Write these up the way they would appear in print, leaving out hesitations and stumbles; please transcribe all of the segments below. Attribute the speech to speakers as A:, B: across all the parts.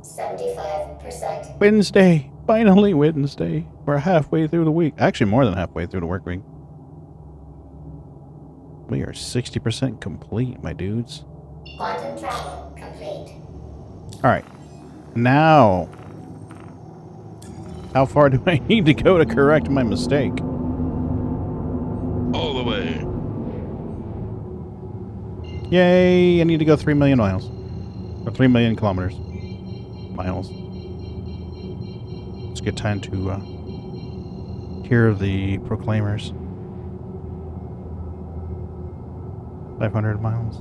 A: 75%.
B: Wednesday. Finally Wednesday. We're halfway through the week. Actually, more than halfway through the work week. We are 60% complete, my dudes.
A: Quantum travel complete.
B: Alright. Now, how far do I need to go to correct my mistake?
C: All the way.
B: Yay! I need to go 3 million miles. Or 3 million kilometers. Miles. It's a good time to hear the proclaimers. 500 miles.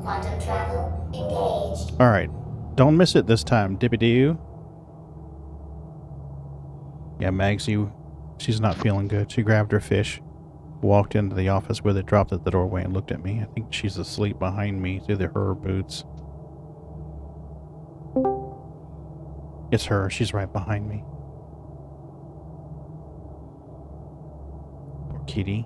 A: Quantum travel engaged.
B: Alright. Don't miss it this time, Dippy-doo. Yeah, Magsy, she's not feeling good. She grabbed her fish, walked into the office with it, dropped it at the doorway, and looked at me. I think she's asleep behind me through her boots. It's her. She's right behind me. Poor kitty.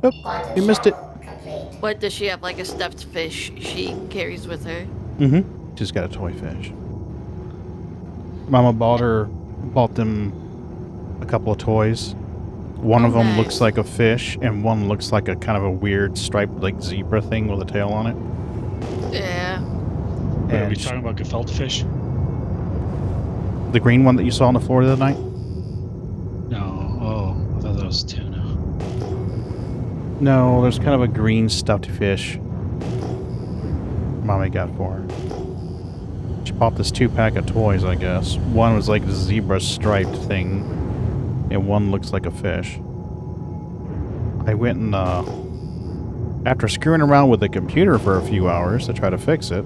B: Oh, you missed it.
D: What, does she have like a stuffed fish she carries with her?
B: Mm-hmm. She's got a toy fish. Mama bought them a couple of toys. One of them looks like a fish, and one looks like a kind of a weird striped like zebra thing with a tail on it.
D: Yeah.
E: Are we talking about gefilte fish?
B: The green one that you saw on the floor the other night?
E: No. Oh, I thought that was tuna.
B: No, there's kind of a green stuffed fish Mommy got for her. She bought this 2-pack of toys, I guess. One was like a zebra striped thing, and one looks like a fish. I went and, after screwing around with the computer for a few hours to try to fix it,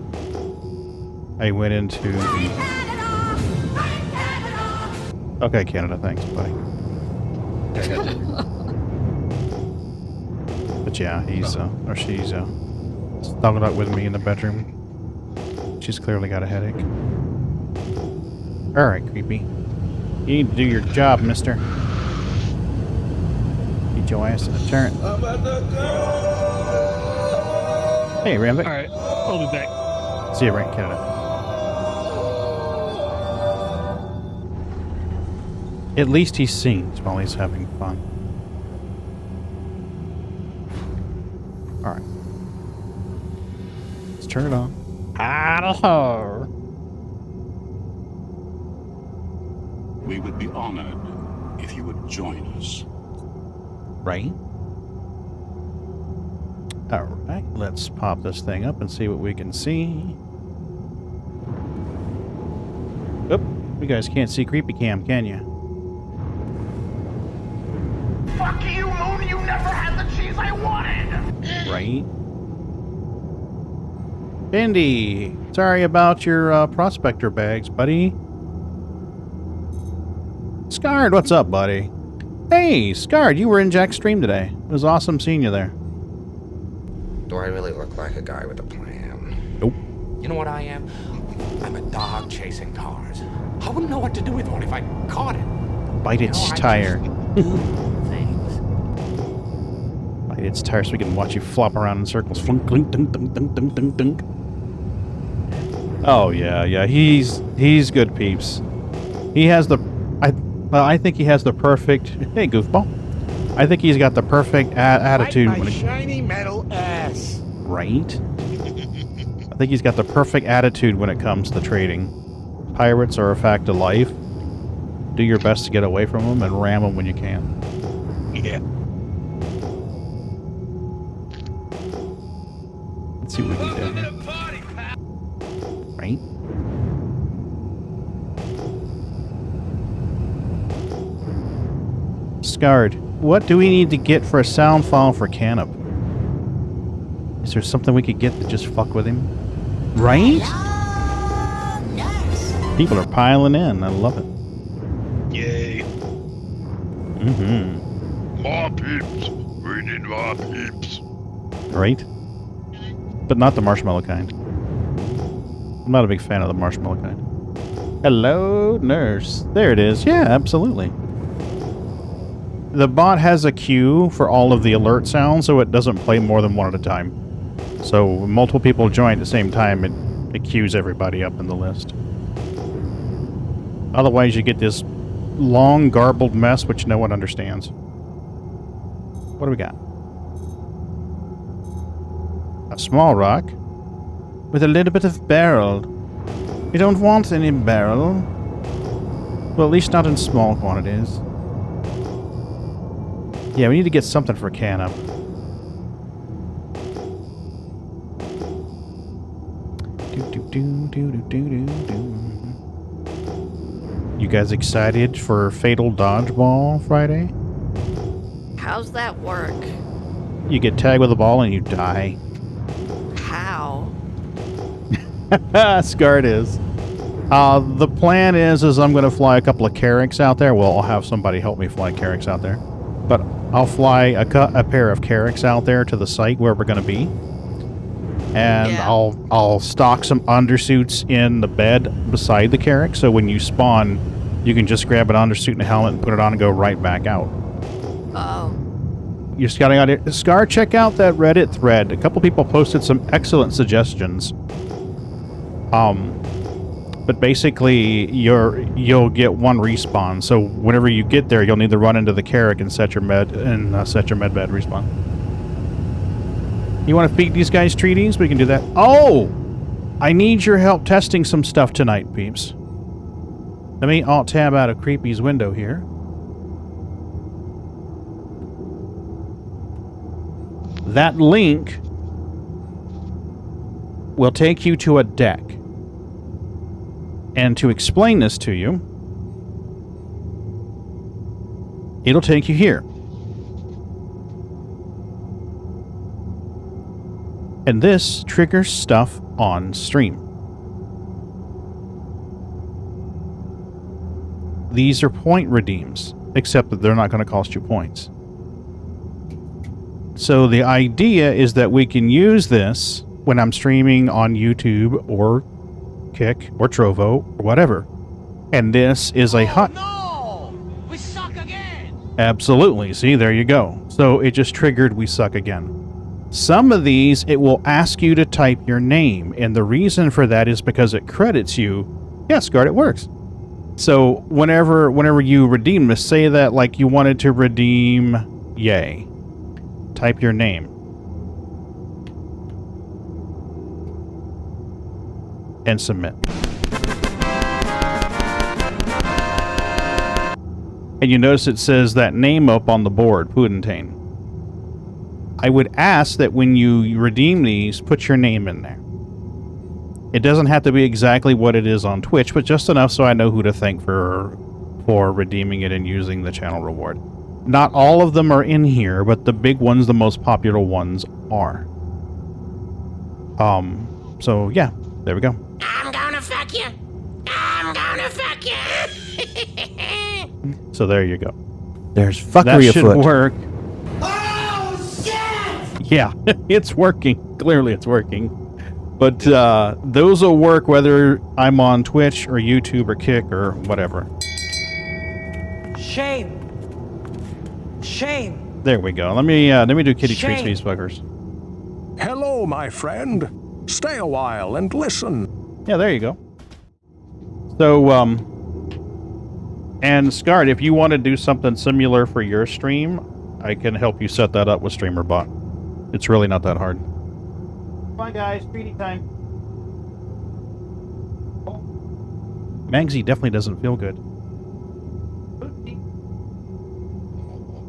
B: I went into the... Okay, Canada, thanks, buddy. But yeah, he's, or she's, snuggled up with me in the bedroom. She's clearly got a headache. Alright, creepy. You need to do your job, mister. Get your ass in the turret. Hey, Ramvic.
E: Alright, I'll be back.
B: See you right in Canada. At least he sings while he's having fun. Alright. Let's turn it on. Hello.
F: We would be honored if you would join us.
B: Right? Alright, let's pop this thing up and see what we can see. Oop, you guys can't see Creepy Cam, can you?
G: Fuck you, Moon! You never had the cheese I wanted!
B: Right? Bendy, sorry about your prospector bags, buddy. Scarred, what's up, buddy? Hey, Scarred, you were in Jack's stream today. It was awesome seeing you there.
H: Do I really look like a guy with a plan?
B: Nope.
H: You know what I am? I'm a dog chasing cars. I wouldn't know what to do with one if I caught it.
B: Bite its tire.
H: Things.
B: Bite its tire so we can watch you flop around in circles. Flunk, clink, dunk, dunk, dunk, dunk, dunk, dunk. Oh yeah, he's good, peeps. He has the, I think he has the perfect. Hey, goofball. I think he's got the perfect attitude.
G: My shiny metal ass.
B: Right? I think he's got the perfect attitude when it comes to trading. Pirates are a fact of life. Do your best to get away from them and ram them when you can.
E: Yeah.
B: Let's see what we can do. Right? Scarred, what do we need to get for a sound file for Canup? Is there something we could get to just fuck with him? Right? People are piling in. I love it.
C: Yay.
B: Mm-hmm.
C: More peeps. We need more peeps.
B: Right? But not the marshmallow kind. I'm not a big fan of the marshmallow kind. Hello, nurse. There it is. Yeah, absolutely. the bot has a queue for all of the alert sounds, so it doesn't play more than one at a time. So when multiple people join at the same time, it queues everybody up in the list. Otherwise, you get this long, garbled mess which no one understands. What do we got? A small rock with a little bit of barrel. You don't want any barrel. Well, at least not in small quantities. Yeah, we need to get something for can up. You guys excited for Fatal Dodgeball Friday?
D: How's that work?
B: You get tagged with a ball and you die.
D: How?
B: Scarred is. The plan is I'm going to fly a couple of Carracks out there. Well, I'll have somebody help me fly Carracks out there. But I'll fly a pair of Carracks out there to the site where we're going to be. And
D: Yeah.
B: I'll stock some undersuits in the bed beside the Carrack, so when you spawn, you can just grab an undersuit and a helmet and put it on and go right back out.
D: Oh.
B: You're scouting out it. Scar, check out that Reddit thread. A couple people posted some excellent suggestions. But basically, you'll get one respawn. So whenever you get there, you'll need to run into the Carrack and set your med bed respawn. You want to feed these guys treaties? We can do that. Oh! I need your help testing some stuff tonight, peeps. Let me alt-tab out of Creepy's window here. That link will take you to a deck. And to explain this to you, it'll take you here. And this triggers stuff on stream. These are point redeems, except that they're not going to cost you points. So the idea is that we can use this when I'm streaming on YouTube or Kick or Trovo or whatever. And this is a hot...
G: No! We suck again!
B: Absolutely. See, there you go. So it just triggered we suck again. Some of these, it will ask you to type your name, and the reason for that is because it credits you. Yes, Guard, it works. So whenever you redeem this, say that like you wanted to redeem Yay. Type your name. And submit. And you notice it says that name up on the board, Pudentane. I would ask that when you redeem these, put your name in there. It doesn't have to be exactly what it is on Twitch, but just enough so I know who to thank for redeeming it and using the channel reward. Not all of them are in here, but the big ones, the most popular ones, are. So yeah, there we go.
G: I'm gonna fuck you! I'm gonna fuck you!
B: So there you go.
I: There's fuckery
B: That should
I: afoot.
B: work.
G: Oh, shit!
B: Yeah, it's working. Clearly it's working. But those will work whether I'm on Twitch or YouTube or Kick or whatever.
J: Shame. Shame.
B: There we go. Let me do kitty treats
J: Shame.
B: for these fuckers.
K: Hello, my friend. Stay a while and listen.
B: Yeah, there you go. So, and Scarred, if you want to do something similar for your stream, I can help you set that up with StreamerBot. It's really not that hard. Come on, guys. Treaty time. Magsy definitely doesn't feel good.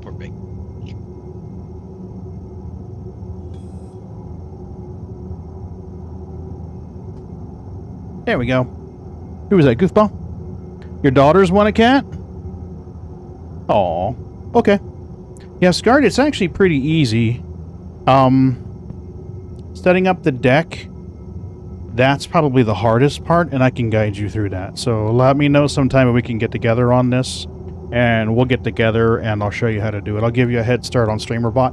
C: Poor baby.
B: There we go. Who was that, Goofball? Your daughters want a cat? Aw. Okay. Yeah, Scarred, it's actually pretty easy. Setting up the deck, that's probably the hardest part, and I can guide you through that. So let me know sometime when we can get together on this, and we'll get together, and I'll show you how to do it. I'll give you a head start on StreamerBot.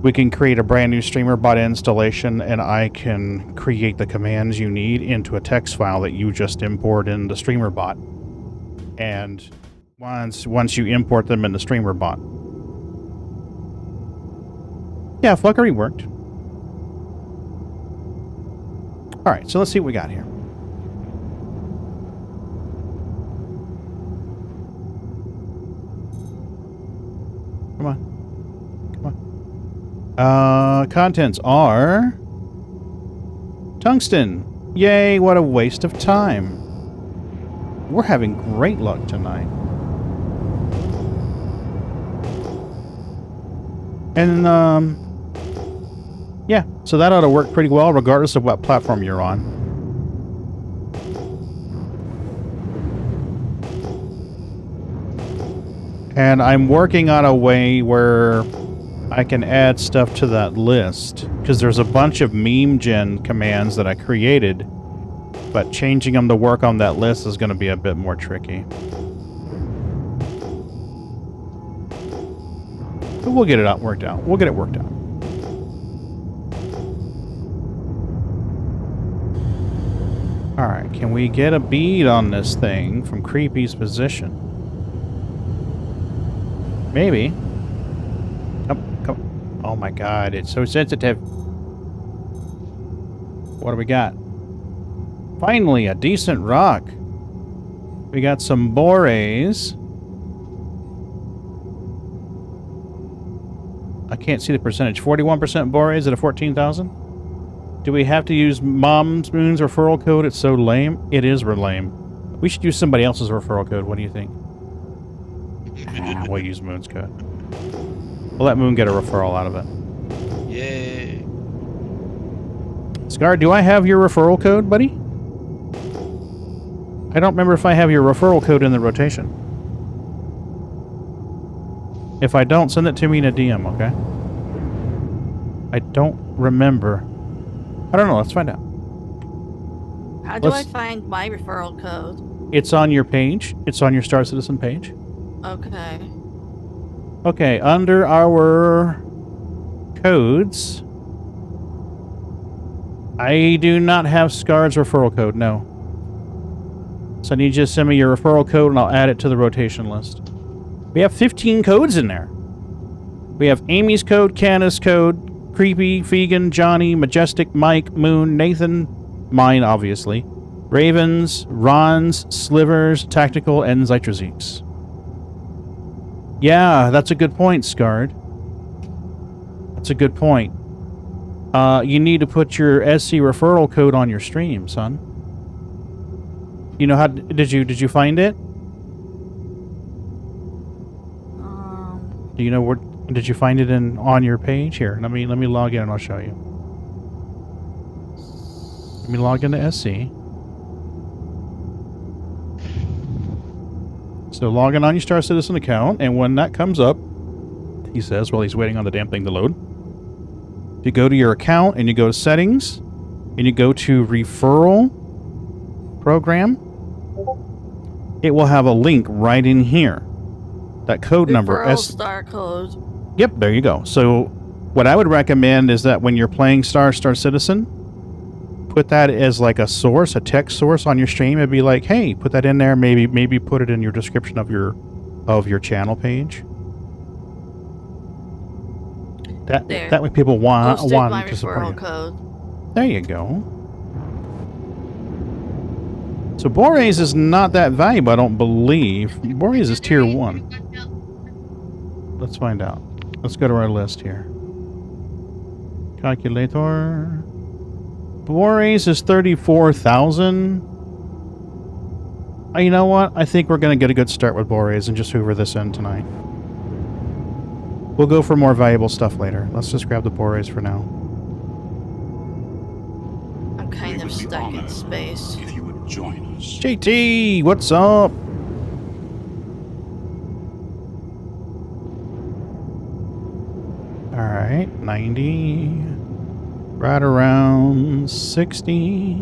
B: We can create a brand new StreamerBot installation, and I can create the commands you need into a text file that you just import into StreamerBot. And once you import them in the streamer bot. Yeah, Fluckery worked. Alright, so let's see what we got here. Come on. Come on. Contents are... Tungsten. Yay, what a waste of time. We're having great luck tonight. And, yeah, so that ought to work pretty well regardless of what platform you're on. And I'm working on a way where I can add stuff to that list, because there's a bunch of meme gen commands that I created, but changing them to work on that list is going to be a bit more tricky. But we'll get it worked out. We'll get it worked out. Alright, can we get a bead on this thing from Creepy's position? Maybe. Come. Oh my god, it's so sensitive. What do we got? Finally, a decent rock. We got some borays. I can't see the percentage. 41% borays at a 14,000? Do we have to use Mom's Moon's referral code? It's so lame. It is lame. We should use somebody else's referral code. What do you think? We'll use Moon's code. We'll let Moon get a referral out of it.
C: Yay.
B: Scar, do I have your referral code, buddy? I don't remember if I have your referral code in the rotation. If I don't, send it to me in a DM, okay? I don't remember. I don't know. Let's find out.
D: How do I find my referral code?
B: It's on your page. It's on your Star Citizen page.
D: Okay.
B: Okay, under our codes, I do not have Scar's referral code, no. So I need you to send me your referral code and I'll add it to the rotation list. We have 15 codes in there. We have Amy's code, Canna's code, Creepy, Fegan, Johnny, Majestic, Mike, Moon, Nathan, mine, obviously, Ravens, Ron's, Slivers, Tactical, and Zytrazeeks. Yeah, that's a good point, Scarred. That's a good point. You need to put your SC referral code on your stream, son. You know how... Did you find it? Do you know where... Did you find it on your page? Here, let me log in and I'll show you. Let me log into SC. So log in on your Star Citizen account, and when that comes up, he says, while he's waiting on the damn thing to load, you go to your account and you go to settings, and you go to referral program. It will have a link right in here. That code number.
D: Star code.
B: Yep, there you go. So what I would recommend is that when you're playing Star Citizen, put that as like a source, a text source on your stream. It'd be like, hey, put that in there. Maybe put it in your description of your channel page. That way people want to support you.
D: Code.
B: There you go. So Borays is not that valuable, I don't believe. Borays is tier 1. Let's find out. Let's go to our list here. Calculator. Borays is 34,000. You know what? I think we're going to get a good start with Borays and just hoover this in tonight. We'll go for more valuable stuff later. Let's just grab the Borays for now.
D: I'm kind of stuck in space.
F: If you would join us.
B: JT, what's up? Alright, 90. Right around 60.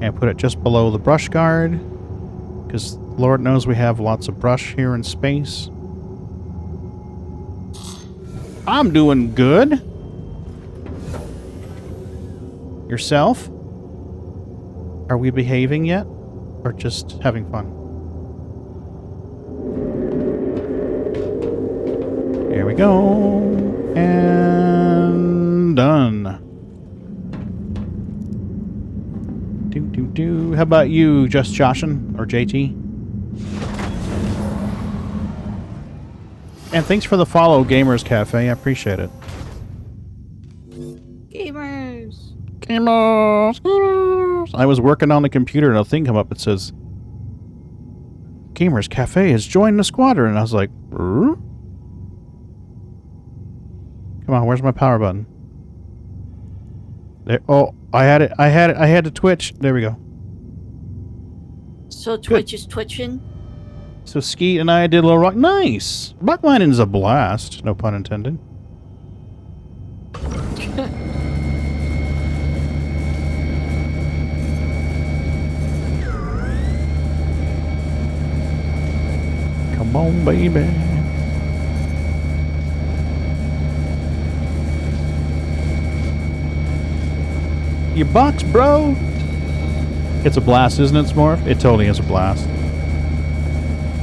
B: And put it just below the brush guard. Because Lord knows we have lots of brush here in space. I'm doing good. Yourself? Are we behaving yet? Or just having fun? we go. And done. How about you, Just Joshin or JT? And thanks for the follow, Gamers Cafe. I appreciate it.
D: Gamers.
B: Gamers. I was working on the computer and a thing come up that says, Gamers Cafe has joined the squadron. And I was like, "Rrr?" Come on, where's my power button? There. Oh, I had it. I had to Twitch. There we go.
D: So Twitch is twitching?
B: So Skeet and I did a little rock. Nice! Rock mining is a blast. No pun intended. Come on, baby. Your box, bro! It's a blast, isn't it, Smorf? It totally is a blast.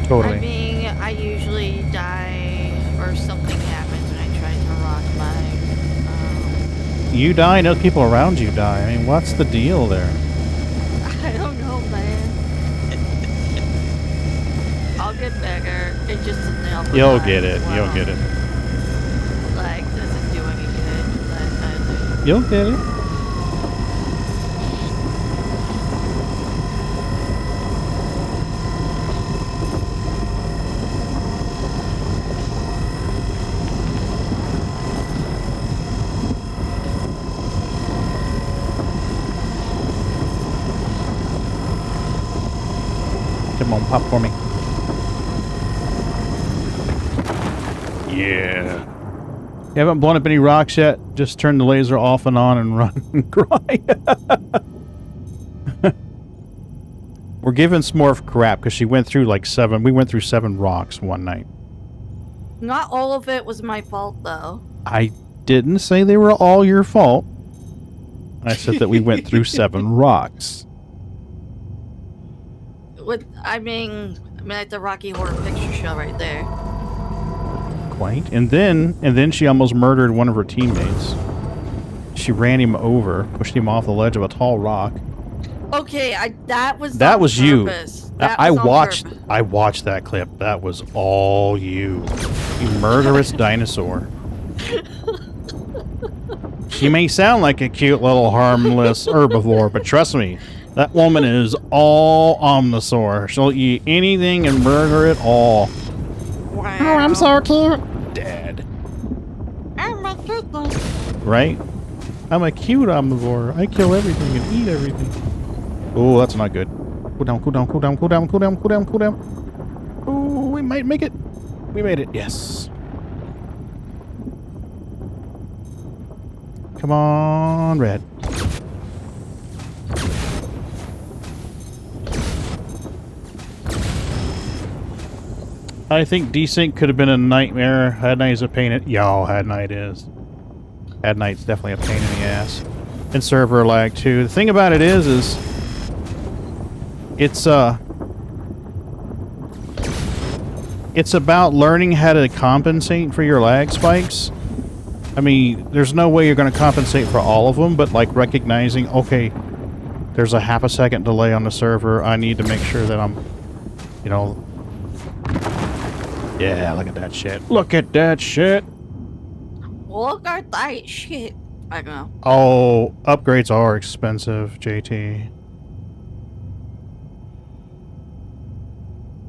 B: Totally.
D: I mean, I usually die or something happens when I try to rock mine.
B: You die and other people around you die. I mean, what's the deal there?
D: I don't know, man. I'll get better. It just doesn't help.
B: You'll get it. You'll get it.
D: Like, doesn't do any good. But,
B: You'll get it. Come on, pop for me. Yeah. You haven't blown up any rocks yet? Just turn the laser off and on and run and cry. We're giving Smorf crap because she went through like 7. We went through 7 rocks one night.
D: not all of it was my fault, though.
B: I didn't say they were all your fault. I said that we went through 7 rocks.
D: I mean, like the Rocky Horror Picture Show right there.
B: Quite. And then she almost murdered one of her teammates. She ran him over, pushed him off the ledge of a tall rock.
D: Okay, that was
B: you.
D: I
B: watched that clip. That was all you. You murderous dinosaur. She may sound like a cute little harmless herbivore, but trust me, that woman is all omnisaur. She'll eat anything and murder it all.
D: Wow.
B: Oh, I'm so cute. Dad.
D: Oh my goodness.
B: Right? I'm a cute omnivore. I kill everything and eat everything. Oh, that's not good. Cool down, cool down, cool down, cool down, cool down, cool down, cool down. Oh, we might make it. We made it. Yes. Come on, Red. I think desync could have been a nightmare. Had Night is a pain in... Yo, Had Night is. Had Night's definitely a pain in the ass. And server lag, too. The thing about it is it's about learning how to compensate for your lag spikes. I mean, there's no way you're going to compensate for all of them, but like recognizing, okay, there's a half a second delay on the server. I need to make sure that I'm, you know... Yeah, look at that shit. Look at that shit.
D: Look at that shit. I don't know.
B: Oh, upgrades are expensive, JT.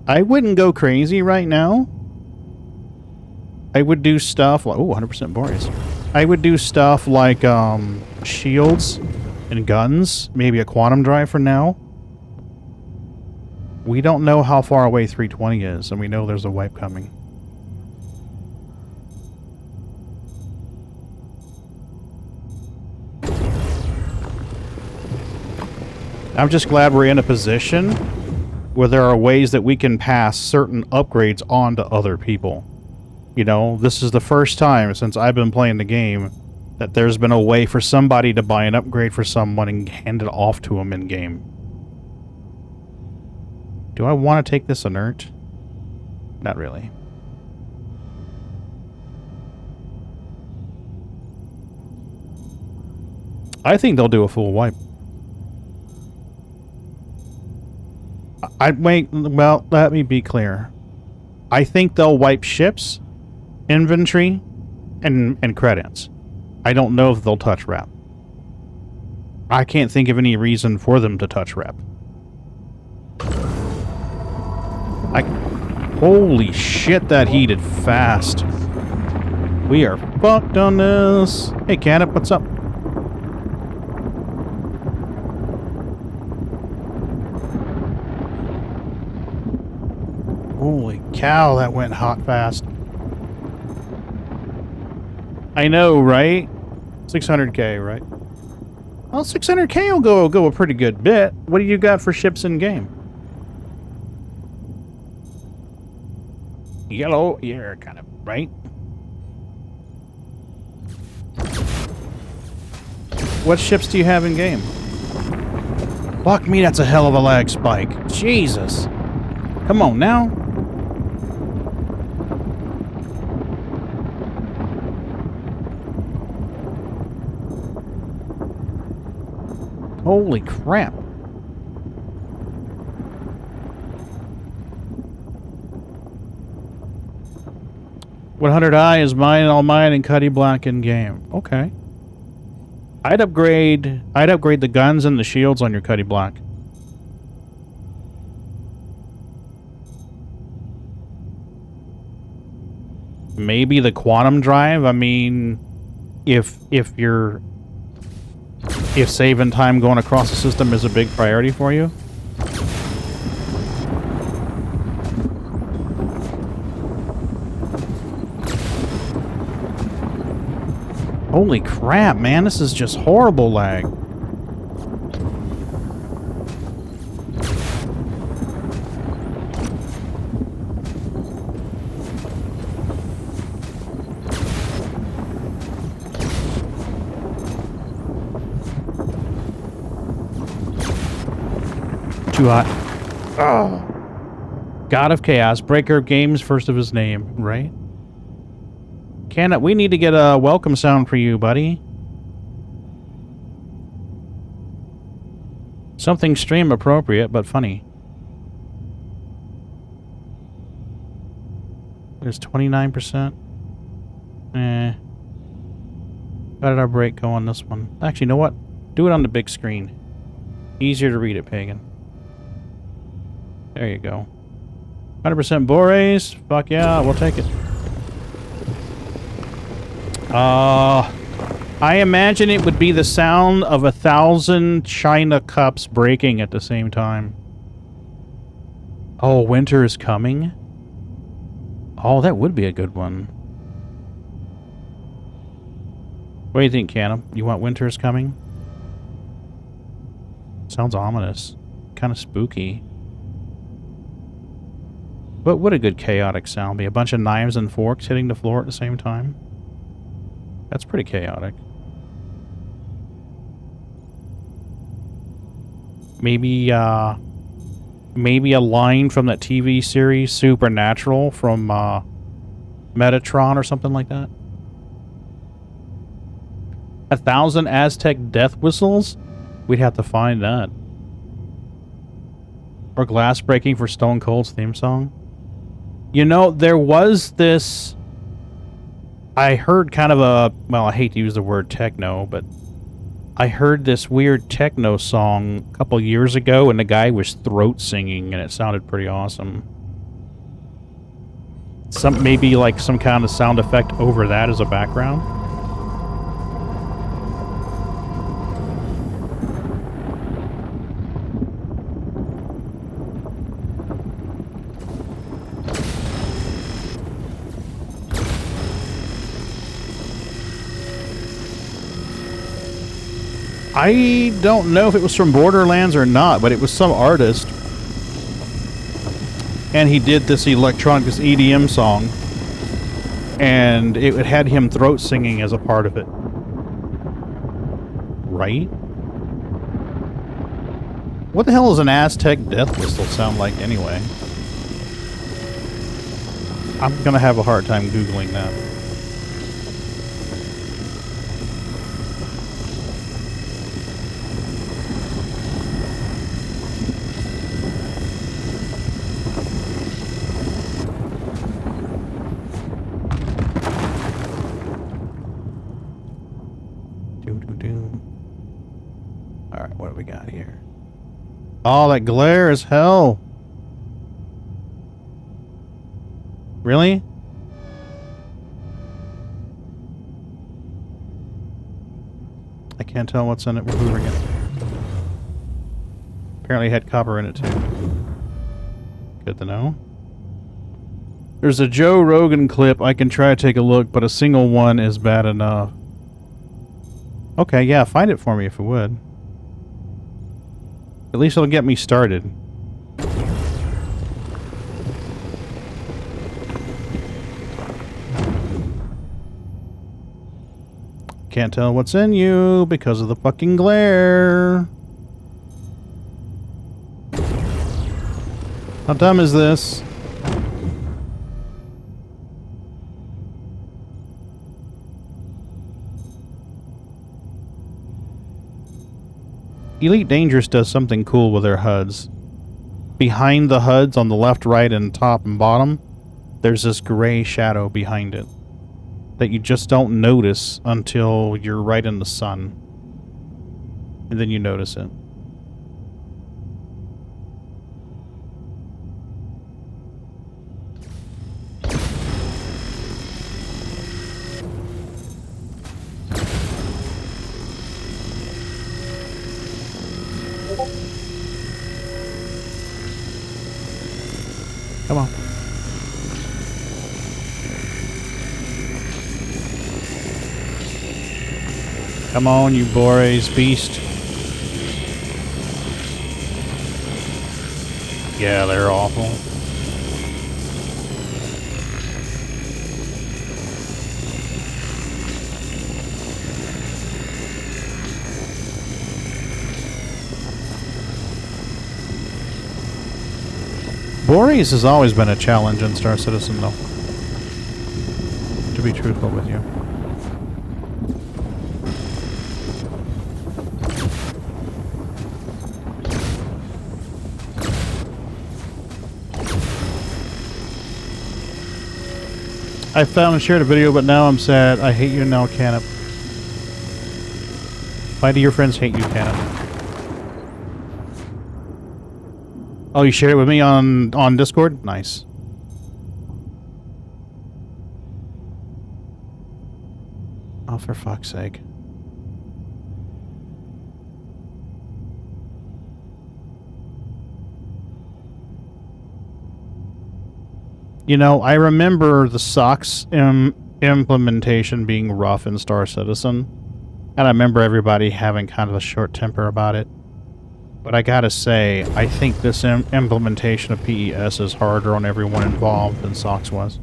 B: I wouldn't go crazy right now. I would do stuff like... Oh, 100% Boreas. I would do stuff like shields and guns. Maybe a quantum drive for now. We don't know how far away 320 is, and we know there's a wipe coming. I'm just glad we're in a position where there are ways that we can pass certain upgrades on to other people. You know, this is the first time since I've been playing the game that there's been a way for somebody to buy an upgrade for someone and hand it off to them in-game. Do I want to take this inert? Not really. I think they'll do a full wipe. Well, let me be clear. I think they'll wipe ships, inventory, and credits. I don't know if they'll touch rep. I can't think of any reason for them to touch rep. Holy shit, that heated fast. We are fucked on this. Hey, Canop, what's up? Holy cow, that went hot fast. I know, right? 600k, right? Well, 600k will go a pretty good bit. What do you got for ships in game? Yellow, you're kind of right. What ships do you have in game? Fuck me, that's a hell of a lag spike. Jesus. Come on now. Holy crap. $100i is mine, all mine, and Cuddy Black in game. Okay. I'd upgrade the guns and the shields on your Cuddy Black. Maybe the quantum drive. I mean, if saving time going across the system is a big priority for you. Holy crap, man, this is just horrible lag. Too hot. Oh. God of Chaos, breaker of games, first of his name, right? We need to get a welcome sound for you, buddy. Something stream appropriate, but funny. There's 29%. How did our break go on this one? Actually, you know what? Do it on the big screen. Easier to read it, Pagan. There you go. 100% Bores. Fuck yeah, we'll take it. I imagine it would be the sound of 1,000 China cups breaking at the same time. Oh, winter is coming? Oh, that would be a good one. What do you think, Canum? You want winter is coming? Sounds ominous. Kind of spooky. But what a good chaotic sound be. A bunch of knives and forks hitting the floor at the same time. That's pretty chaotic. Maybe a line from that TV series, Supernatural, from Metatron or something like that. 1,000 Aztec death whistles? We'd have to find that. Or glass breaking for Stone Cold's theme song. You know, there was this... I heard kind of a... Well, I hate to use the word techno, but... I heard this weird techno song a couple years ago, and the guy was throat singing, and it sounded pretty awesome. Maybe like some kind of sound effect over that as a background. I don't know if it was from Borderlands or not, but it was some artist. And he did this electronic, this EDM song. And it had him throat singing as a part of it. Right? What the hell does an Aztec death whistle sound like anyway? I'm gonna have a hard time Googling that. Alright, what do we got here? Oh, that glare is hell. Really? I can't tell what's in it. We're hoovering it. Apparently it had copper in it too. Good to know. There's a Joe Rogan clip. I can try to take a look, but a single one is bad enough. Okay, yeah, find it for me if you would. At least it'll get me started. Can't tell what's in you because of the fucking glare. How dumb is this? Elite Dangerous does something cool with their HUDs. Behind the HUDs on the left, right, and top and bottom, there's this gray shadow behind it that you just don't notice until you're right in the sun. And then you notice it. Come on. Come on, you Boreas beast. Yeah, they're awful. Boreas has always been a challenge in Star Citizen, though. To be truthful with you. I found and shared a video, but now I'm sad. I hate you now, Canop. Why do your friends hate you, Canop? Oh, you shared it with me on Discord? Nice. Oh, for fuck's sake. You know, I remember the SOX implementation being rough in Star Citizen. And I remember everybody having kind of a short temper about it. But I gotta say, I think this implementation of PES is harder on everyone involved than SOX was.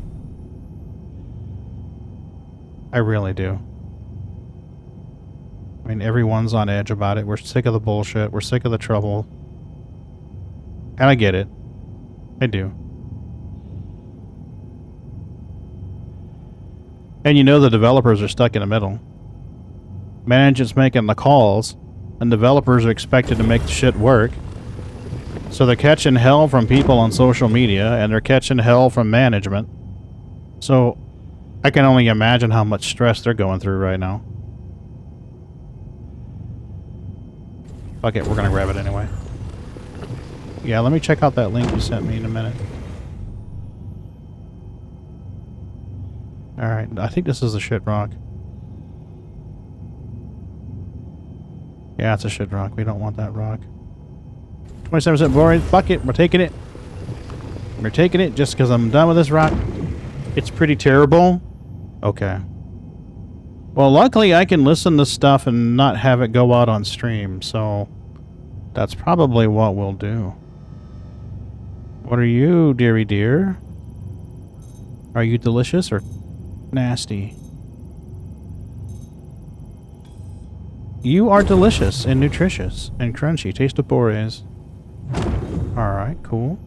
B: I really do. I mean, everyone's on edge about it. We're sick of the bullshit. We're sick of the trouble. And I get it. I do. And you know the developers are stuck in the middle. Management's making the calls, and developers are expected to make the shit work. So they're catching hell from people on social media, and they're catching hell from management. So I can only imagine how much stress they're going through right now. Fuck it, we're gonna grab it anyway. Yeah, let me check out that link you sent me in a minute. Alright, I think this is a shit rock. Yeah, it's a shit rock. We don't want that rock. 27% boring. Fuck it. We're taking it. We're taking it just because I'm done with this rock. It's pretty terrible. Okay. Well, luckily I can listen to stuff and not have it go out on stream, so that's probably what we'll do. What are you, dearie dear? Are you delicious or nasty? You are delicious and nutritious and crunchy. Taste of Boreas. Alright, cool.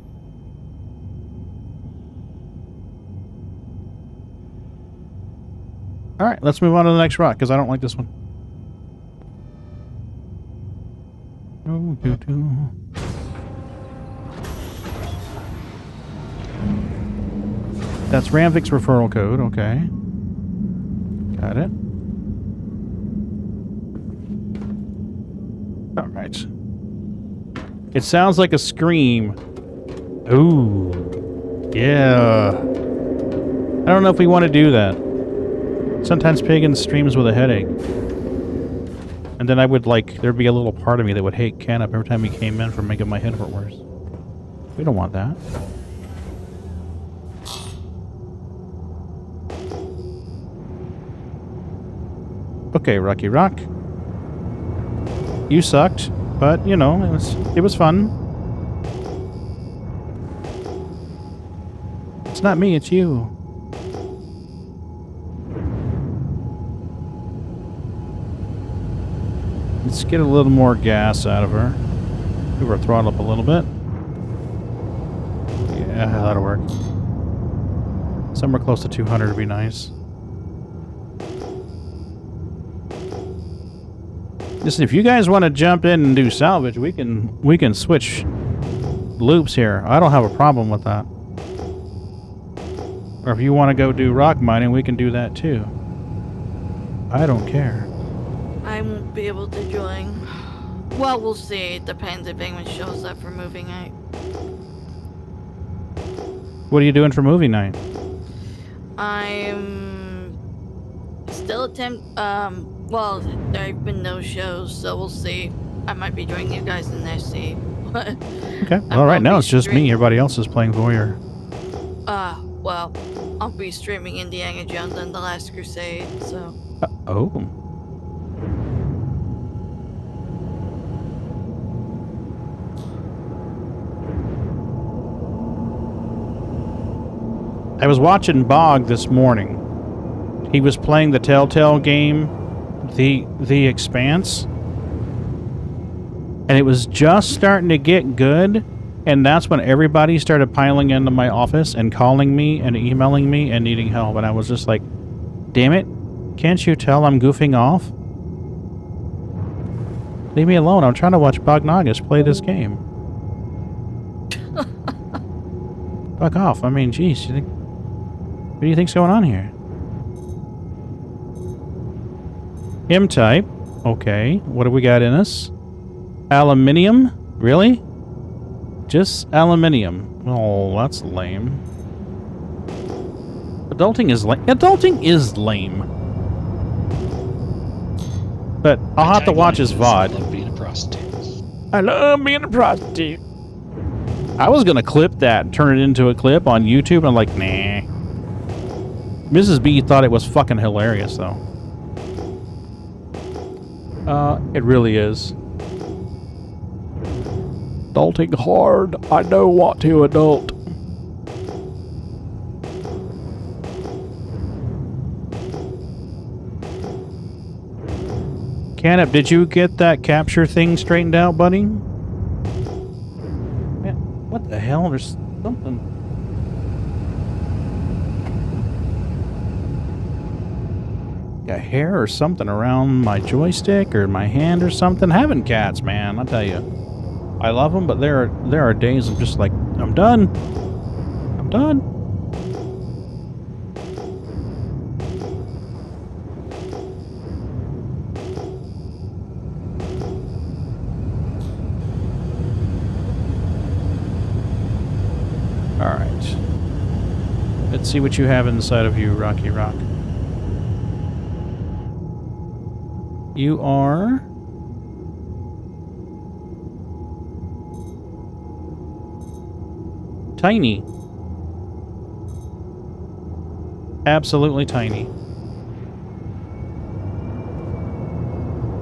B: Alright, let's move on to the next rock, because I don't like this one. That's Ramvik's referral code, okay. Got it. All right. It sounds like a scream. Ooh. Yeah. I don't know if we want to do that. Sometimes Pagan streams with a headache. And then I would there'd be a little part of me that would hate Canup every time he came in for making my head hurt worse. We don't want that. Okay, Rocky Rock. You sucked, but you know, it was fun. It's not me, it's you. Let's get a little more gas out of her. Move her throttle up a little bit. Yeah, that'll work. Somewhere close to 200 would be nice. Listen, if you guys want to jump in and do salvage, we can switch loops here. I don't have a problem with that. Or if you want to go do rock mining, we can do that too. I don't care.
D: I won't be able to join. Well, we'll see. It depends if anyone shows up for movie night.
B: What are you doing for movie night?
D: I'm still well, there have been no shows, so we'll see. I might be joining you guys in SC.
B: Okay. Well, right now it's just me. Everybody else is playing Voyeur.
D: Well, I'll be streaming Indiana Jones and The Last Crusade, so...
B: Oh. I was watching Bog this morning. He was playing the Telltale game, The Expanse. And it was just starting to get good, and that's when everybody started piling into my office and calling me and emailing me and needing help. And I was just like, damn it, can't you tell I'm goofing off? Leave me alone. I'm trying to watch Bognagus play this game. Fuck off. I mean, jeez, what do you think's going on here? M-type. Okay. What do we got in us? Aluminium? Really? Just aluminium. Oh, that's lame. Adulting is lame. Adulting is lame. But I'll have to watch his VOD.
E: I love being a prostitute.
B: I love being a prostitute. I was gonna clip that and turn it into a clip on YouTube, and I'm like, nah. Mrs. B thought it was fucking hilarious, though. It really is. Adulting hard. I don't want to adult. Canup, did you get that capture thing straightened out, buddy? Man, what the hell? There's something. A hair or something around my joystick or my hand or something. Having cats, man, I tell you. I love them, but there are days I'm just like, I'm done. I'm done. All right. Let's see what you have inside of you, Rocky Rock. You are... tiny. Absolutely tiny.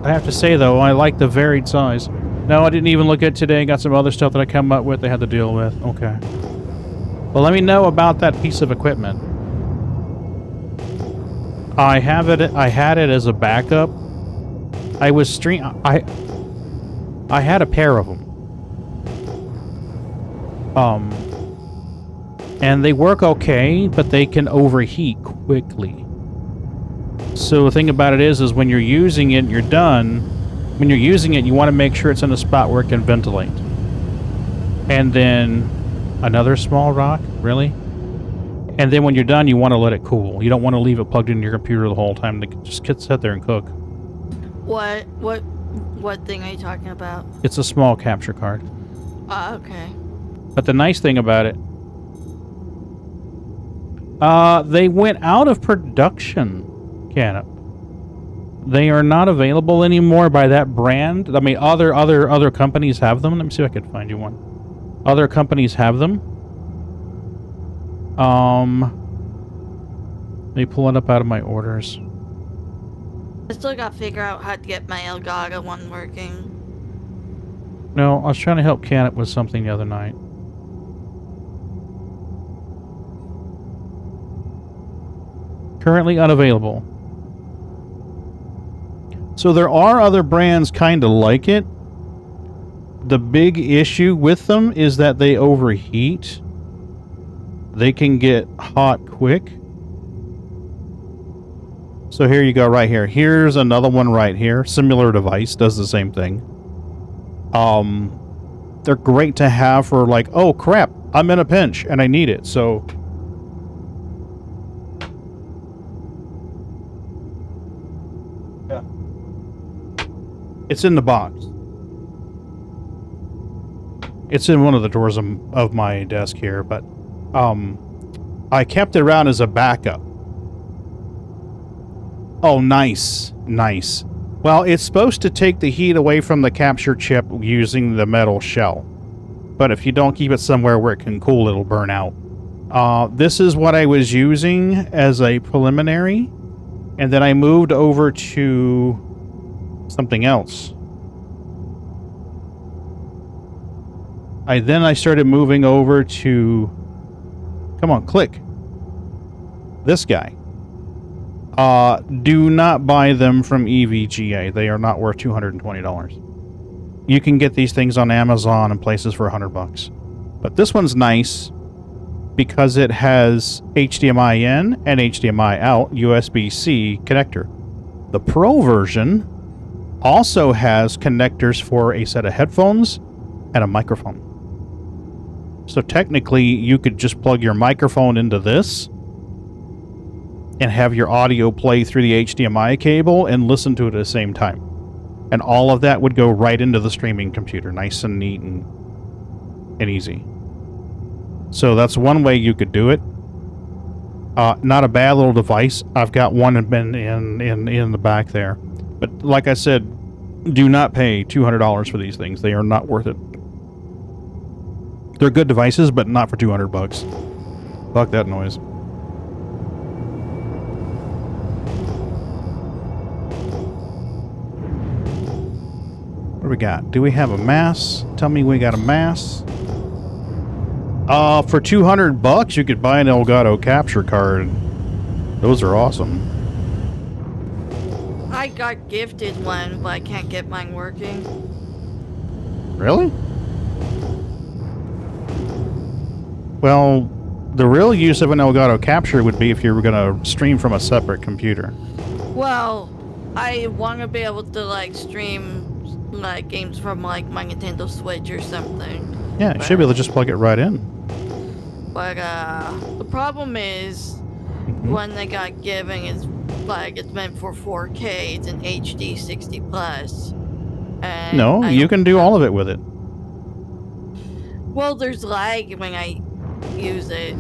B: I have to say, though, I like the varied size. No, I didn't even look at today. Got some other stuff that I come up with they had to deal with. Okay. Well, let me know about that piece of equipment. I had it as a backup. I had a pair of them. And they work okay, but they can overheat quickly. So the thing about it is when you're using it, you're done. When you're using it, you want to make sure it's in a spot where it can ventilate. And then another small rock, really? And then when you're done, you want to let it cool. You don't want to leave it plugged into your computer the whole time to just sit there and cook.
D: What What thing are you talking about?
B: It's a small capture card.
D: Okay.
B: But the nice thing about it, they went out of production, Canop. They are not available anymore by that brand. I mean, other companies have them. Let me see if I can find you one. Other companies have them. Let me pull it up out of my orders.
D: I still gotta figure out how to get my Elgato one working.
B: No, I was trying to help Canop with something the other night. Currently unavailable. So there are other brands kind of like it. The big issue with them is that they overheat. They can get hot quick. So here you go right here. Here's another one right here. Similar device, does the same thing. They're great to have for like, oh crap, I'm in a pinch and I need it. So yeah. It's in the box. It's in one of the drawers of my desk here, but I kept it around as a backup. Oh, nice. Nice. Well, it's supposed to take the heat away from the capture chip using the metal shell. But if you don't keep it somewhere where it can cool, it'll burn out. This is what I was using as a preliminary. And then I moved over to something else. I started moving over to... Come on, click. This guy. Do not buy them from EVGA. They are not worth $220. You can get these things on Amazon and places for $100. But this one's nice because it has HDMI in and HDMI out USB-C connector. The Pro version also has connectors for a set of headphones and a microphone. So technically, you could just plug your microphone into this and have your audio play through the HDMI cable and listen to it at the same time. And all of that would go right into the streaming computer, nice and neat and easy. So that's one way you could do it. Not a bad little device. I've got one in the back there. But like I said, do not pay $200 for these things. They are not worth it. They're good devices, but not for $200. Fuck that noise. What do we got? Do we have a mass? Tell me we got a mass. For $200, you could buy an Elgato capture card. Those are awesome.
D: I got gifted one, but I can't get mine working.
B: Really? Well, the real use of an Elgato capture would be if you were going to stream from a separate computer.
D: Well, I want to be able to like stream like games from like my Nintendo Switch or something.
B: Yeah, you should be able to just plug it right in.
D: But the problem is one they got given is like it's meant for 4K. It's an HD 60 plus. And
B: No, you can do all of it with it.
D: Well, there's lag when I use it.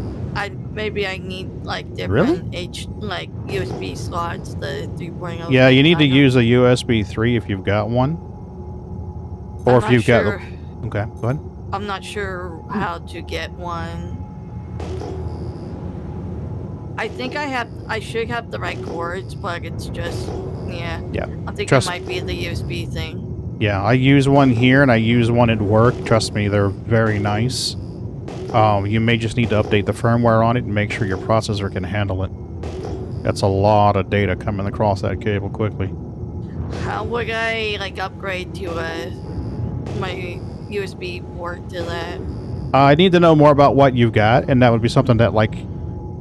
D: Maybe I need like different like USB slots, the 3.0.
B: Yeah, you need to use a USB 3 if you've got one. Or if you've got... Okay, go ahead.
D: I'm not sure how to get one. I think I should have the right cords, but it's just, yeah.
B: Yeah.
D: I think it might be the USB thing.
B: Yeah, I use one here and I use one at work. Trust me, they're very nice. You may just need to update the firmware on it and make sure your processor can handle it. That's a lot of data coming across that cable quickly.
D: How would I like upgrade to my USB port to that?
B: I need to know more about what you've got, and that would be something that like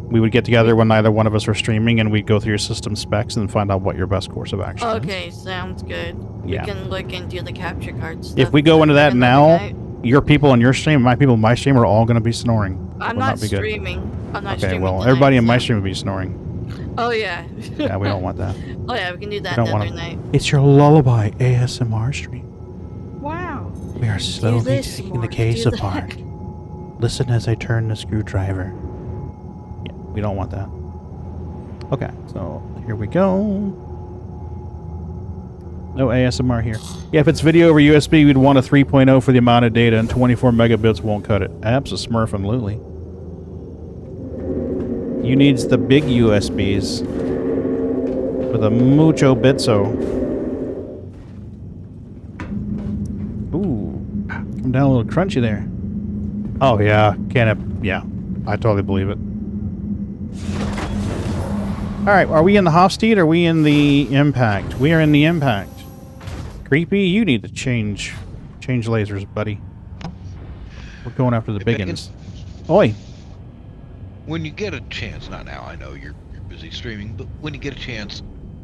B: we would get together when neither one of us are streaming and we'd go through your system specs and find out what your best course of action is.
D: Okay, sounds good.
B: Yeah.
D: We can look into the capture card stuff.
B: If we go into that now, your people on your stream, my people on my stream are all going to be snoring.
D: I'm not streaming. I'm not streaming.
B: Okay, well,
D: tonight,
B: everybody in my stream will be snoring.
D: Oh yeah.
B: Yeah, we don't want that.
D: Oh yeah, we can do that
B: don't
D: another
B: wanna-
D: night.
B: It's your lullaby ASMR stream.
D: Wow.
B: We are slowly
D: this,
B: taking the
D: Morph,
B: case
D: do that.
B: apart. Listen as I turn the screwdriver. Yeah, we don't want that. Okay, so here we go. No ASMR here. Yeah, if it's video over USB, we'd want a 3.0 for the amount of data, and 24 megabits won't cut it. Abso-smurfin'-lutely. You needs the big USBs with a mucho bitso. Ooh, come down a little crunchy there. Oh yeah, yeah, I totally believe it. All right, are we in the Hofstede or are we in the Impact? We are in the Impact. Creepy, you need to change lasers, buddy. We're going after the biggins. Oi.
C: When you get a chance, not now, I know you're busy streaming, but when you get a chance,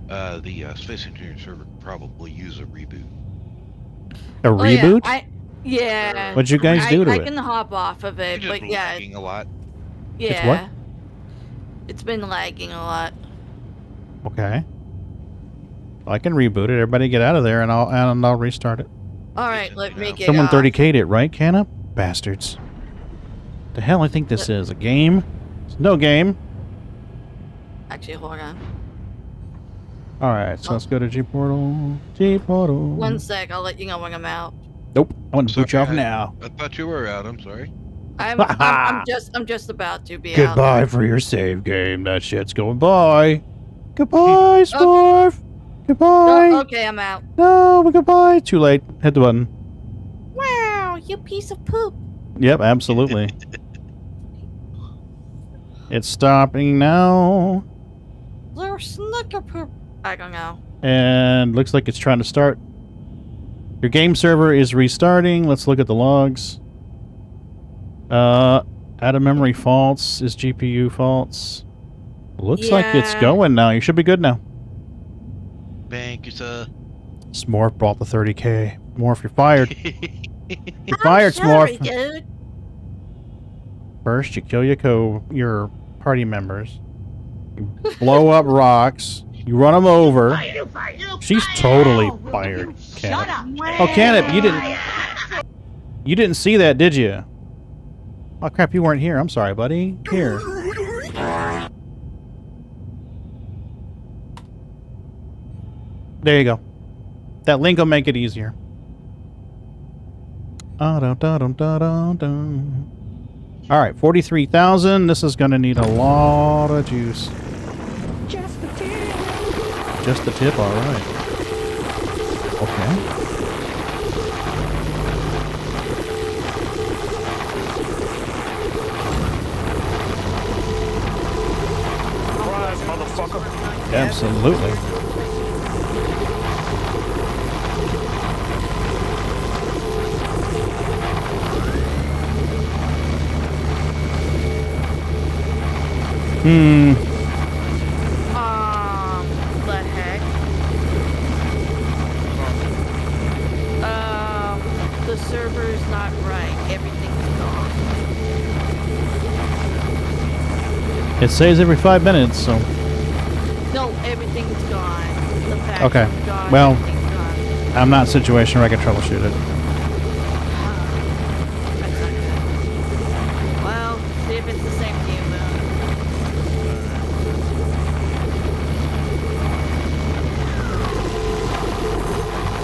C: the Space Engineering server could probably use a reboot.
B: A reboot?
D: Yeah.
B: What'd you guys do to
D: I
B: it?
D: can hop off of it,
C: It's just
D: but yeah.
C: lagging a lot.
D: Yeah.
B: It's what?
D: It's been lagging a lot.
B: Okay. I can reboot it. Everybody get out of there, and I'll restart it.
D: All right, let me get
B: Someone
D: off.
B: 30k'd it, right, Canna? Bastards. The hell I think this is? A game? It's no game.
D: Actually, hold on.
B: Alright, so let's go to G-Portal. G-Portal.
D: One sec, I'll let you know when I'm out.
B: Nope. I want to boot you off
C: Okay,
B: now.
C: I thought you were out, I'm sorry.
D: I'm just about to be out.
B: Goodbye for your save game. That shit's going by. Goodbye, Smurf. Goodbye.
D: Oh, okay, I'm out.
B: No, goodbye. Too late. Hit the button.
D: Wow, you piece of poop.
B: Yep, absolutely. It's stopping now.
D: Little snicker poop. I don't know.
B: And looks like it's trying to start. Your game server is restarting. Let's look at the logs. Out of memory faults is GPU faults. Looks like it's
D: Yeah.
B: going now. You should be good now.
C: Thank you, sir.
B: Smorf bought the 30K. Morph, you're fired. You're fired,
D: Sorry,
B: Smorf.
D: dude.
B: First, you kill your party members. You blow up rocks. You run them over. She's totally fired. Canip. Oh, Canip, you didn't see that, did you? Oh crap, you weren't here. I'm sorry, buddy. Here. There you go. That link will make it easier. Alright, 43,000. This is gonna need a lot of juice.
K: Just the tip.
B: Just the tip, alright. Okay.
K: Surprise, motherfucker.
B: Absolutely.
D: The heck? The server's not right. Everything's gone.
B: It saves every 5 minutes, so...
D: No, everything's gone. The pack's
B: Okay,
D: gone.
B: well-
D: Everything's gone.
B: I'm not in a situation where I can troubleshoot it.
D: That's not good. Well, see if it's the same to you, Moon.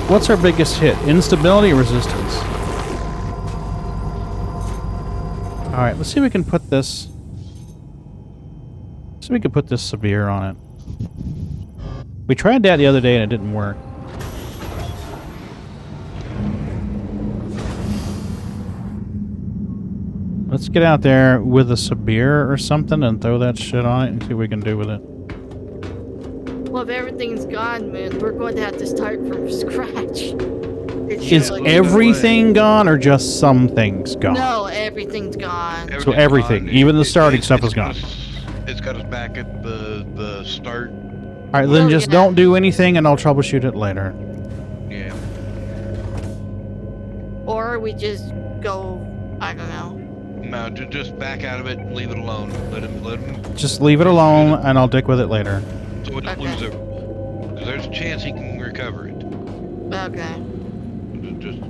B: What's our biggest hit? Instability or resistance? Alright, let's see if we can put this... See if we can put this severe on it. We tried that the other day and it didn't work. Let's get out there with a severe or something and throw that shit on it and see what we can do with it.
D: Well, if everything's gone, Moon, we're going to have to start from scratch.
B: Is everything gone or just some things gone?
D: No, everything's gone.
B: So everything, even the starting stuff is gone.
C: It's got us back at the start.
B: Alright, then just don't do anything and I'll troubleshoot it later.
C: Yeah.
D: Or we just go, I don't know.
C: No, just back out of it and leave it alone. Let him.
B: Just leave it alone, and I'll dick with it later.
C: So we don't
D: Okay.
C: lose it. Because there's a chance he can recover it.
D: Okay.
C: Just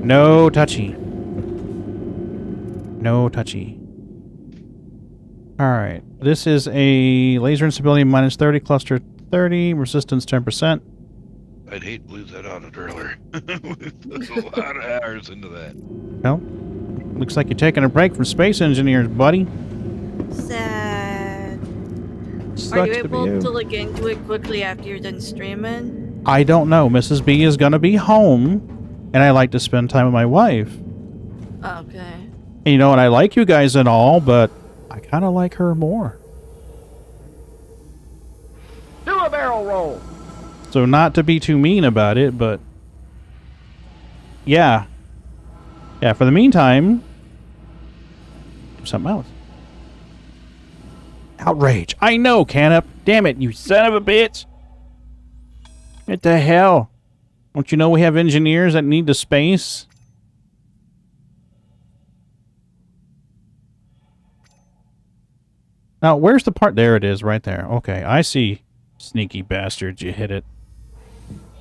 B: No touchy. No touchy. Alright. This is a laser instability minus 30, cluster 30, resistance 10%.
C: I'd hate to lose that auto driller. We put a lot of hours into that.
B: Well, looks like you're taking a break from space engineers, buddy.
D: Sad.
B: Sucks
D: Are you
B: to be
D: able
B: you.
D: to look into it quickly after you're done streaming?
B: I don't know. Mrs. B is gonna be home, and I like to spend time with my wife.
D: Okay.
B: And you know what? I like you guys and all, but I kind of like her more.
G: Do a barrel roll.
B: So not to be too mean about it, but yeah. Yeah, for the meantime, do something else. Outrage. I know, Canup. Damn it, you son of a bitch. What the hell? Don't you know we have engineers that need the space? Now, where's the part? There it is, right there. Okay, I see. Sneaky bastards, you hit it.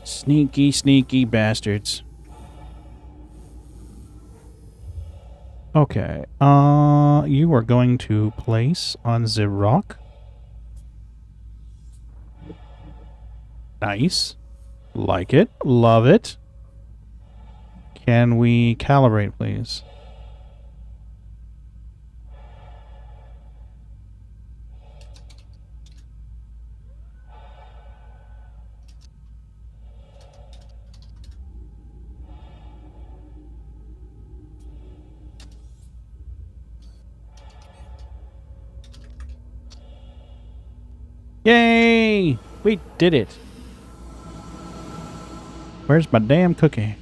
B: Sneaky, sneaky bastards. Okay, you are going to place on the rock. Nice. Like it. Love it. Can we calibrate, please? Yay! We did it. Where's my damn cookie?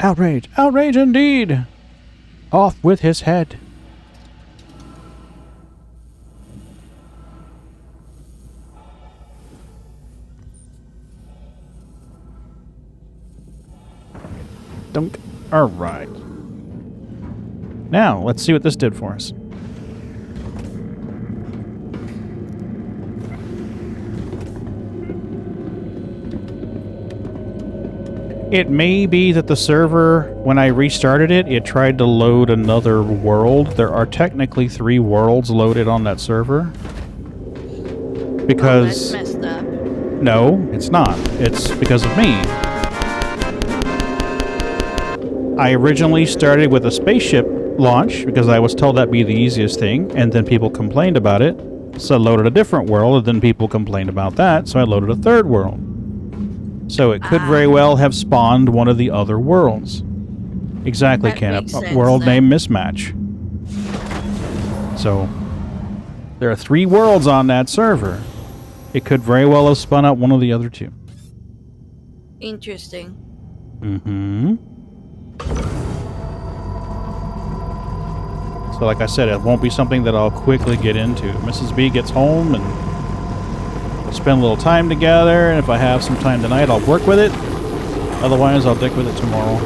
B: Outrage! Outrage indeed! Off with his head. Dunk. Alright. Now, let's see what this did for us. It may be that the server, when I restarted it, it tried to load another world. There are technically 3 worlds loaded on that server. Because...
D: Oh, that's messed up.
B: No, it's not. It's because of me. I originally started with a spaceship launch because I was told that'd be the easiest thing, and then people complained about it, so I loaded a different world, and then people complained about that, so I loaded a 3rd world. So it could very well have spawned one of the other worlds. Exactly,
D: That
B: Canup.
D: makes sense,
B: World
D: then.
B: name mismatch. So, there are 3 worlds on that server. It could very well have spun out one of the other 2.
D: Interesting.
B: Mm-hmm. So like I said, it won't be something that I'll quickly get into. Mrs. B gets home and we'll spend a little time together, and if I have some time tonight, I'll work with it. Otherwise, I'll dick with it tomorrow.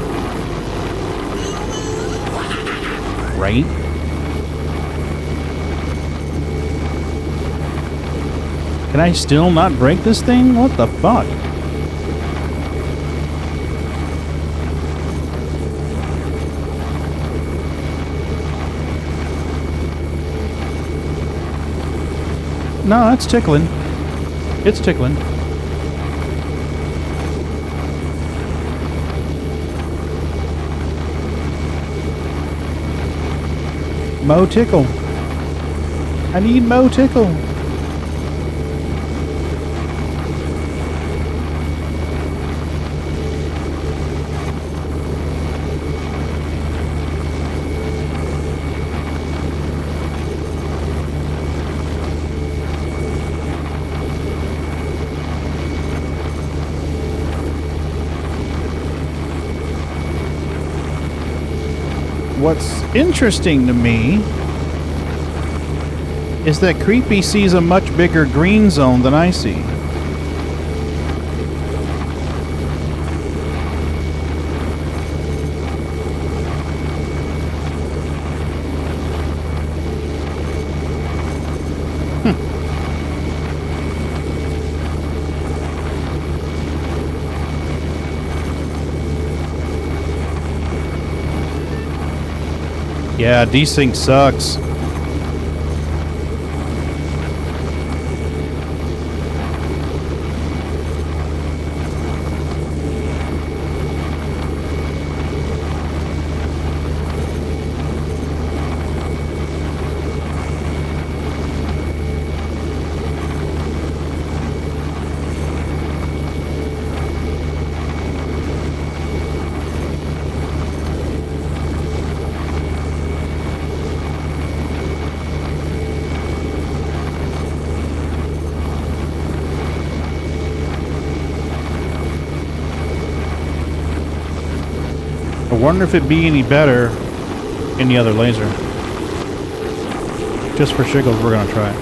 B: Right? Can I still not break this thing? What the fuck? No, it's tickling. It's tickling. Mo tickle. I need Mo tickle. What's interesting to me is that Creepy sees a much bigger green zone than I see. Yeah, desync sucks. I wonder if it'd be any better in the other laser. Just for shiggles, we're gonna try it.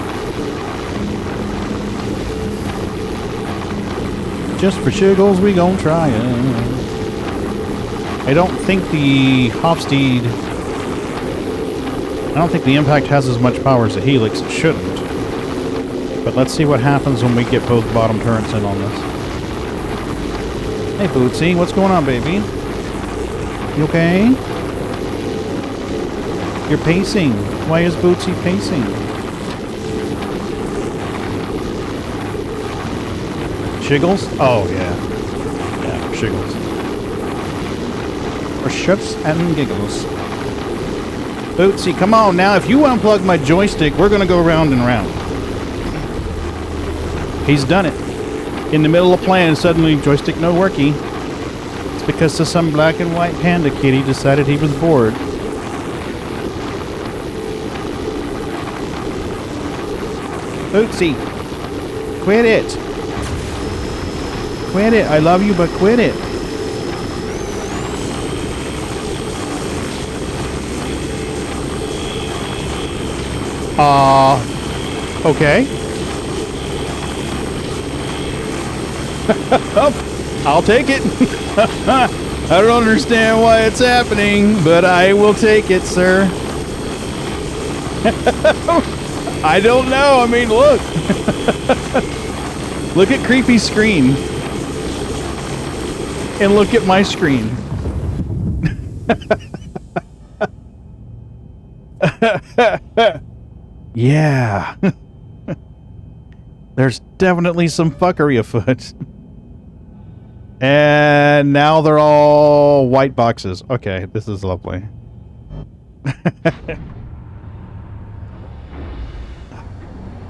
B: Just for shiggles, we gonna try it. I don't think the Hofstede... I don't think the Impact has as much power as the Helix. It shouldn't. But let's see what happens when we get both bottom turrets in on this. Hey, Bootsy, what's going on, baby? You okay? You're pacing. Why is Bootsy pacing? Shiggles? Oh, yeah. Yeah, shiggles. For shits and giggles. Bootsy, come on now. If you unplug my joystick, we're going to go round and round. He's done it. In the middle of playing, suddenly joystick no worky. It's because some black and white panda kitty decided he was bored. Bootsy, quit it. Quit it. I love you, but quit it. Okay. I'll take it. I don't understand why it's happening, but I will take it, sir. I don't know. I mean, look. Look at Creepy's screen. And look at my screen. Yeah. There's definitely some fuckery afoot. And now they're all white boxes. Okay, this is lovely.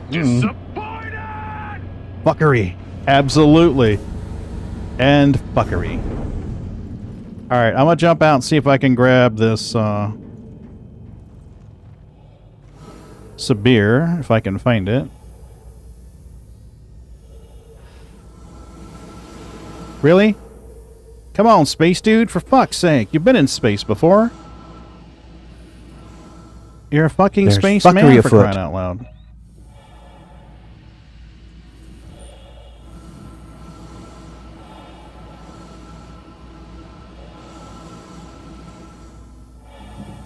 G: Disappointed!
B: Fuckery. Absolutely. And fuckery. Alright, I'm gonna jump out and see if I can grab this, Sabir, if I can find it. Really? Come on, space dude, for fuck's sake. You've been in space before. You're a fucking space man for crying out loud.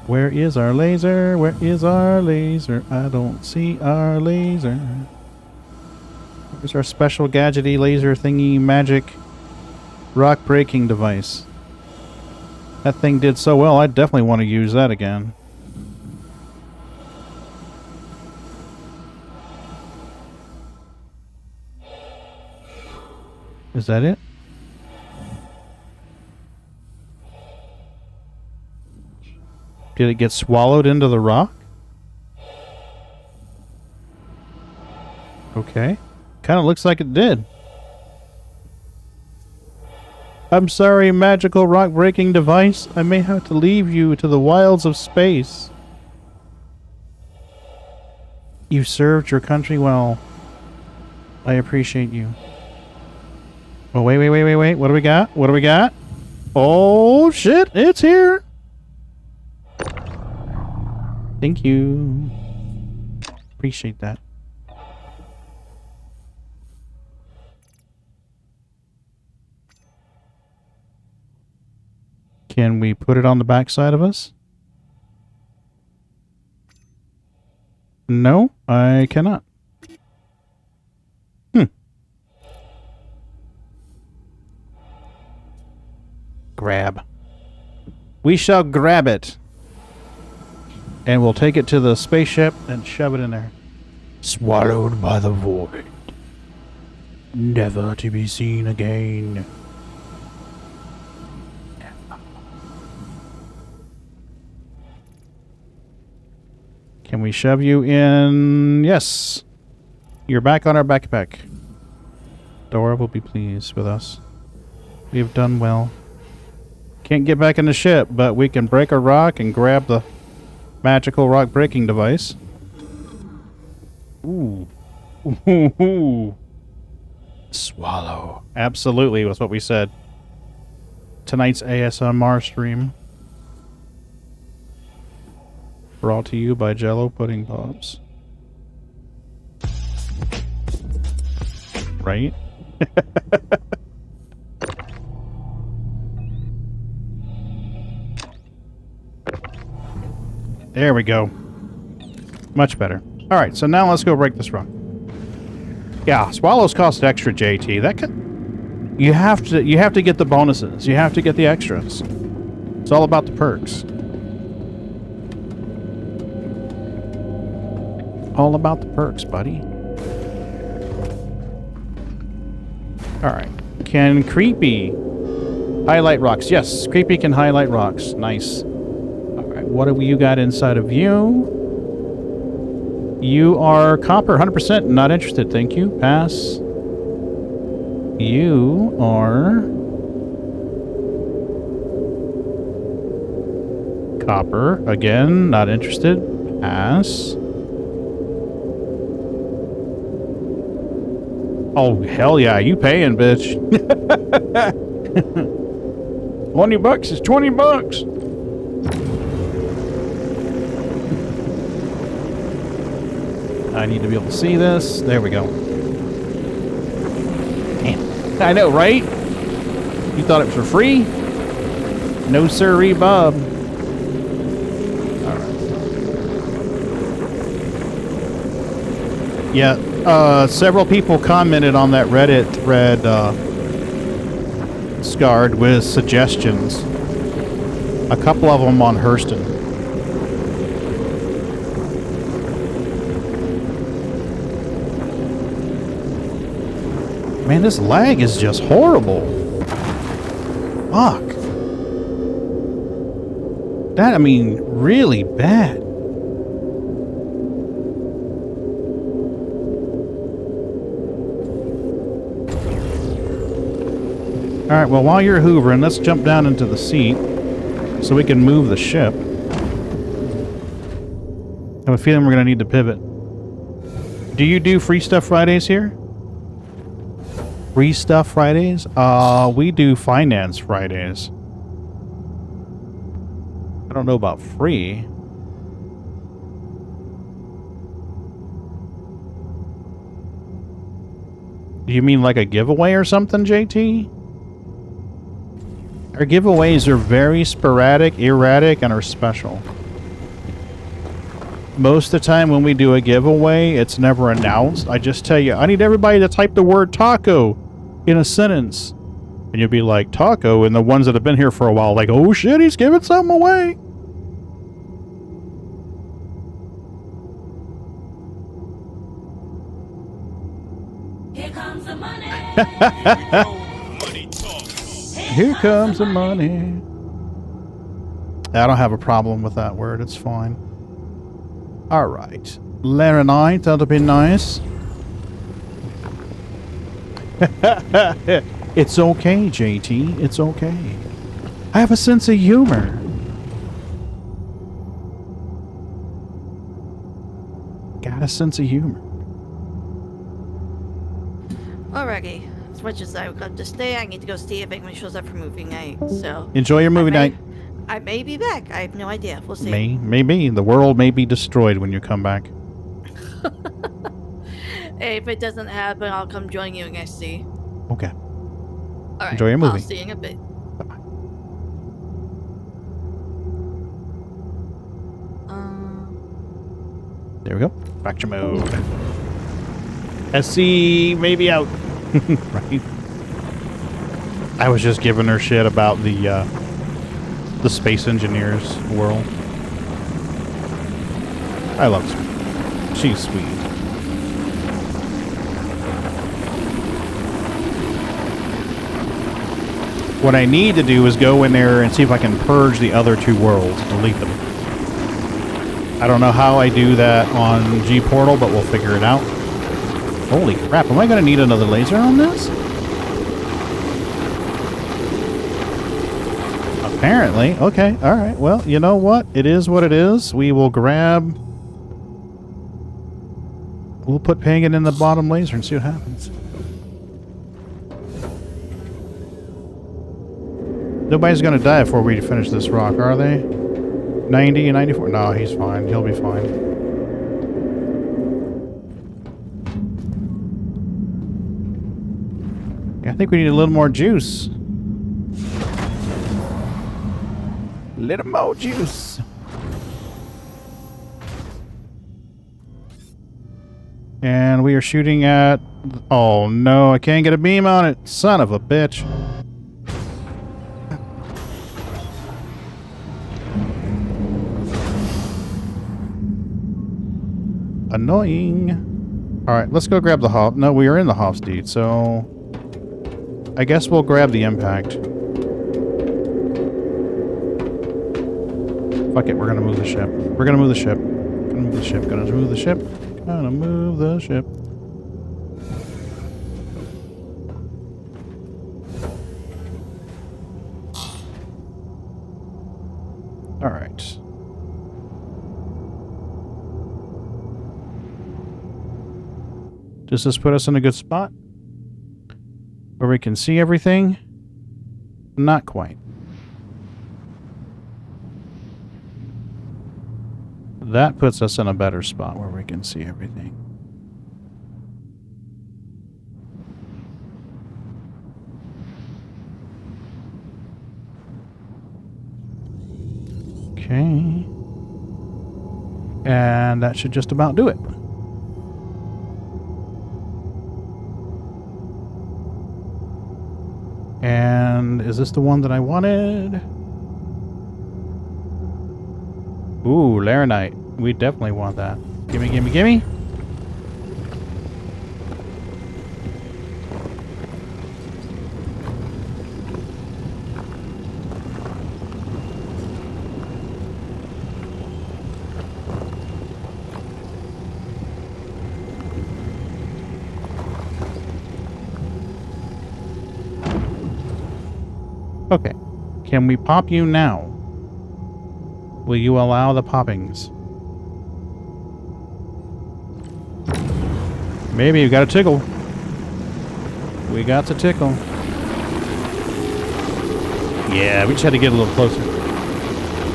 B: Where is our laser? Where is our laser? I don't see our laser. Where's our special gadgety laser thingy magic rock breaking device? That thing did so well, I definitely want to use that again. Is that it? Did it get swallowed into the rock? Okay. Kind of looks like it did. I'm sorry, magical rock-breaking device. I may have to leave you to the wilds of space. You served your country well. I appreciate you. Oh, wait. What do we got? What do we got? Oh, shit. It's here. Thank you. Appreciate that. Can we put it on the back side of us? No, I cannot. Grab. We shall grab it. And we'll take it to the spaceship and shove it in there. Swallowed by the void. Never to be seen again. Can we shove you in? Yes. You're back on our backpack. Dora will be pleased with us. We have done well. Can't get back in the ship, but we can break a rock and grab the magical rock breaking device. Ooh. Ooh. Swallow. Absolutely was what we said. Tonight's ASMR stream. Brought to you by Jello Pudding Pops. Right? There we go. Much better. Alright, so now let's go break this rock. Yeah, swallows cost extra, JT. That could, you have to get the bonuses. You have to get the extras. It's all about the perks. All about the perks, buddy. Alright. Can Creepy highlight rocks? Yes, Creepy can highlight rocks. Nice. Alright, what have you got inside of you? You are copper, 100%. Not interested, thank you. Pass. You are copper. Again, not interested. Pass. Oh, hell yeah, you paying, bitch. 20 bucks is 20 bucks. I need to be able to see this. There we go. Damn. I know, right? You thought it was for free? No sirree, Bob. Alright. Yeah. Several people commented on that Reddit thread, Scarred, with suggestions. A couple of them on Hurston. Man, this lag is just horrible. Fuck. That, I mean, really bad. Alright, well, while you're hoovering, let's jump down into the seat so we can move the ship. I have a feeling we're going to need to pivot. Do you do Free Stuff Fridays here? Free Stuff Fridays? We do Finance Fridays. I don't know about free. Do you mean like a giveaway or something, JT? Our giveaways are very sporadic, erratic, and are special. Most of the time when we do a giveaway, it's never announced. I just tell you, I need everybody to type the word taco in a sentence. And you'll be like, taco, and the ones that have been here for a while, like, oh shit, he's giving something away.
I: Here comes the money.
B: Here comes the money. I don't have a problem with that word. It's fine. Alright. Laranite, that'll be nice. It's okay, JT. It's okay. I have a sense of humor. Got a sense of humor.
D: Alrighty. As much as I would love to stay, I need to go see if anyone shows up for movie night. So
B: Enjoy your movie night.
D: I may be back. I have no idea. We'll see.
B: Maybe. The world may be destroyed when you come back.
D: Hey, if it doesn't happen, I'll come join you and I see.
B: Okay.
D: Alright.
B: Enjoy your movie.
D: I'll see you in a bit.
B: Bye-bye. There we go. Fracture mode. SC maybe out. Right. I was just giving her shit about the space engineers world. I love Sweet. She's sweet. What I need to do is go in there and see if I can purge the other two worlds, delete them. I don't know how I do that on G-Portal, but we'll figure it out. Holy crap, am I going to need another laser on this? Apparently. Okay, alright. Well, you know what? It is what it is. We will grab... We'll put Pagan in the bottom laser and see what happens. Nobody's going to die before we finish this rock, are they? 90 and 94? No, he's fine. He'll be fine. I think we need a little more juice. Little more juice. And we are shooting at... Oh no, I can't get a beam on it. Son of a bitch. Annoying. Alright, let's go grab the hop. No, we are in the hops, dude, so... I guess we'll grab the impact. Fuck it, we're gonna move the ship. We're gonna move the ship. Gonna move the ship. Gonna move the ship. Gonna move the ship. Alright. Does this put us in a good spot? Where we can see everything? Not quite. That puts us in a better spot where we can see everything. Okay. And that should just about do it. And is this the one that I wanted? Ooh, Laranite. We definitely want that. Gimme, gimme, gimme. Okay. Can we pop you now? Will you allow the poppings? Maybe you got a tickle. We got to tickle. Yeah, we just had to get a little closer.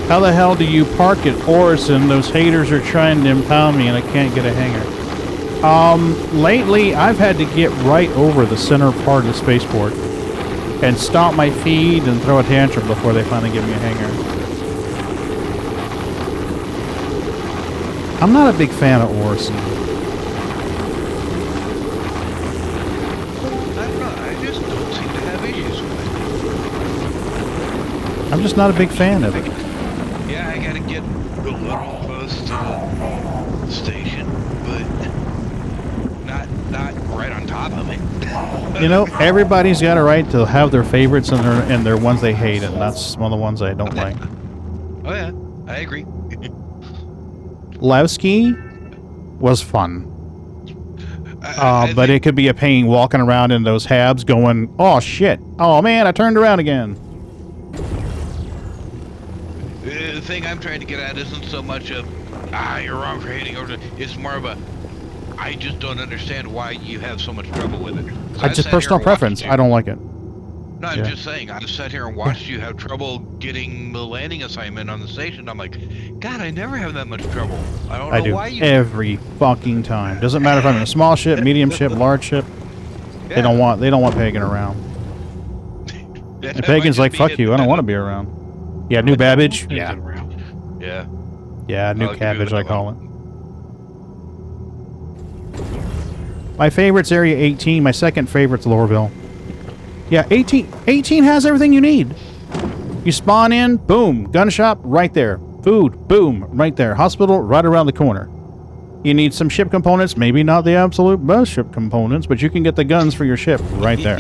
B: How the hell do you park at Orison? Those haters are trying to impound me and I can't get a hanger. Lately I've had to get right over the center part of the spaceport and stomp my feet and throw a tantrum before they finally give me a hanger. I'm not a big fan of Orison.
C: I don't know, I just don't seem to have issues with it.
B: I'm just not a big fan of it.
C: Yeah, I gotta get a little close to the station, but not right on top of it.
B: You know, everybody's got a right to have their favorites and their ones they hate, and that's one of the ones I don't like.
C: Oh yeah, I agree.
B: Levski was fun. But it could be a pain walking around in those habs going, oh shit, oh man, I turned around again.
C: The thing I'm trying to get at isn't so much of, you're wrong for hating over it. It's more of a, I just don't understand why you have so much trouble with it.
B: It's just personal preference. I don't like it.
C: No, I'm just saying, I've sat here and watched you have trouble getting the landing assignment on the station. I'm like, God, I never have that much trouble. I don't know why you...
B: every fucking time. Doesn't matter if I'm in a small ship, medium ship, large ship. Yeah. They don't want Pagan around. And Pagan's like, fuck you, I don't want to be around. Yeah, new Babbage. Yeah.
C: Yeah.
B: Yeah, new cabbage, I call it. My favorite's Area 18. My second favorite's Lorville. Yeah, 18 has everything you need. You spawn in, boom. Gun shop, right there. Food, boom, right there. Hospital, right around the corner. You need some ship components. Maybe not the absolute best ship components, but you can get the guns for your ship right there.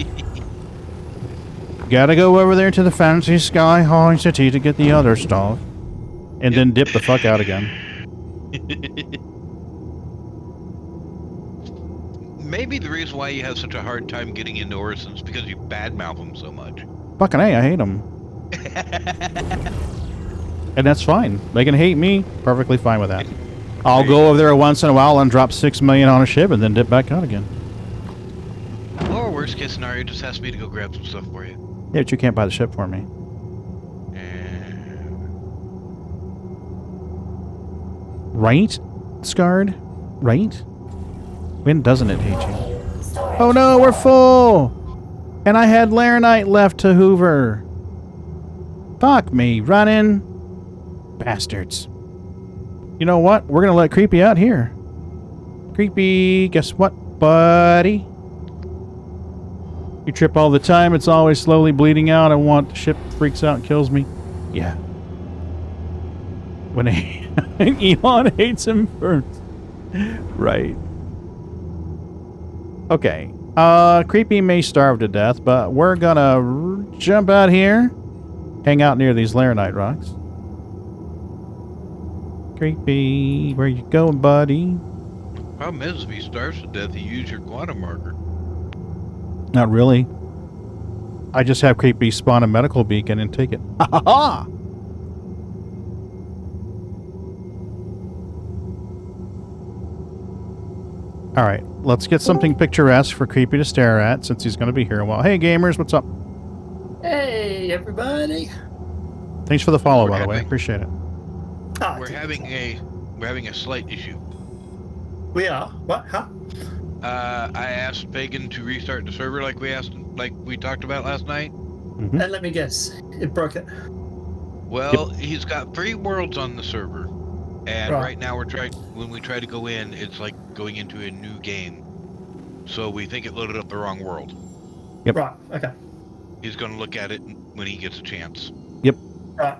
B: Gotta go over there to the fancy sky high city to get the other stuff. And then dip the fuck out again.
C: Maybe the reason why you have such a hard time getting into Orson is because you badmouth them so much.
B: Fucking A, I hate them. And that's fine. They can hate me. Perfectly fine with that. I'll go over there once in a while and drop $6 million on a ship and then dip back out again.
C: Or worst case scenario, just ask me to go grab some stuff for you.
B: Yeah, but you can't buy the ship for me. Right, Scarred? Right? When doesn't it hate you? Oh no, we're full! And I had Laranite left to hoover. Fuck me, running. Bastards. You know what? We're gonna let Creepy out here. Creepy, guess what, buddy? You trip all the time, it's always slowly bleeding out. I want the ship freaks out and kills me. Yeah. When Elon hates him first. Right. Okay. Creepy may starve to death, but we're gonna jump out here. Hang out near these Laranite rocks. Creepy, where you going, buddy?
C: Problem is, if he starves to death, you use your quantum marker.
B: Not really. I just have Creepy spawn a medical beacon and take it. Ha ha ha! Alright, let's get something picturesque for Creepy to stare at since he's going to be here a while. Hey gamers, what's up?
J: Hey everybody!
B: Thanks for the follow, by the way. I appreciate it.
J: Oh,
C: We're having a slight issue.
J: We are? What? Huh?
C: I asked Pagan to restart the server like we talked about last night.
B: Mm-hmm.
J: And let me guess, it broke it.
C: Well, he's got 3 worlds on the server, and right now when we try to go in, it's like going into a new game. So we think it loaded up the wrong world.
B: Yep.
J: Right. Okay.
C: He's going to look at it when he gets a chance.
B: Yep.
J: Right.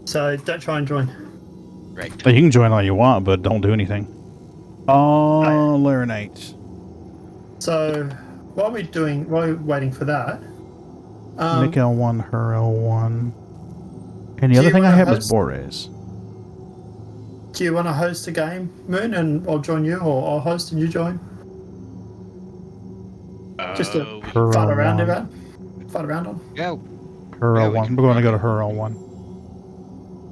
J: So don't try and join.
C: Right.
B: You can join all you want, but don't do anything. Oh, Laranite.
J: So while we're waiting for that.
B: Nick L1, her L1. And the other thing I have is Bores.
J: Do you want to host a game, Moon, and I'll join you, or I'll host and you join? Just to fart around about. Fart around on.
C: Yeah.
B: Her L1. We're going to go to her L1.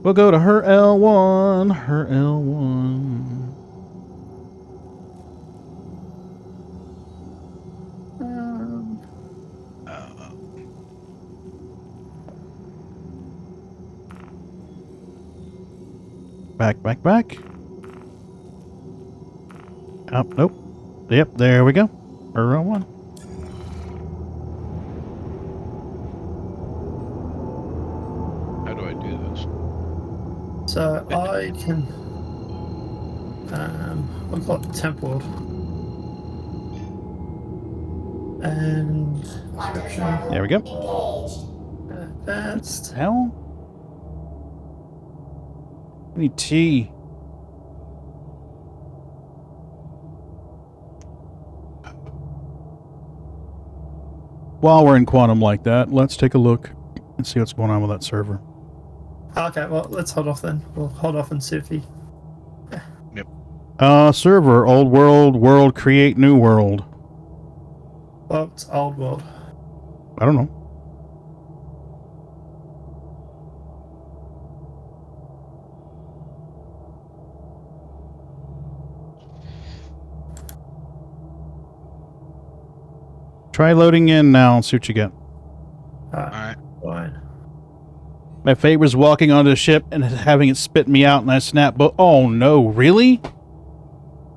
B: We'll go to her L1. Her L1. Back. Oh, nope. Yep, there we go. Her L1.
C: How do I do this?
J: So I can. I've got Temp World. And.
B: There we go.
J: Advanced.
B: Hell? I need tea. While we're in quantum like that, let's take a look and see what's going on with that server.
J: Okay, well, let's hold off then. We'll hold off and see if he...
C: Yep.
B: Server, old world, create new world.
J: Well, it's old world.
B: I don't know. Try loading in now and see what you get.
J: Alright. Fine.
B: My fate was walking onto the ship and having it spit me out and I snapped, but oh no, really?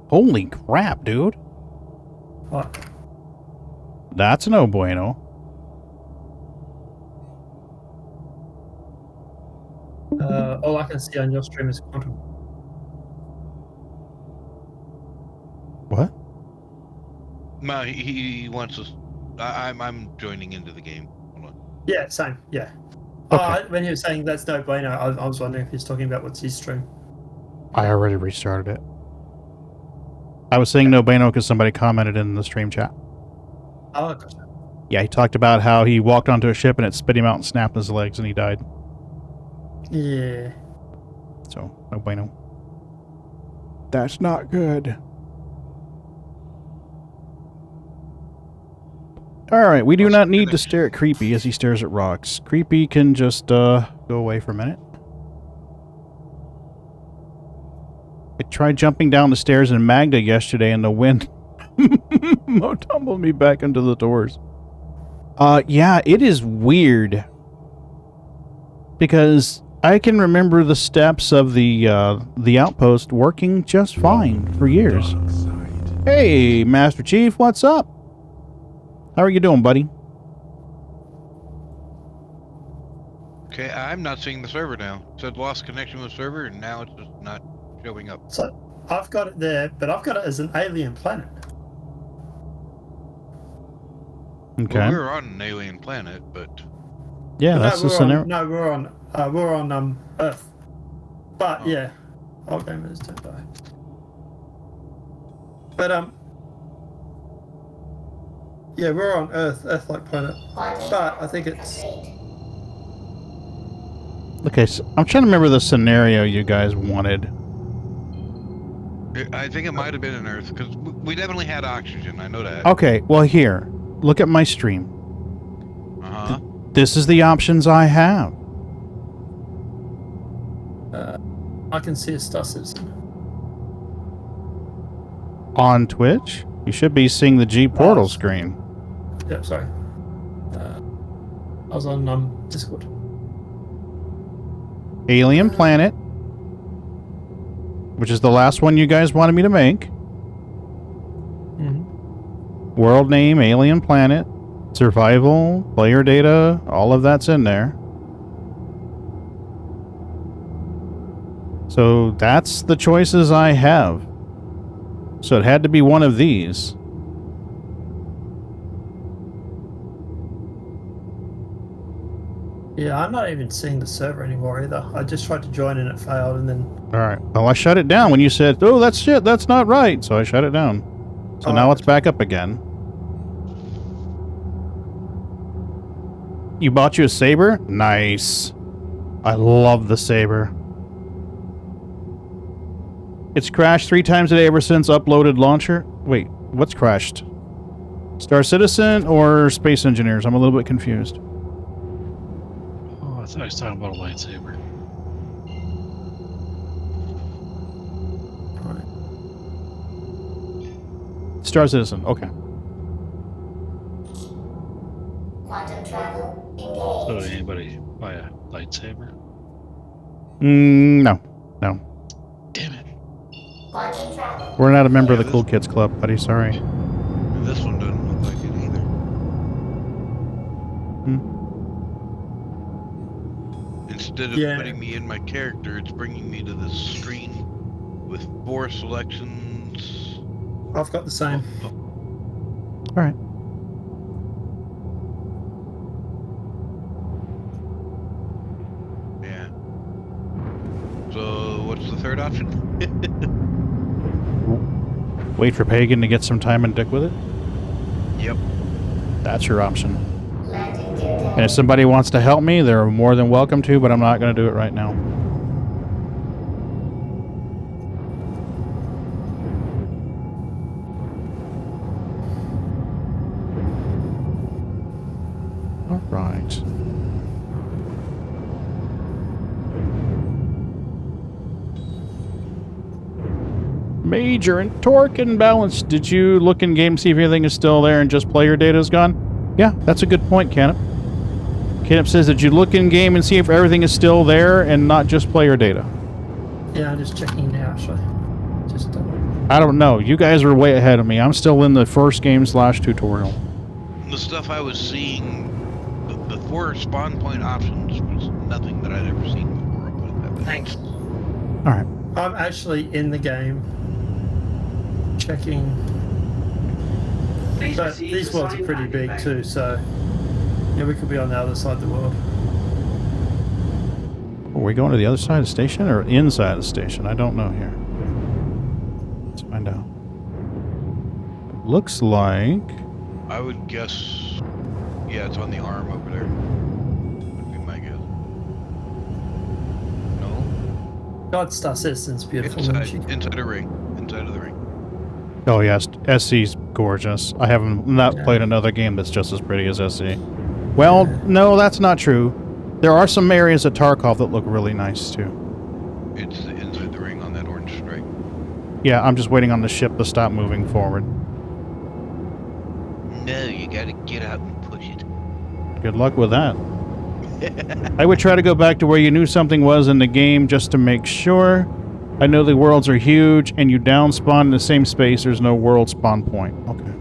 B: Holy crap, dude.
J: What?
B: That's no bueno.
J: All I can see on your stream is quantum.
B: What?
C: No, he wants us. I'm joining into the game. Hold on.
J: Yeah, same. Yeah.
B: Okay.
J: When he was saying that's no bueno, I was wondering if he's talking about what's his stream.
B: I already restarted it. I was saying no bueno because somebody commented in the stream chat.
J: Oh, gotcha.
B: Yeah, he talked about how he walked onto a ship and it spit him out and snapped his legs and he died.
J: Yeah.
B: So, no bueno. That's not good. Alright, we do not need to stare at Creepy as he stares at rocks. Creepy can just go away for a minute. I tried jumping down the stairs in Magda yesterday and the wind tumbled me back into the doors. Yeah, it is weird. Because I can remember the steps of the outpost working just fine for years. Hey, Master Chief, what's up? How are you doing, buddy?
C: Okay, I'm not seeing the server now. It said lost connection with server, and now it's just not showing up.
J: So I've got it there, but I've got it as an alien planet.
B: Okay.
C: Well, we're on an alien planet, but
B: yeah, that's the scenario.
J: No, we're on Earth. But yeah, I'll game it as standby. But yeah, we're on Earth-like planet. But I think it's.
B: Okay, so I'm trying to remember the scenario you guys wanted.
C: I think it might have been an Earth because we definitely had oxygen. I know that.
B: Okay, well here, look at my stream.
C: Uh-huh.
B: This is the options I have.
J: I can see a Star Citizen.
B: On Twitch, you should be seeing the G portal screen.
J: Yeah, sorry. I was on Discord.
B: Alien Planet, which is the last one you guys wanted me to make. World name, Alien Planet, survival, player data, all of that's in there. So that's the choices I have. So it had to be one of these.
J: Yeah, I'm not even seeing the server anymore either. I just tried to join and it failed, and then.
B: Alright, well I shut it down when you said, oh, that's shit, that's not right. So I shut it down. So now it's back up again. You bought you a saber? Nice. I love the saber. It's crashed 3 times a day ever since uploaded launcher. Wait, what's crashed? Star Citizen or Space Engineers? I'm a little bit confused.
E: Oh, I thought he was talking about a lightsaber.
B: Star Citizen, okay.
A: Quantum travel
E: So
A: engaged.
E: did anybody buy a lightsaber?
B: No. No.
E: Damn it.
A: Quantum travel.
B: We're not a member of the Cool Kids Club, buddy, sorry.
C: This one doesn't look like it either. Instead of putting me in my character, it's bringing me to this screen with 4 selections.
J: I've got the same.
B: Alright.
C: Yeah. So, what's the third option?
B: Wait for Pagan to get some time and dick with it?
C: Yep.
B: That's your option. And if somebody wants to help me, they're more than welcome to, but I'm not going to do it right now. All right. Major and torque and balance. Did you look in game, see if everything is still there and just player data is gone? Yeah, that's a good point, Canop. Canop says, did you look in game and see if everything is still there and not just player data?
J: Yeah, I'm just checking now, actually. Just.
B: I don't know. You guys are way ahead of me. I'm still in the first game / tutorial.
C: The stuff I was seeing, the 4 spawn point options was nothing that I'd ever seen before. I'll put it that way.
J: Thanks.
B: All right.
J: I'm actually in the game. Checking. But these worlds are pretty big too, so yeah, we could be on the other side of the world.
B: Are we going to the other side of the station or inside the station? I don't know here. Let's find out. looks like...
C: I would guess... Yeah, it's on the arm over there. Would be my guess. No?
J: God, Star Citizen's beautiful, isn't she?
C: Inside the ring. Inside of the ring.
B: Oh yes, SC's gorgeous. I haven't played another game that's just as pretty as SC. Well, no, that's not true. There are some areas at Tarkov that look really nice too.
C: It's inside the ring on that orange stripe.
B: Yeah, I'm just waiting on the ship to stop moving forward.
C: No, you gotta get out and push it.
B: Good luck with that. I would try to go back to where you knew something was in the game just to make sure. I know the worlds are huge, and you down spawn in the same space. There's no world spawn point. Okay.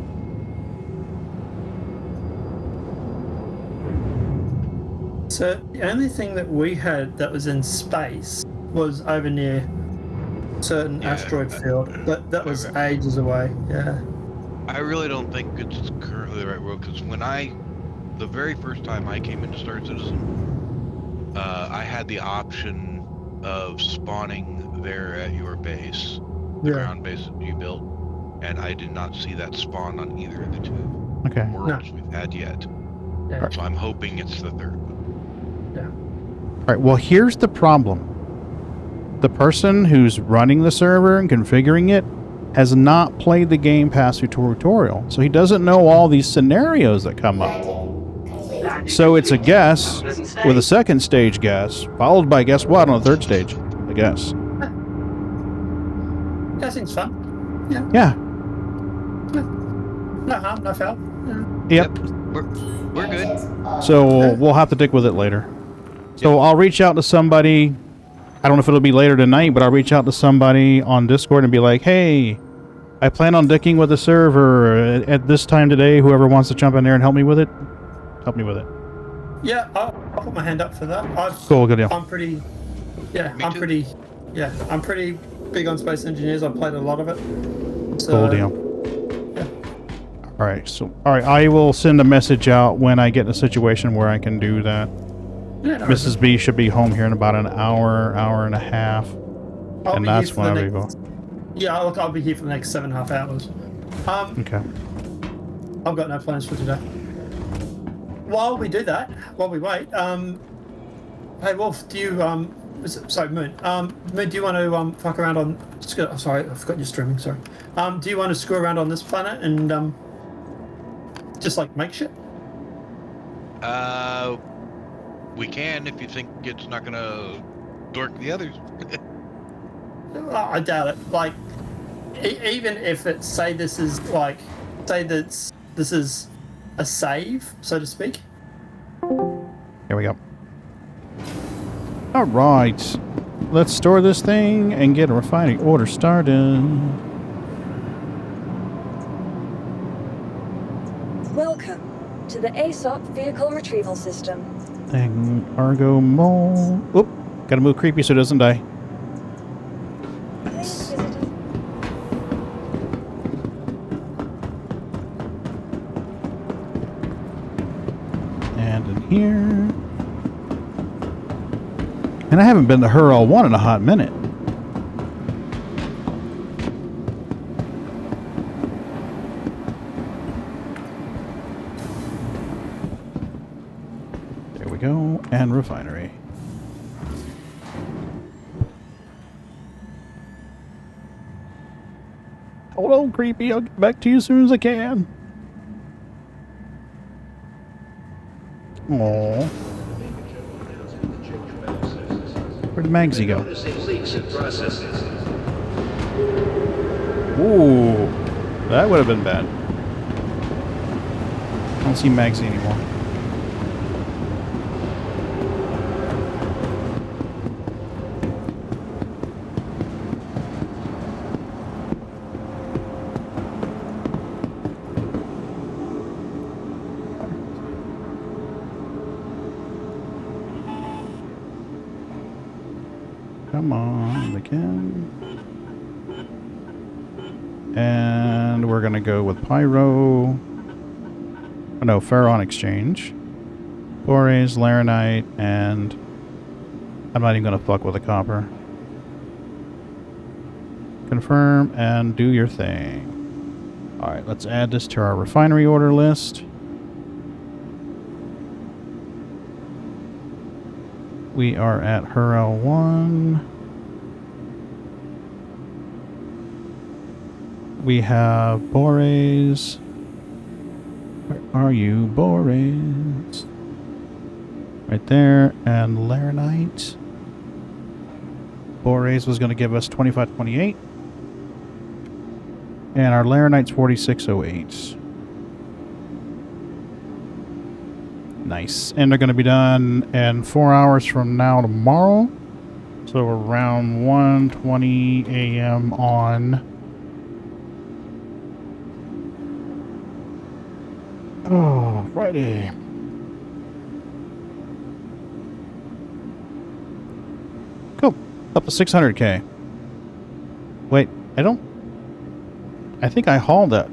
J: So the only thing that we had that was in space was over near certain asteroid field. That was ages away. Yeah.
C: I really don't think it's currently the right world, because when the very first time I came into Star Citizen, I had the option of spawning there at your base, the ground base that you built, and I did not see that spawn on either of the two worlds we've had yet.
J: Yeah.
C: So I'm hoping it's the third one.
J: Yeah.
B: All right, well, here's the problem. The person who's running the server and configuring it has not played the game past the tutorial, so he doesn't know all these scenarios that come up. So it's a guess with a second stage guess, followed by guess what on the third stage? A guess.
J: That seems fun. Yeah.
B: Yeah.
J: No harm, no foul.
B: Yep.
C: We're good.
B: So we'll have to stick with it later. So I'll reach out to somebody. I don't know if it'll be later tonight, but I'll reach out to somebody on Discord and be like, hey, I plan on dicking with the server at this time today. Whoever wants to jump in there and help me with it, help me with it.
J: Yeah, I'll put my hand up for that.
B: Cool, good deal.
J: I'm pretty big on space engineers. I've played a lot of it. So,
B: cool deal. All right, I will send a message out when I get in a situation where I can do that.
J: Yeah, no,
B: Mrs. B should be home here in about an hour and a half, and that's when I'll be going.
J: Yeah, I'll be here for the next 7.5 hours.
B: Okay.
J: I've got no plans for today. While we do that, while we wait, hey Wolf, do you sorry, Moon. Moon, do you want to fuck around on? Sorry, I forgot you're streaming. Sorry. Do you want to screw around on this planet and just like make shit?
C: We can if you think it's not gonna dork the others.
J: I doubt it. Like, even if it's this is a save, so to speak.
B: Here we go. All right, let's store this thing and get a refining order started.
L: Welcome to the ASOP Vehicle Retrieval System.
B: And Argo Mole. Oop, gotta move creepy so it doesn't die.
L: Nice.
B: And in here. And I haven't been to Hurl 1 in a hot minute. There we go. And refinery. Hold on, creepy. I'll get back to you as soon as I can. Aww. Where'd Magsy go? Ooh, that would have been bad. I don't see Magsy anymore. Come on, we can. And we're gonna go with Pyro. Oh, no, Ferron Exchange. Bores, Laranite, and I'm not even gonna fuck with the copper. Confirm and do your thing. Alright, let's add this to our refinery order list. We are at Hurl 1. We have Bores. Where are you, Bores? Right there. And Laranite. Bores was going to give us 2528. And our Laranite's 4608. Nice. And they're going to be done in 4 hours from now tomorrow. So around 1:20 a.m. on... Oh, Friday. Cool. Up to 600k. Wait, I think I hauled that.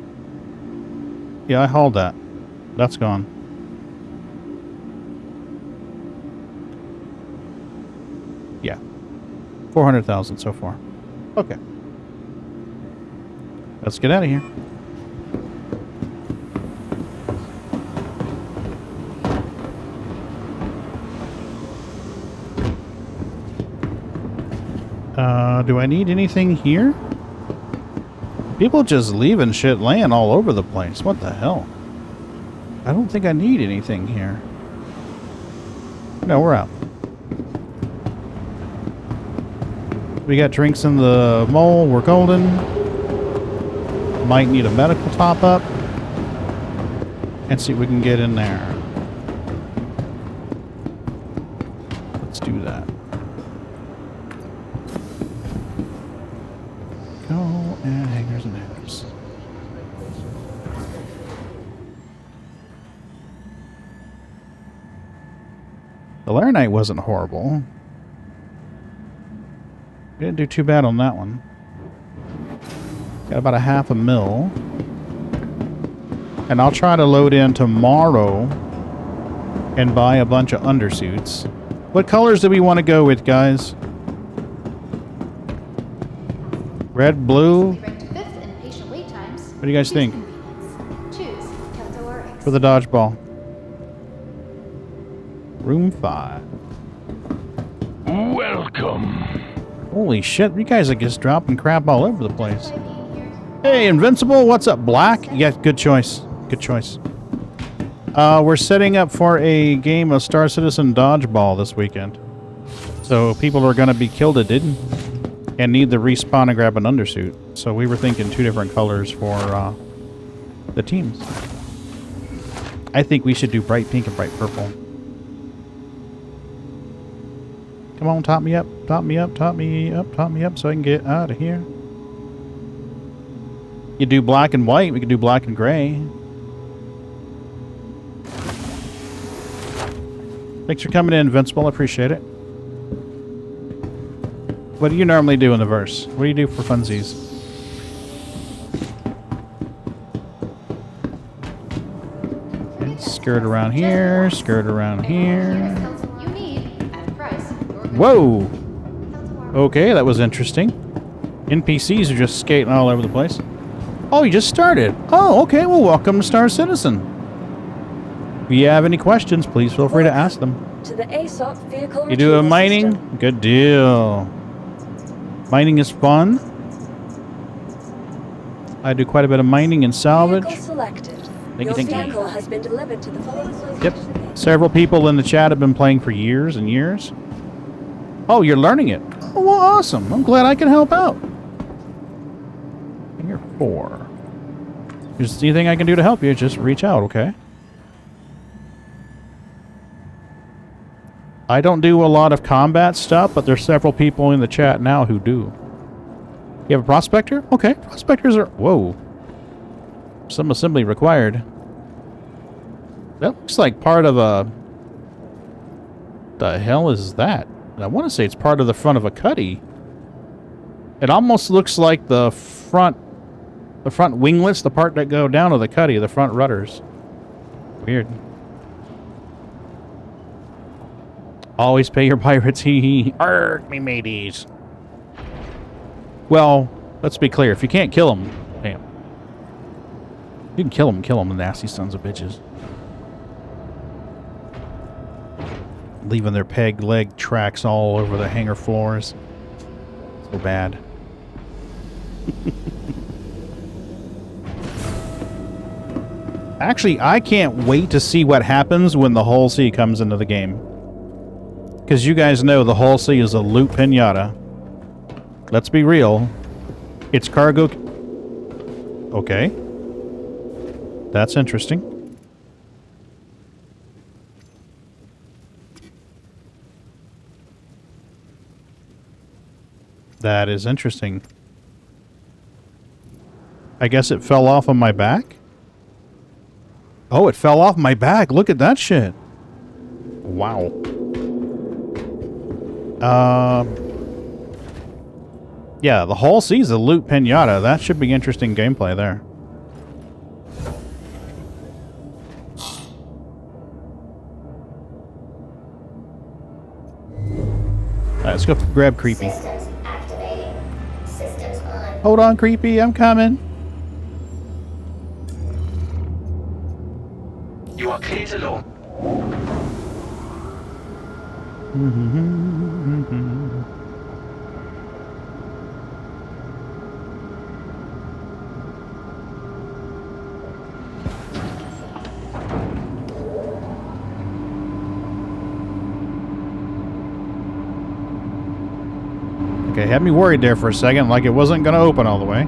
B: Yeah, I hauled that. That's gone. Yeah. 400,000 so far. Okay. Let's get out of here. Do I need anything here? People just leaving shit laying all over the place. What the hell? I don't think I need anything here. No, we're out. We got drinks in the mole. We're golden. Might need a medical top-up. And see if we can get in there. Let's do that. Go and hangers and hangers. The Laranite wasn't horrible. We didn't do too bad on that one. Got about a half a mil. And I'll try to load in tomorrow and buy a bunch of undersuits. What colors do we want to go with, guys? Red, blue? What do you guys think? For the dodgeball. Room 5.
K: Welcome.
B: Holy shit, you guys are just dropping crap all over the place. Hey, Invincible, what's up, Black? Yeah, good choice. Good choice. We're setting up for a game of Star Citizen Dodgeball this weekend. So people are going to be killed and need the respawn and grab an undersuit. So we were thinking 2 different colors for the teams. I think we should do bright pink and bright purple. Come on, top me up, top me up, top me up, top me up so I can get out of here. You do black and white, we could do black and gray. Thanks for coming in, Invincible, I appreciate it. What do you normally do in the verse? What do you do for funsies? Okay, skirt around here, skirt around here. Whoa! Okay, that was interesting. NPCs are just skating all over the place. Oh, you just started. Oh, okay, well, welcome to Star Citizen. If you have any questions, please feel free to ask them.
L: To the ASOP vehicle
B: You do a
L: retrieval
B: mining?
L: system.
B: Good deal. Mining is fun. I do quite a bit of mining and salvage.
L: Vehicle selected.
B: Thank you,
L: Your
B: thank you.
L: vehicle has been delivered to the following location.
B: Yep. Several people in the chat have been playing for years and years. Oh, you're learning it. Oh, well, awesome. I'm glad I can help out. You're 4. If there's anything I can do to help you, just reach out, okay? I don't do a lot of combat stuff, but there's several people in the chat now who do. You have a prospector? Okay, prospectors are... Whoa. Some assembly required. That looks like part of a... The hell is that? I want to say it's part of the front of a cuddy. It almost looks like the front winglets, the part that go down to the cuddy, the front rudders. Weird. Always pay your pirates, hee hee. Arrgh, me mateys. Well, let's be clear. If you can't kill them, damn. You can kill them, the nasty sons of bitches. Leaving their peg leg tracks all over the hangar floors. So bad. Actually, I can't wait to see what happens when the Hull C comes into the game. Because you guys know the Hull C is a loot pinata. Let's be real. It's cargo... Okay. That's interesting. That is interesting. I guess it fell off on my back? Oh, it fell off my back. Look at that shit. Wow. Yeah, the Hull C is a loot pinata. That should be interesting gameplay there. Alright, let's go grab Creepy.
A: Systems activating. Systems on.
B: Hold on, Creepy. I'm coming.
H: You are clear to launch.
B: Okay, had me worried there for a second, like it wasn't going to open all the way.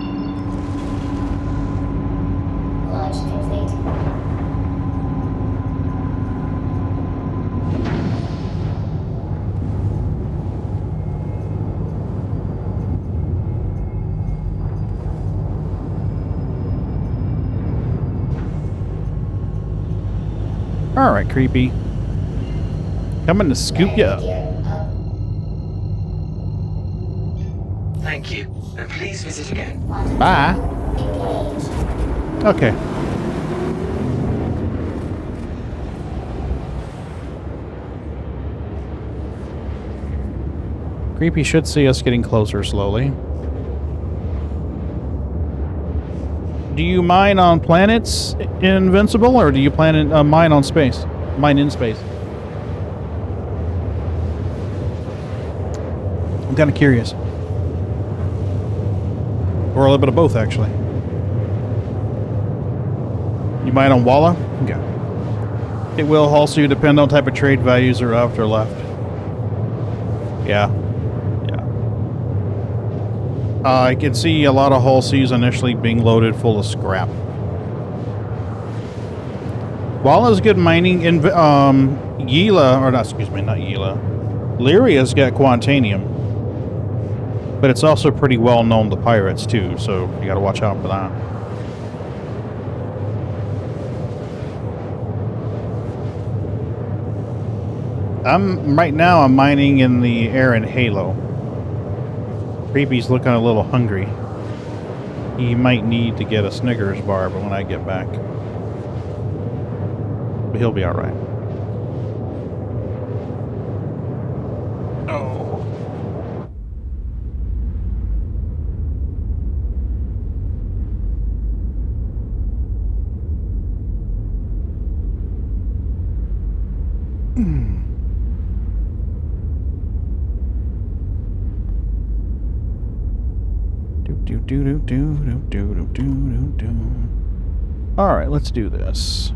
A: Launch complete.
B: Alright, Creepy. Coming to scoop you up.
H: Thank you, and please visit again.
B: Bye. Okay. Creepy should see us getting closer slowly. Do you mine on planets in Invincible, or do you mine on space? Mine in space? I'm kind of curious. Or a little bit of both, actually. You mine on Walla? Okay. It will also depend on type of trade values are up or left. Yeah. I can see a lot of Hull Cs initially being loaded full of scrap. Walla's good mining in Yila, or not, excuse me, not Yila. Lyria's got Quantanium. But it's also pretty well known to pirates too, so you gotta watch out for that. Right now I'm mining in the air in Halo. Creepy's looking a little hungry. He might need to get a Snickers bar, but when I get back. But he'll be alright. Oh. Alright, let's do this.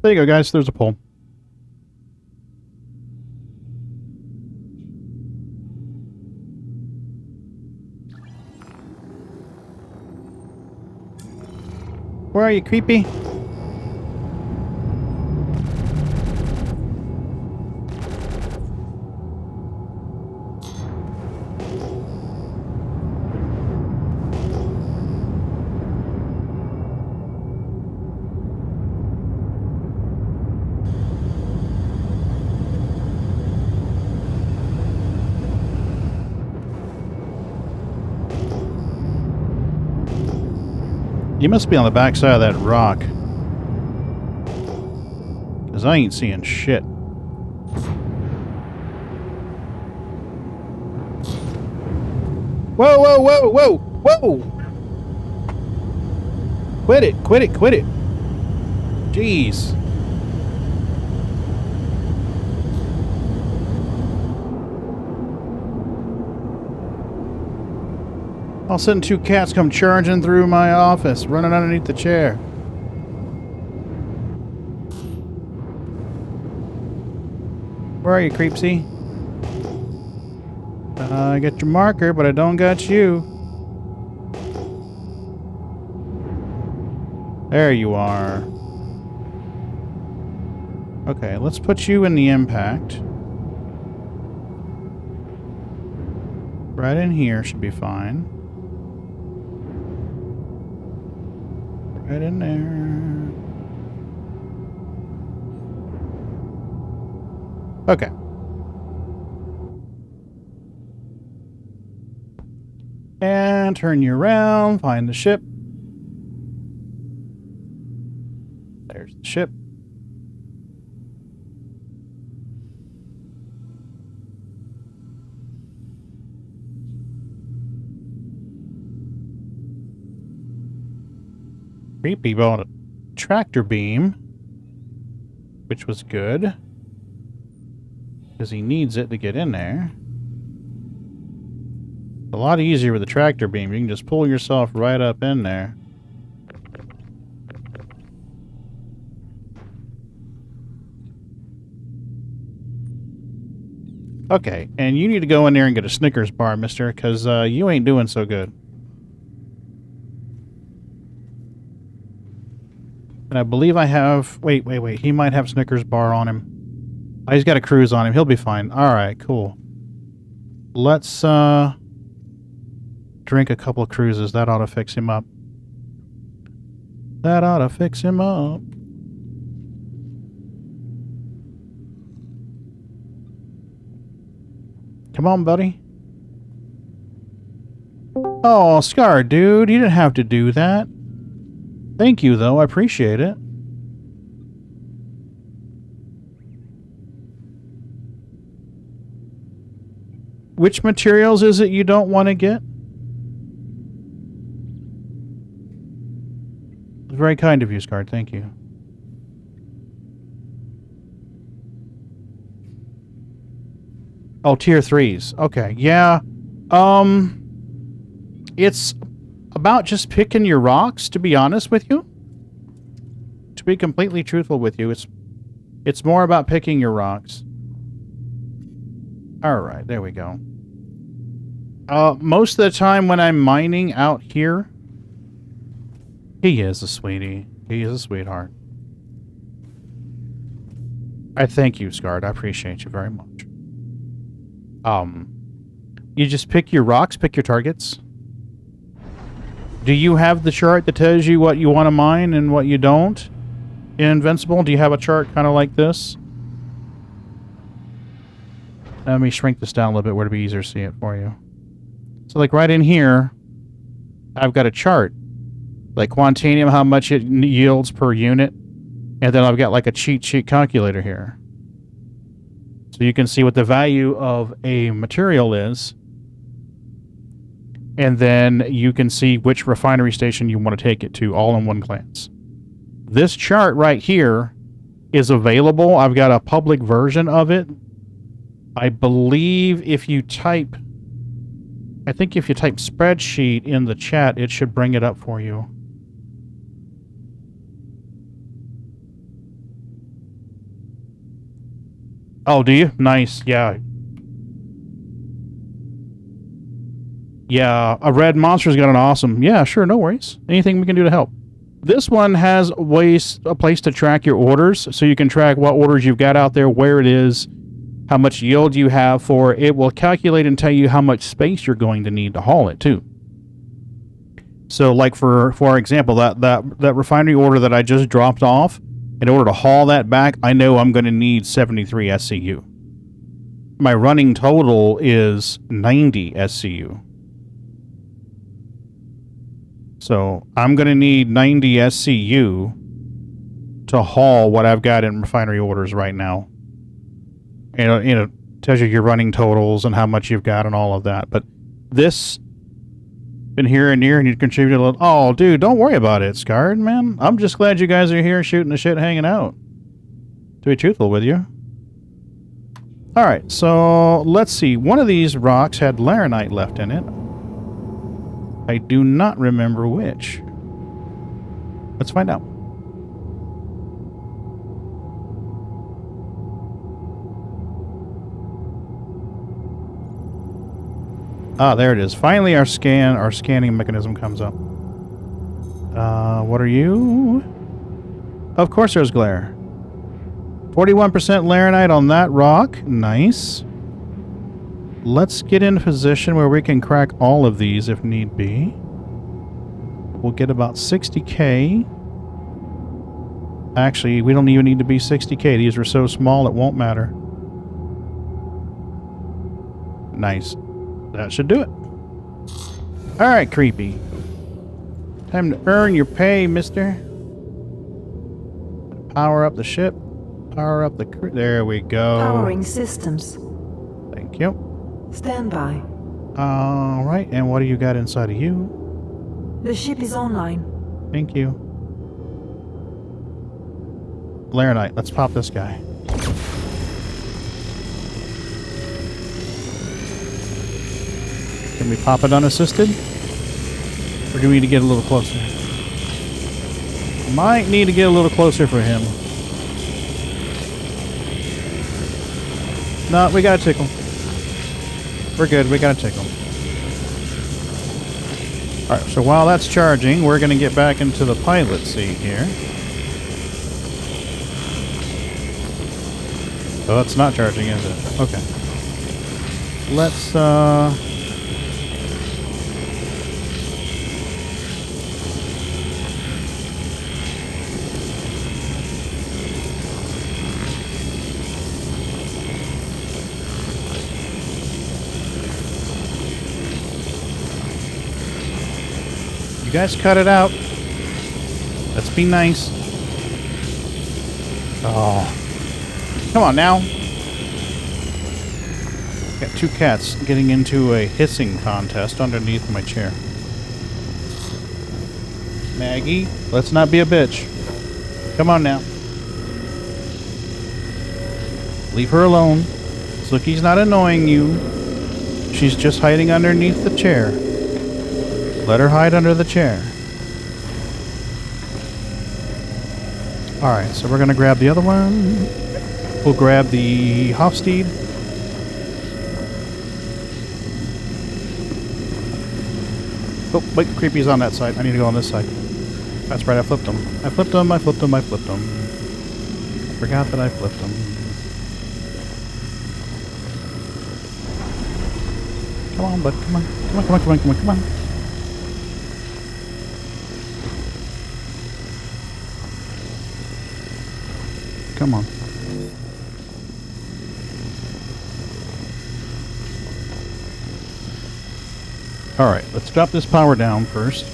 B: There you go, guys. There's a poll. Where are you, creepy? You must be on the backside of that rock. Because I ain't seeing shit. Whoa, whoa, whoa, whoa, whoa! Quit it, quit it, quit it. Jeez. All of a sudden, two cats come charging through my office, running underneath the chair. Where are you, Creepsy? I got your marker, but I don't got you. There you are. Okay, let's put you in the impact. Right in here should be fine. Right in there. Okay. And turn you around, find the ship. There's the ship. Creepy bought a tractor beam, which was good, because he needs it to get in there. A lot easier with a tractor beam. You can just pull yourself right up in there. Okay, and you need to go in there and get a Snickers bar, mister, because you ain't doing so good. And I believe I have... Wait. He might have Snickers bar on him. Oh, he's got a cruise on him. He'll be fine. Alright, cool. Let's, drink a couple of cruises. That ought to fix him up. That ought to fix him up. Come on, buddy. Oh, Scar, dude. You didn't have to do that. Thank you, though. I appreciate it. Which materials is it you don't want to get? Very kind of you, Scar. Thank you. Oh, tier 3s. Okay, yeah. It's about just picking your rocks, to be honest with you. To be completely truthful with you, it's more about picking your rocks. Alright, there we go. Most of the time when I'm mining out here, he is a sweetie. He is a sweetheart. I thank you, Scarred. I appreciate you very much. You just pick your rocks, pick your targets. Do you have the chart that tells you what you want to mine and what you don't? In Invincible, do you have a chart kind of like this? Let me shrink this down a little bit where it'll be easier to see it for you. So like right in here, I've got a chart. Like Quantanium, how much it yields per unit. And then I've got like a cheat sheet calculator here. So you can see what the value of a material is. And then you can see which refinery station you want to take it to all in one glance. This chart right here is available. I've got a public version of it. I believe if you type... I think if you type spreadsheet in the chat, it should bring it up for you. Oh, do you? Nice. Yeah. Yeah, a red monster's got an awesome. Yeah, sure, no worries. Anything we can do to help. This one has a place to track your orders, so you can track what orders you've got out there, where it is, how much yield you have for it. It will calculate and tell you how much space you're going to need to haul it, too. So, like for example, that refinery order that I just dropped off, in order to haul that back, I know I'm going to need 73 SCU. My running total is 90 SCU. So I'm going to need 90 SCU to haul what I've got in refinery orders right now. And it tells you your running totals and how much you've got and all of that. But this, been here and here, and you contributed a little. Oh, dude, don't worry about it, Scarred, man. I'm just glad you guys are here shooting the shit, hanging out. To be truthful with you. Alright, so let's see. One of these rocks had laranite left in it. I do not remember which. Let's find out. Ah, there it is. Finally, our scanning mechanism comes up. What are you? Of course there's glare. 41% laranite on that rock. Nice. Let's get in a position where we can crack all of these if need be. We'll get about 60k. Actually, we don't even need to be 60k. These are so small it won't matter. Nice. That should do it. Alright, creepy. Time to earn your pay, mister. Power up the ship. Power up the crew. There we go.
M: Powering systems.
B: Thank you.
M: Stand by.
B: Alright, and what do you got inside of you?
M: The ship is online.
B: Thank you. Laranite, let's pop this guy. Can we pop it unassisted? Or do we need to get a little closer? Might need to get a little closer for him. No, we gotta tickle. We're good, we gotta tickle. Alright, so while that's charging, we're gonna get back into the pilot seat here. Oh, it's not charging, is it? Okay. Let's, you guys cut it out. Let's be nice. Oh. Come on now. Got two cats getting into a hissing contest underneath my chair. Maggie, let's not be a bitch. Come on now. Leave her alone. Sookie's not annoying you. She's just hiding underneath the chair. Let her hide under the chair. Alright, so we're going to grab the other one. We'll grab the Hofstede. Oh, wait, Creepy's on that side. I need to go on this side. That's right, I flipped him. I flipped him, I flipped him, I flipped him. Forgot that I flipped him. Come on, bud, come on. Come on, come on, come on, come on, come on. Come on. Alright, let's drop this power down first.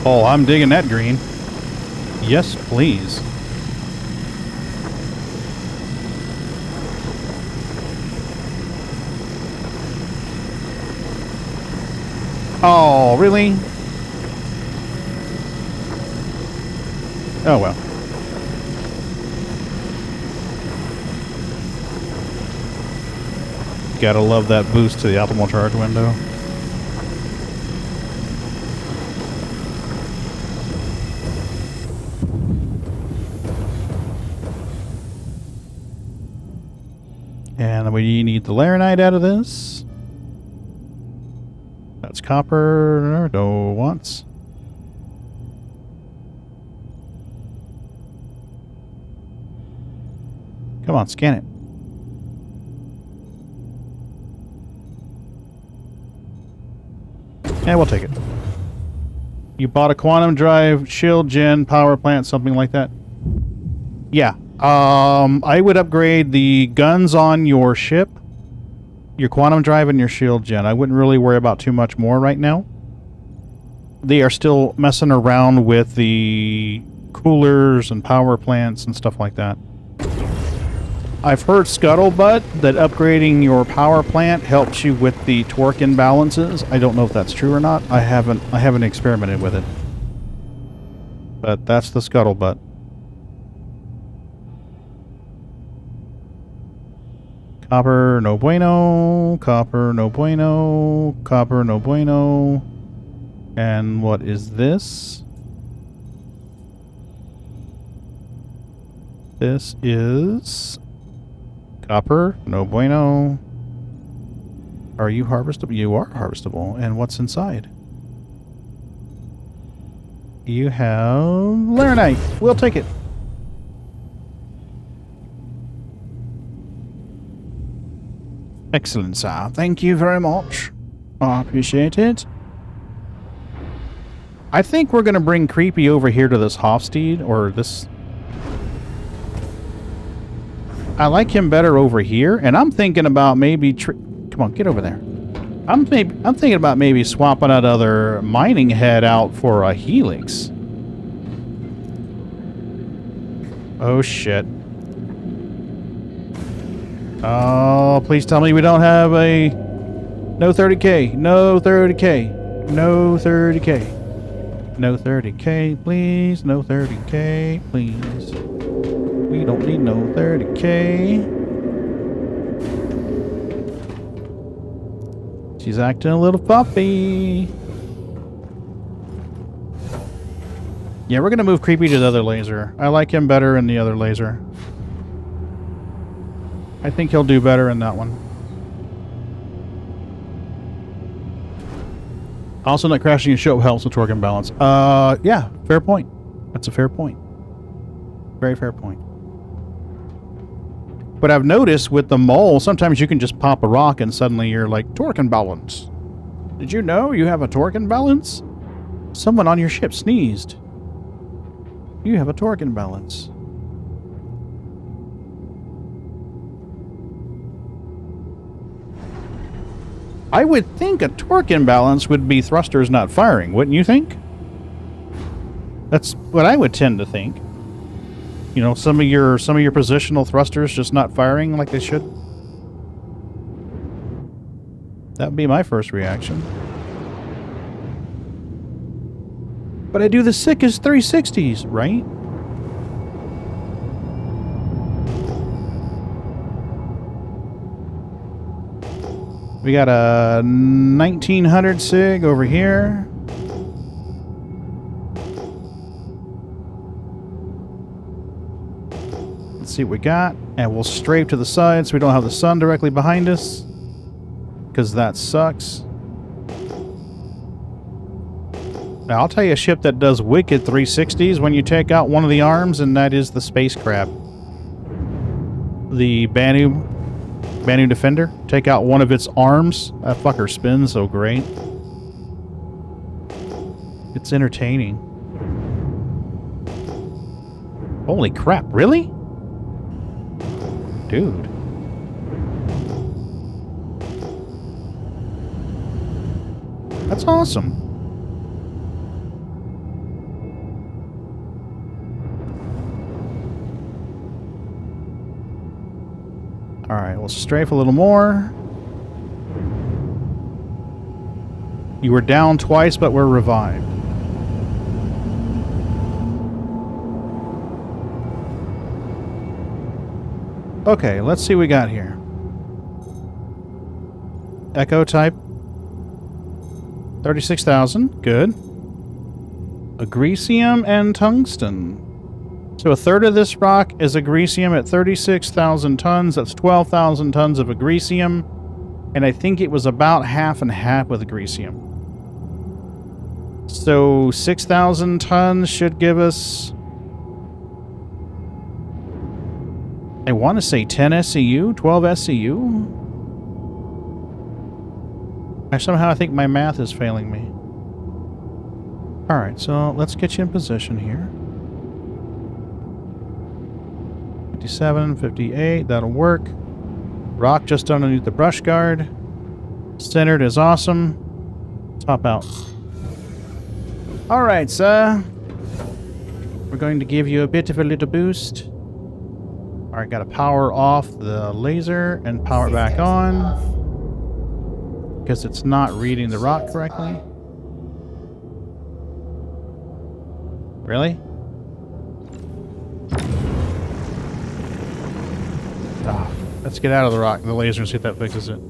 B: Oh, I'm digging that green. Yes, please. Oh, really? Oh well. Gotta love that boost to the optimal charge window. And we need the laranite out of this. That's copper. No wants. Come on, scan it. Yeah, we'll take it. You bought a quantum drive, shield gen, power plant, something like that? Yeah. I would upgrade the guns on your ship, your quantum drive, and your shield gen. I wouldn't really worry about too much more right now. They are still messing around with the coolers and power plants and stuff like that. I've heard scuttlebutt that upgrading your power plant helps you with the torque imbalances. I don't know if that's true or not. I haven't experimented with it. But that's the scuttlebutt. Copper, no bueno. Copper, no bueno. Copper, no bueno. And what is this? This is copper, no bueno. Are you harvestable? You are harvestable. And what's inside? You have laranite. We'll take it. Excellent, sir. Thank you very much. I appreciate it. I think we're going to bring Creepy over here to this Hofstede, or this... I like him better over here, and I'm thinking about maybe... Come on, get over there. I'm thinking about maybe swapping that other mining head out for a Helix. Oh, shit. Oh, please tell me we don't have a... No 30k. No 30k. No 30k. No 30k, please. No 30k, please. We don't need no 30k. She's acting a little puppy. Yeah, we're gonna move Creepy to the other laser. I like him better in the other laser. I think he'll do better in that one. Also, not crashing your ship helps with torque and balance. Yeah, fair point. That's a fair point. Very fair point. But I've noticed with the mole, sometimes you can just pop a rock and suddenly you're like, torque and balance. Did you know you have a torque and balance? Someone on your ship sneezed. You have a torque and balance. I would think a torque imbalance would be thrusters not firing, wouldn't you think? That's what I would tend to think. You know, some of your positional thrusters just not firing like they should. That would be my first reaction. But I do the sickest 360s, right? We got a 1900 SIG over here. Let's see what we got. And we'll strafe to the side so we don't have the sun directly behind us. Because that sucks. Now, I'll tell you a ship that does wicked 360s when you take out one of the arms, and that is the Space Crab. The Banu Defender. Take out one of its arms. That fucker spins so great. It's entertaining. Holy crap, really? Dude. That's awesome. Alright, we'll strafe a little more. You were down twice, but we're revived. Okay, let's see what we got here. Echo type. 36,000. Good. Agresium and tungsten. So a third of this rock is agricium at 36,000 tons. That's 12,000 tons of agricium. And I think it was about half and half with agricium. So 6,000 tons should give us... I want to say 10 SCU, 12 SCU. Somehow I think my math is failing me. Alright, so let's get you in position here. 57, 58, that'll work. Rock just underneath the brush guard. Centered is awesome. Top out. Alright, sir. We're going to give you a bit of a little boost. Alright, gotta power off the laser and power it back on. Because it's not reading the rock correctly. Really? Ah, let's get out of the rock, the laser, and see if that fixes it.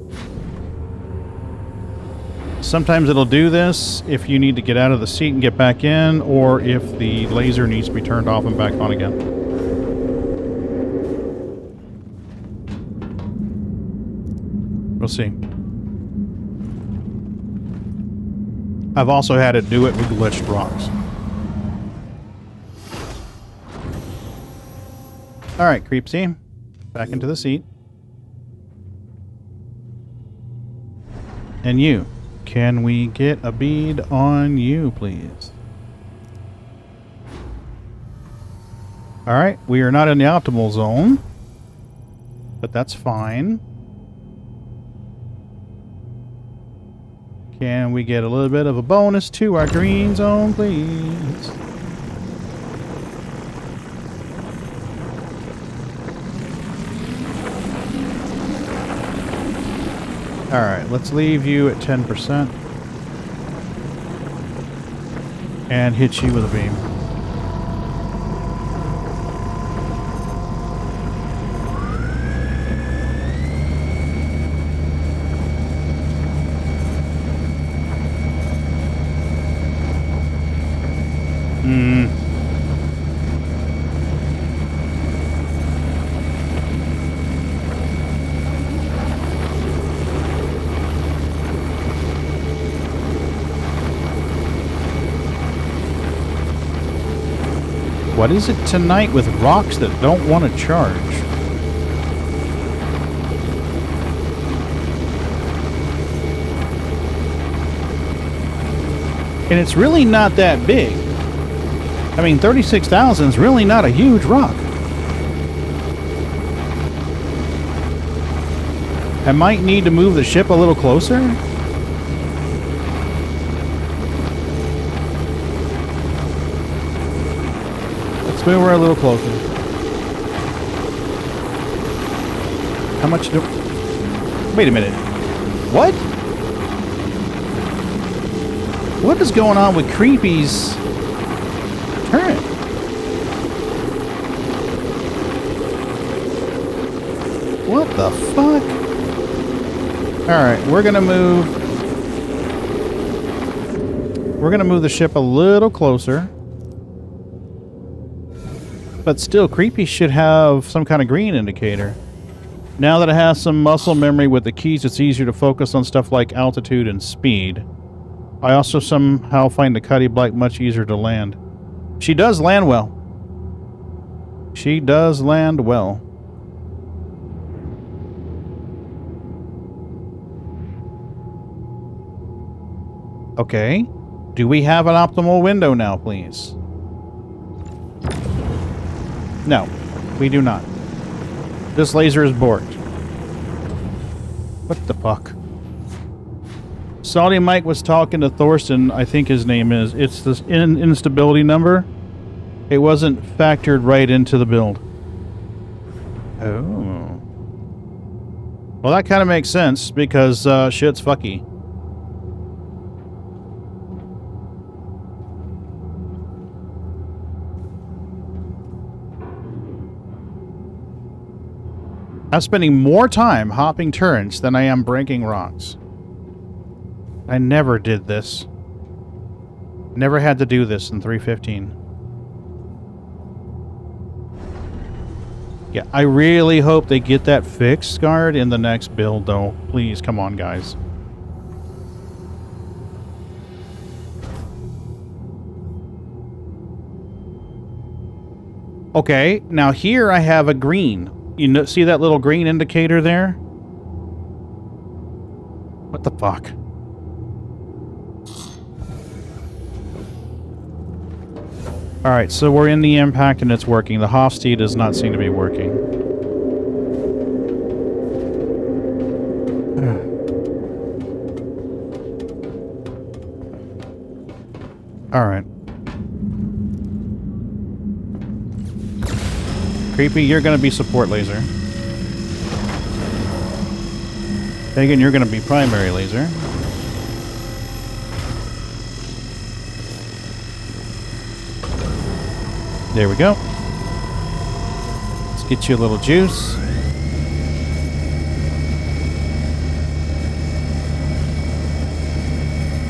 B: Sometimes it'll do this if you need to get out of the seat and get back in, or if the laser needs to be turned off and back on again. We'll see. I've also had to do it with glitched rocks. Alright, Creepsy. Back into the seat. And you. Can we get a bead on you, please? Alright, we are not in the optimal zone. But that's fine. Can we get a little bit of a bonus to our green zone, please? Alright, let's leave you at 10%. And hit you with a beam. What is it tonight with rocks that don't want to charge? And it's really not that big. I mean, 36,000 is really not a huge rock. I might need to move the ship a little closer. Let's move her a little closer. How much do... Wait a minute. What? What is going on with Creepy's turret? What the fuck? Alright, we're gonna move the ship a little closer. But still, Creepy should have some kind of green indicator. Now that it has some muscle memory with the keys, it's easier to focus on stuff like altitude and speed. I also somehow find the Cuddy Black much easier to land. She does land well. She does land well. Okay. Do we have an optimal window now, please? No, we do not. This laser is borked. What the fuck? Salty Mike was talking to Thorsten, I think his name is. It's this instability number. It wasn't factored right into the build. Oh. Well, that kind of makes sense, because shit's fucky. I'm spending more time hopping turrets than I am breaking rocks. I never did this. Never had to do this in 315. Yeah, I really hope they get that fixed, Scarred, in the next build, though. Please, come on, guys. Okay, now here I have a green. You know, see that little green indicator there? What the fuck? Alright, so we're in the impact and it's working. The Hofstede does not seem to be working. Alright. Creepy, you're gonna be support laser. Pagan, you're gonna be primary laser. There we go. Let's get you a little juice.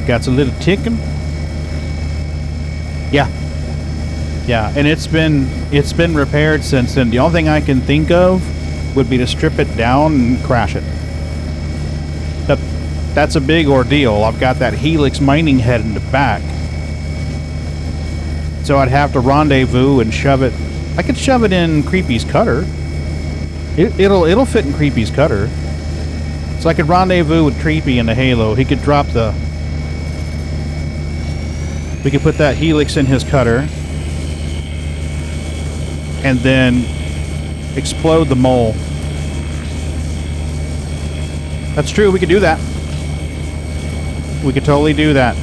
B: Got a little ticking. Yeah. Yeah, and it's been repaired since then. The only thing I can think of would be to strip it down and crash it. That's a big ordeal. I've got that Helix mining head in the back. So I'd have to rendezvous and shove it. I could shove it in Creepy's cutter. It'll fit in Creepy's cutter. So I could rendezvous with Creepy in the Halo. He could drop the... We could put that Helix in his cutter. And then explode the mole. That's true, we could do that. We could totally do that.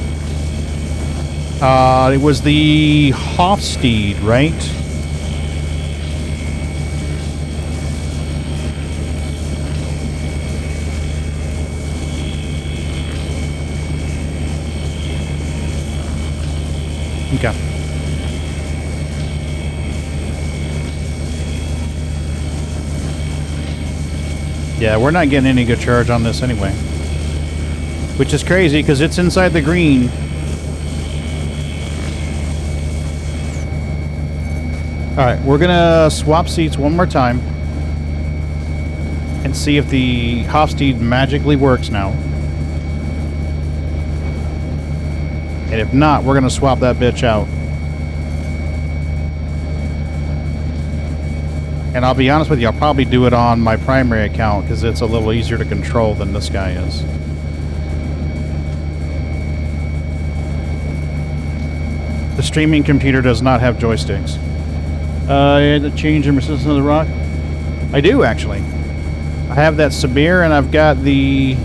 B: It was the Hofstede, right? Okay. Yeah, we're not getting any good charge on this anyway. Which is crazy, because it's inside the green. Alright, we're gonna swap seats one more time. And see if the Hofstede magically works now. And if not, we're gonna swap that bitch out. And I'll be honest with you, I'll probably do it on my primary account because it's a little easier to control than this guy is. The streaming computer does not have joysticks. I had to change the resistance of the rock. I do, actually. I have that Sabir and I've got the...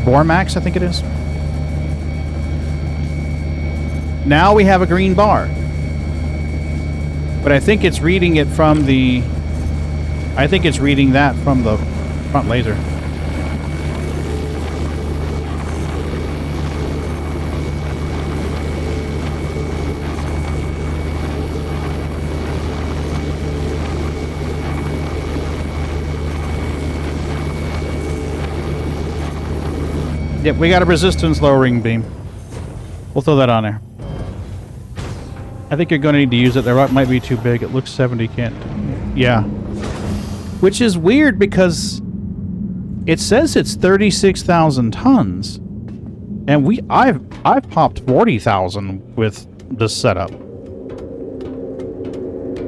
B: Bormax, I think it is. Now we have a green bar. But I think it's reading it from the... I think it's reading that from the front laser. Yep, we got a resistance lowering beam. We'll throw that on there. I think you're going to need to use it. The rock might be too big. It looks 70 can't. Yeah. Which is weird because it says it's 36,000 tons. And I've popped 40,000 with this setup.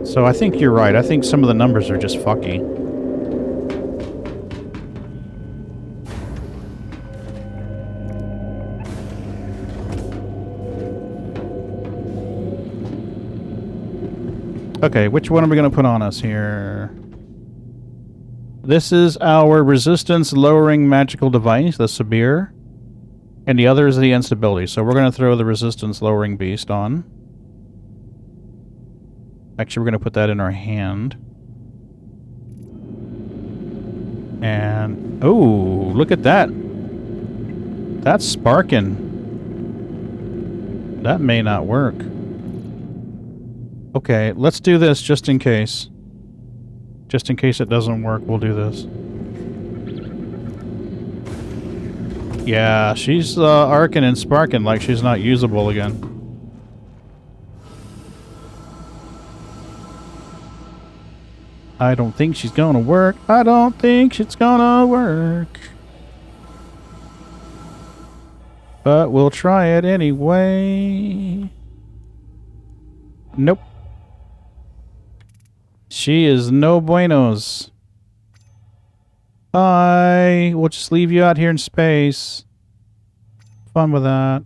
B: So I think you're right. I think some of the numbers are just fucky. Okay, which one are we going to put on us here? This is our resistance lowering magical device, the Sabir. And the other is the instability. So we're going to throw the resistance lowering beast on. Actually, we're going to put that in our hand. And, oh, look at that. That's sparking. That may not work. Okay, let's do this just in case. Just in case it doesn't work, we'll do this. Yeah, she's arcing and sparking like she's not usable again. I don't think she's gonna work. I don't think it's gonna work. But we'll try it anyway. Nope. She is no buenos. Bye. We'll just leave you out here in space. Fun with that.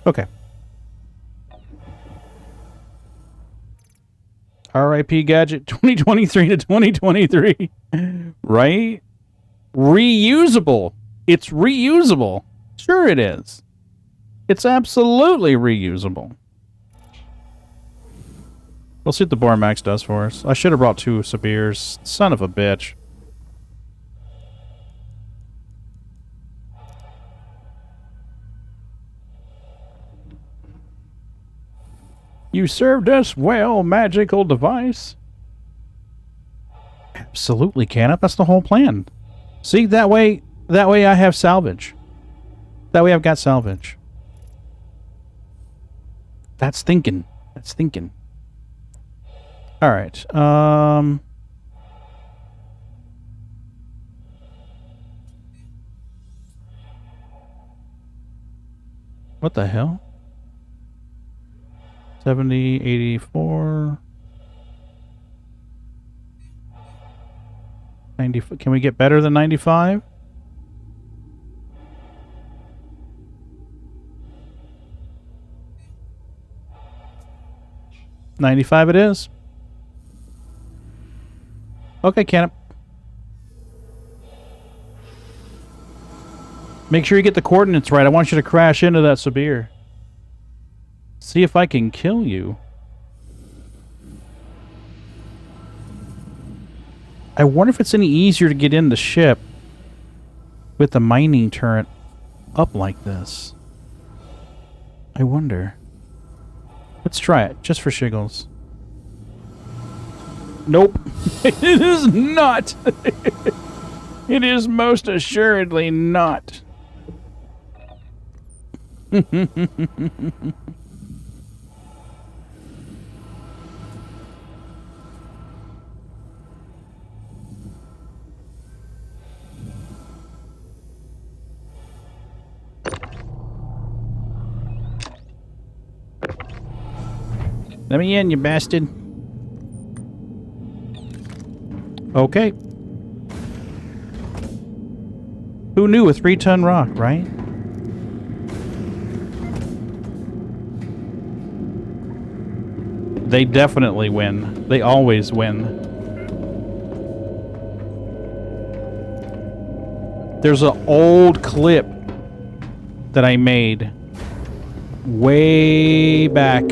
B: Okay. RIP Gadget 2023 to 2023. Right? Reusable. It's reusable. Sure it is. It's absolutely reusable. We'll see what the Bormax does for us. I should have brought 2 Sabirs. Son of a bitch. You served us well, magical device. Absolutely, Canop. That's the whole plan. See, that way I have salvage. That way I've got salvage. That's thinking. That's thinking. All right. What the hell? 70, 84, 90. Can we get better than 95? $95 it is. Okay, Canop. Make sure you get the coordinates right. I want you to crash into that Sabir. See if I can kill you. I wonder if it's any easier to get in the ship with the mining turret up like this. I wonder. Let's try it, just for shiggles. Nope. It is not. It is most assuredly not. Let me in, you bastard. Okay. Who knew a 3-ton rock, right? They definitely win. They always win. There's an old clip that I made way back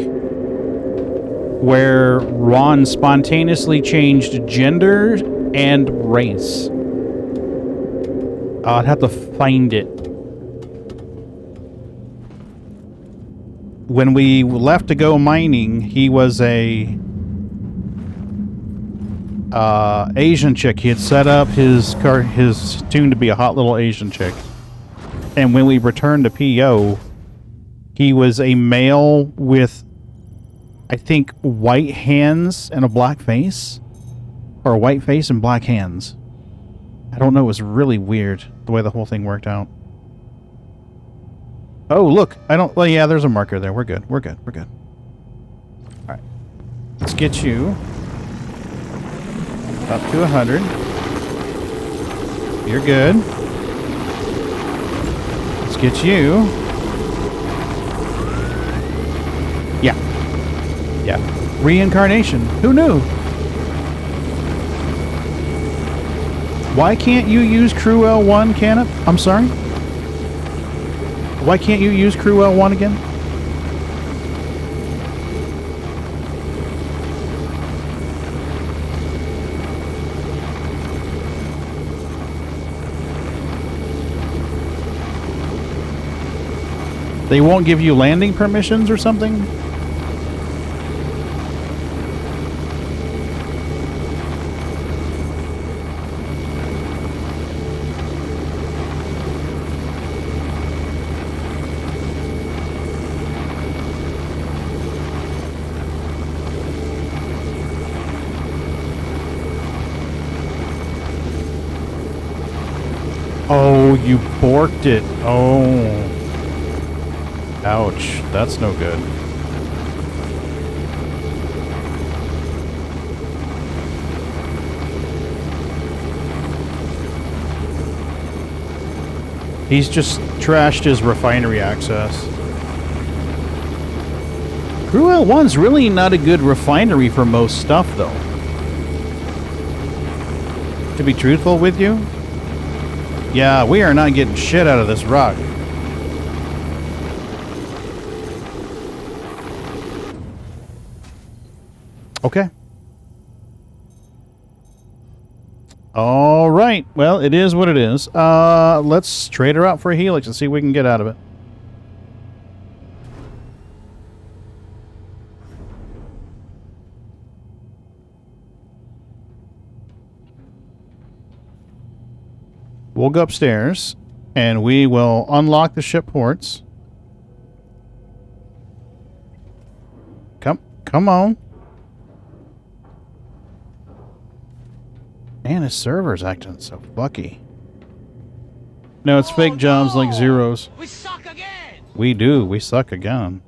B: where Ron spontaneously changed gender and race. I'd have to find it. When we left to go mining, he was a Asian chick. He had set up his tune to be a hot little Asian chick. And when we returned to PO, he was a male with, I think, white hands and a black face? Or a white face and black hands. I don't know, it was really weird the way the whole thing worked out. Oh, look, well, yeah, there's a marker there. We're good, we're good, we're good. Alright. Let's get you up to 100. You're good. Let's get you. Yeah. Yeah. Reincarnation. Who knew? Why can't you use Crew L1, Canop? I'm sorry? Why can't you use Crew L1 again? They won't give you landing permissions or something? Oh, you borked it. Oh. Ouch. That's no good. He's just trashed his refinery access. Cruel 1's really not a good refinery for most stuff, though. To be truthful with you, yeah, we are not getting shit out of this rock. Okay. All right. Well, it is what it is. Let's trade her out for a helix and see what we can get out of it. We'll go upstairs, and we will unlock the ship ports. Come on. Man, his server's acting so fucky. No, it's fake jobs like zeros.
G: We suck again!
B: We do. We suck again.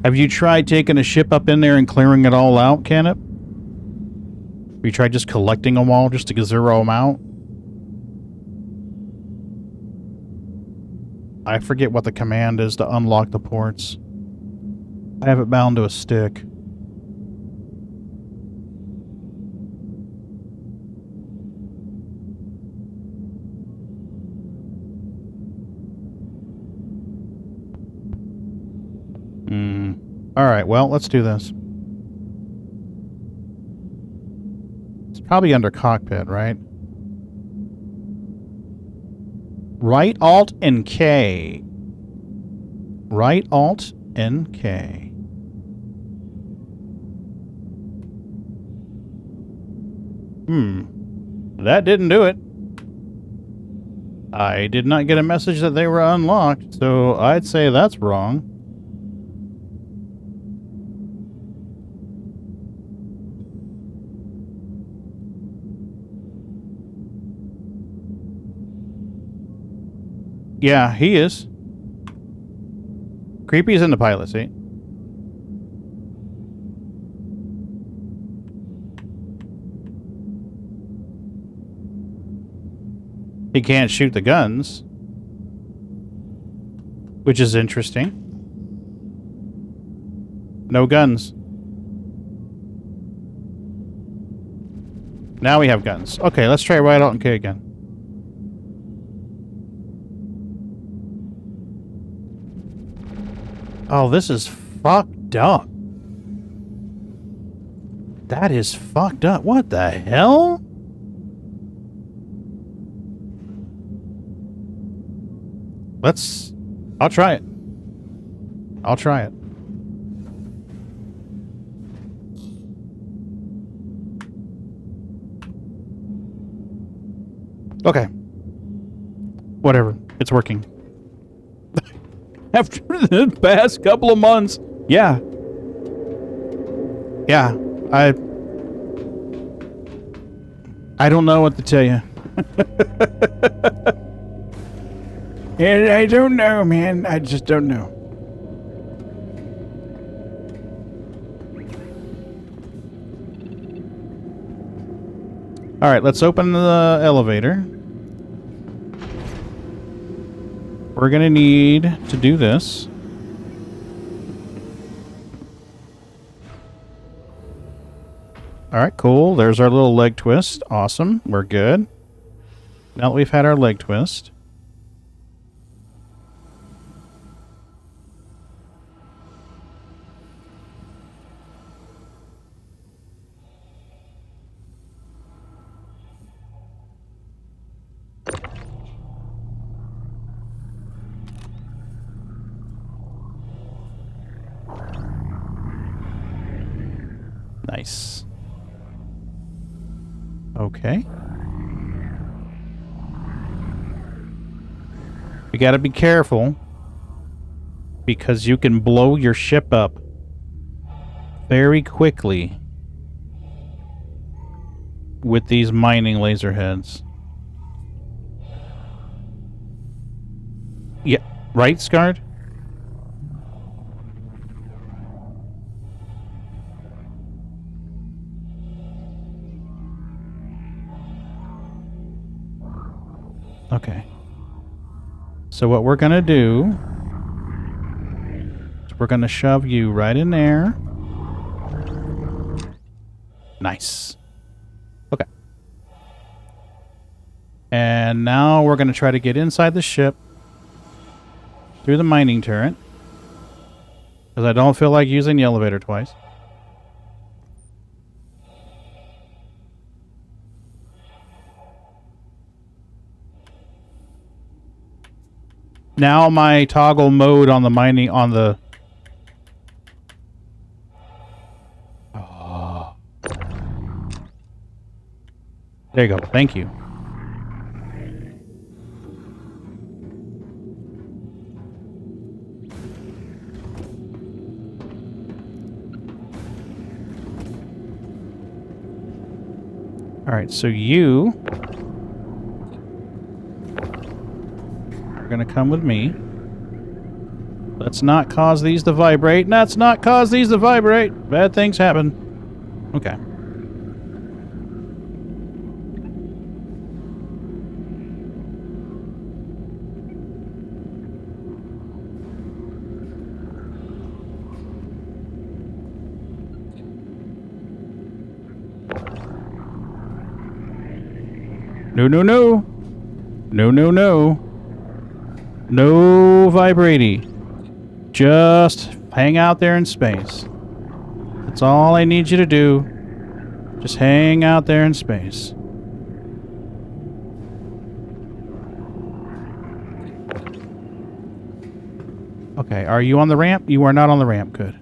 B: Have you tried taking a ship up in there and clearing it all out, Canop? Have you tried just collecting them all just to zero them out? I forget what the command is to unlock the ports. I have it bound to a stick. Alright, well, let's do this. It's probably under cockpit, right? Right Alt and K. Right Alt and K. That didn't do it. I did not get a message that they were unlocked, so I'd say that's wrong. Yeah, he is. Creepy's in the pilot seat. He can't shoot the guns, which is interesting. No guns. Now we have guns. Okay, let's try Right Alt and K again. Oh, this is fucked up. That is fucked up. What the hell? I'll try it. I'll try it. Okay. Whatever. It's working. After the past couple of months. Yeah. Yeah. I don't know what to tell you. I don't know, man. I just don't know. All right, let's open the elevator. We're gonna need to do this. All right, cool. There's our little leg twist. Awesome. We're good. Now that we've had our leg twist. Nice. Okay. We gotta be careful because you can blow your ship up very quickly with these mining laser heads. Yeah, right, Scarred? Okay. So what we're gonna do is we're gonna shove you right in there. Nice. Okay. And now we're gonna try to get inside the ship through the mining turret. Because I don't feel like using the elevator twice. Now my toggle mode on the mining on the... Oh. There you go. Thank you. Alright, so you are going to come with me. Let's not cause these to vibrate. Let's not cause these to vibrate. Bad things happen. Okay. No, no, no. No, no, no. No vibrating. Just hang out there in space. That's all I need you to do. Just hang out there in space. Okay, are you on the ramp? You are not on the ramp. Good.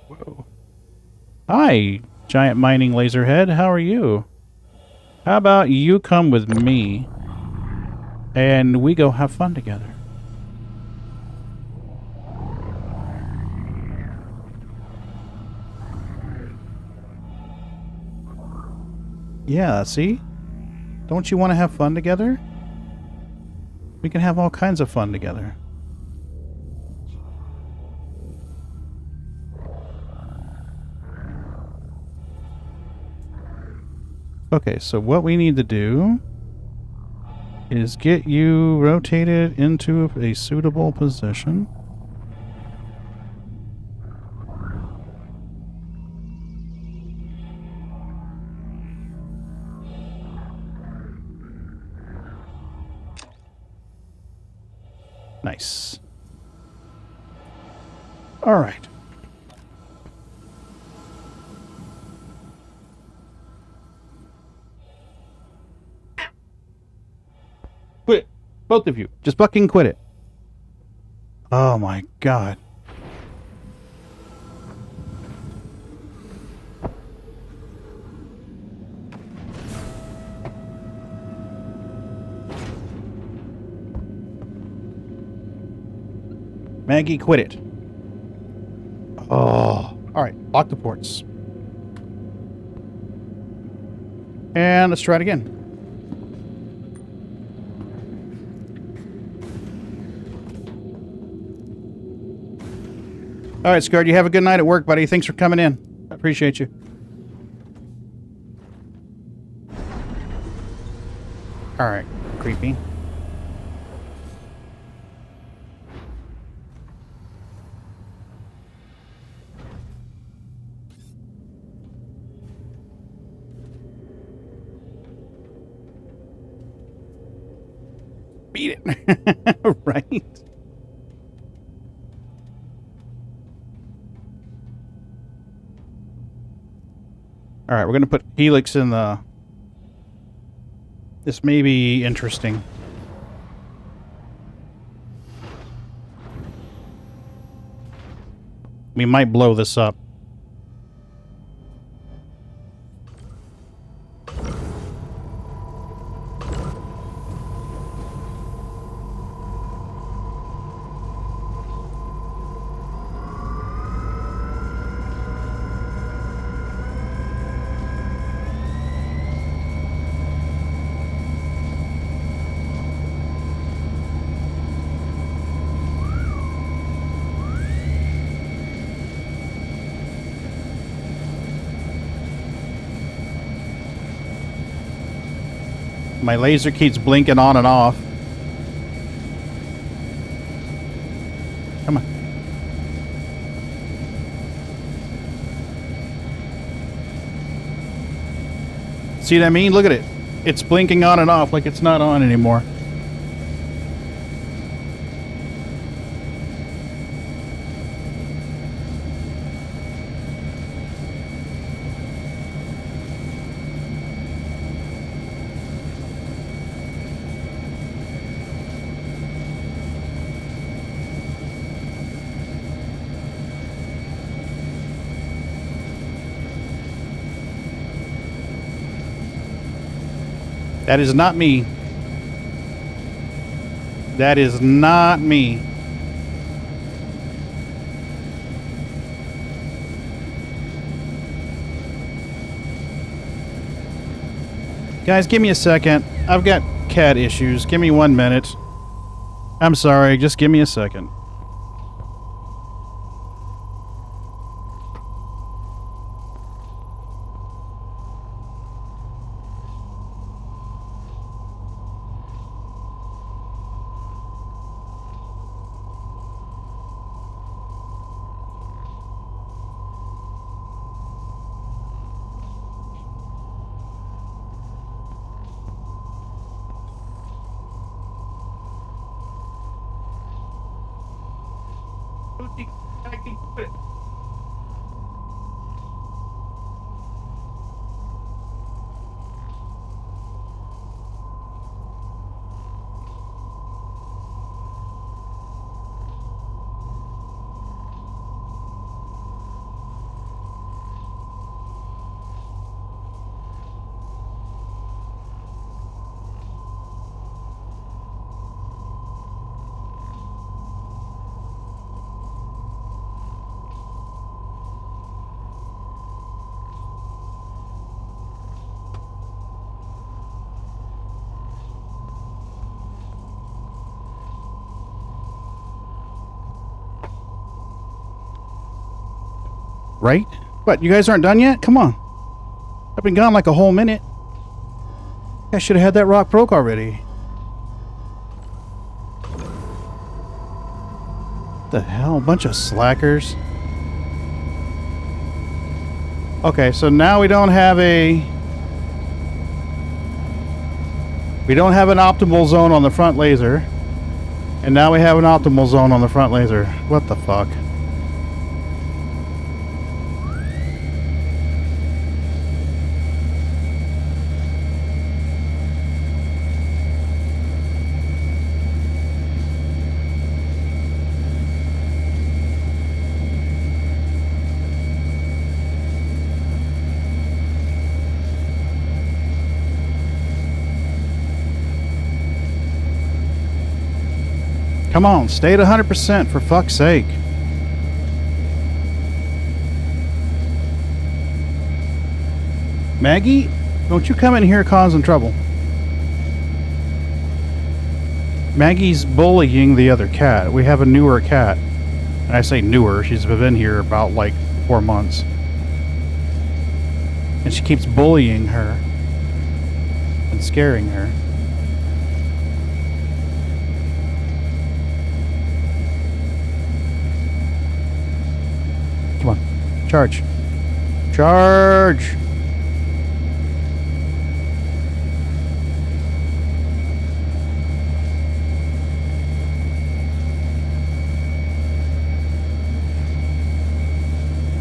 B: Whoa. Hi, giant mining laser head. How are you? How about you come with me and we go have fun together? Yeah, see? Don't you want to have fun together? We can have all kinds of fun together. Okay, so what we need to do is get you rotated into a suitable position. Nice. All right. Quit it. Both of you. Just fucking quit it. Oh my god. Maggie, quit it. Oh. Alright, lock the ports. And let's try it again. Alright, Scarred, you have a good night at work, buddy. Thanks for coming in. I appreciate you. Alright, creepy. Beat it. Right? Alright, we're going to put Helix in the... This may be interesting. We might blow this up. My laser keeps blinking on and off. Come on. See what I mean? Look at it. It's blinking on and off like it's not on anymore. That is not me. That is not me. Guys, give me a second. I've got cat issues. Give me 1 minute. I'm sorry. Just give me a second. Right? What, you guys aren't done yet? Come on. I've been gone like a whole minute. I should have had that rock broke already. The hell? A bunch of slackers. Okay, so now we don't have a... We don't have an optimal zone on the front laser. And now we have an optimal zone on the front laser. What the fuck? Come on, stay at 100% for fuck's sake. Maggie, don't you come in here causing trouble. Maggie's bullying the other cat. We have a newer cat. And I say newer, she's been here about like 4 months. And she keeps bullying her and scaring her. Come on. Charge. Charge!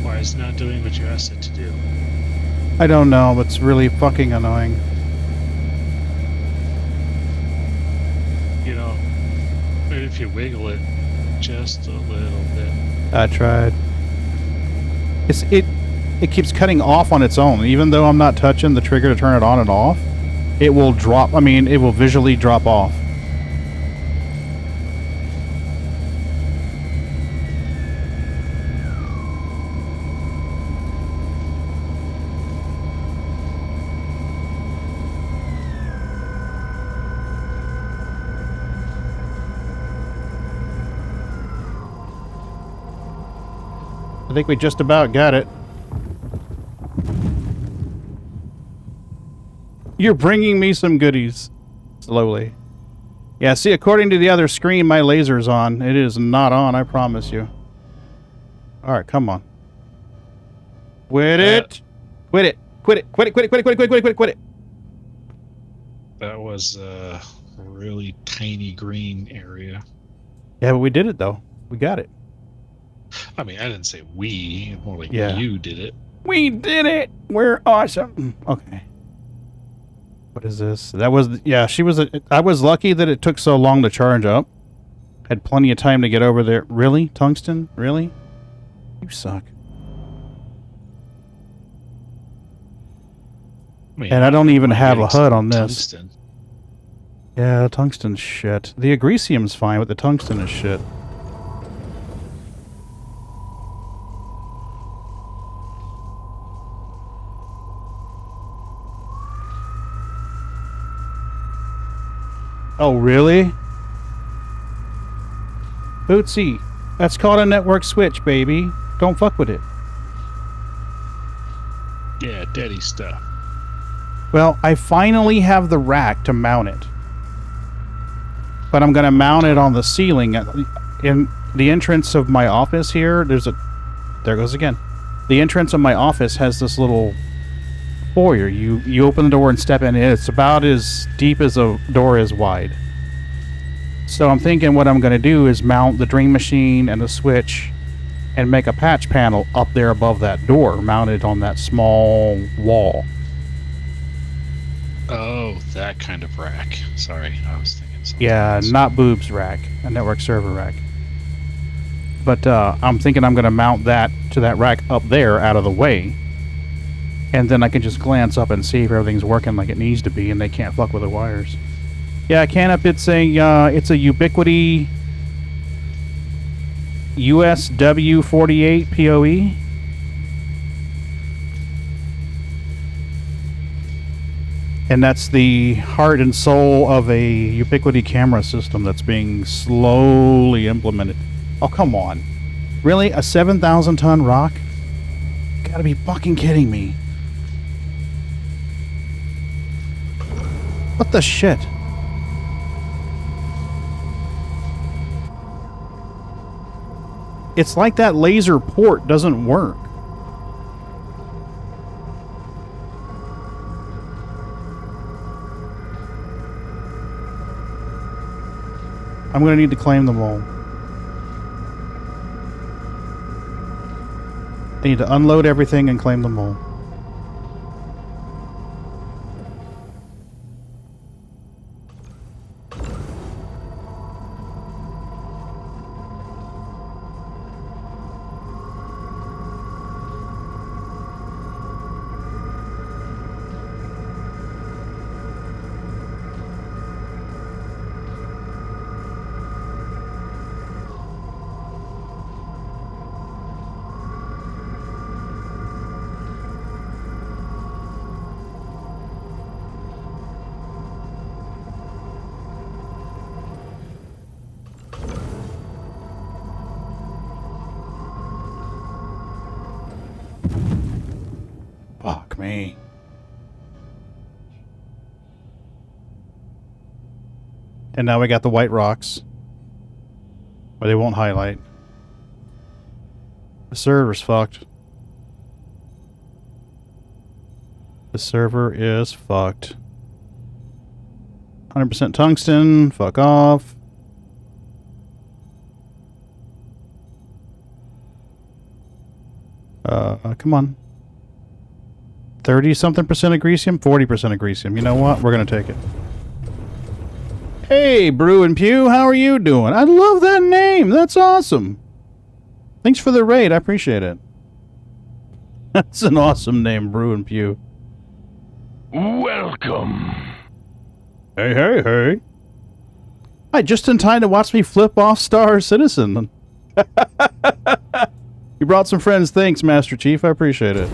E: Why is it not doing what you asked it to do?
B: I don't know, it's really fucking annoying.
E: You know, maybe if you wiggle it just a little bit.
B: I tried. It keeps cutting off on its own. Even though I'm not touching the trigger to turn it on and off, it will drop. I mean, it will visually drop off. I think we just about got it. You're bringing me some goodies. Slowly. Yeah, see, according to the other screen, my laser's on. It is not on, I promise you. Alright, come on. Quit it! Quit it! Quit it! Quit it! Quit it! Quit it! Quit it! Quit it! Quit it! Quit it!
E: That was a really tiny green area.
B: Yeah, but we did it, though. We got it.
E: I mean, I didn't say we. More like
B: Yeah.
E: you did it.
B: We did it! We're awesome! Okay. What is this? That was... Yeah, she was... I was lucky that it took so long to charge up. Had plenty of time to get over there. Really? Tungsten? Really? You suck.
E: I mean,
B: And I don't even have a
E: getting
B: HUD on this.
E: tungsten.
B: Yeah, tungsten's shit. The agresium's fine, but the tungsten is shit. Oh, really? Bootsy, that's called a network switch, baby. Don't fuck with it.
E: Yeah, daddy stuff.
B: Well, I finally have the rack to mount it. But I'm going to mount it on the ceiling. In the entrance of my office here, there's a... There goes again. The entrance of my office has this little foyer. You open the door and step in. It's about as deep as a door is wide. So I'm thinking what I'm going to do is mount the Dream Machine and the switch and make a patch panel up there above that door, mounted on that small wall.
E: Oh, that kind of rack. Sorry, I was thinking something
B: Yeah,
E: else.
B: not boobs rack, a network server rack. But I'm thinking I'm going to mount that to that rack up there out of the way. And then I can just glance up and see if everything's working like it needs to be and they can't fuck with the wires. Yeah, Canup, it's a Ubiquity USW48 PoE. And that's the heart and soul of a Ubiquity camera system that's being slowly implemented. Oh, come on. Really? A 7,000 ton rock? Gotta be fucking kidding me. What the shit? It's like that laser port doesn't work. I'm gonna need to claim them all. I need to unload everything and claim them all. Fuck me. And now we got the white rocks. But they won't highlight. The server's fucked. The server is fucked. 100% tungsten. Fuck off. Come on. 30-something percent agresium? 40% agresium. You know what? We're going to take it. Hey, Brew and Pew, how are you doing? I love that name. That's awesome. Thanks for the raid. I appreciate it. That's an awesome name, Brew and Pew.
N: Welcome.
B: Hey, hey, hey. Hi, just in time to watch me flip off Star Citizen. You brought some friends. Thanks, Master Chief. I appreciate it.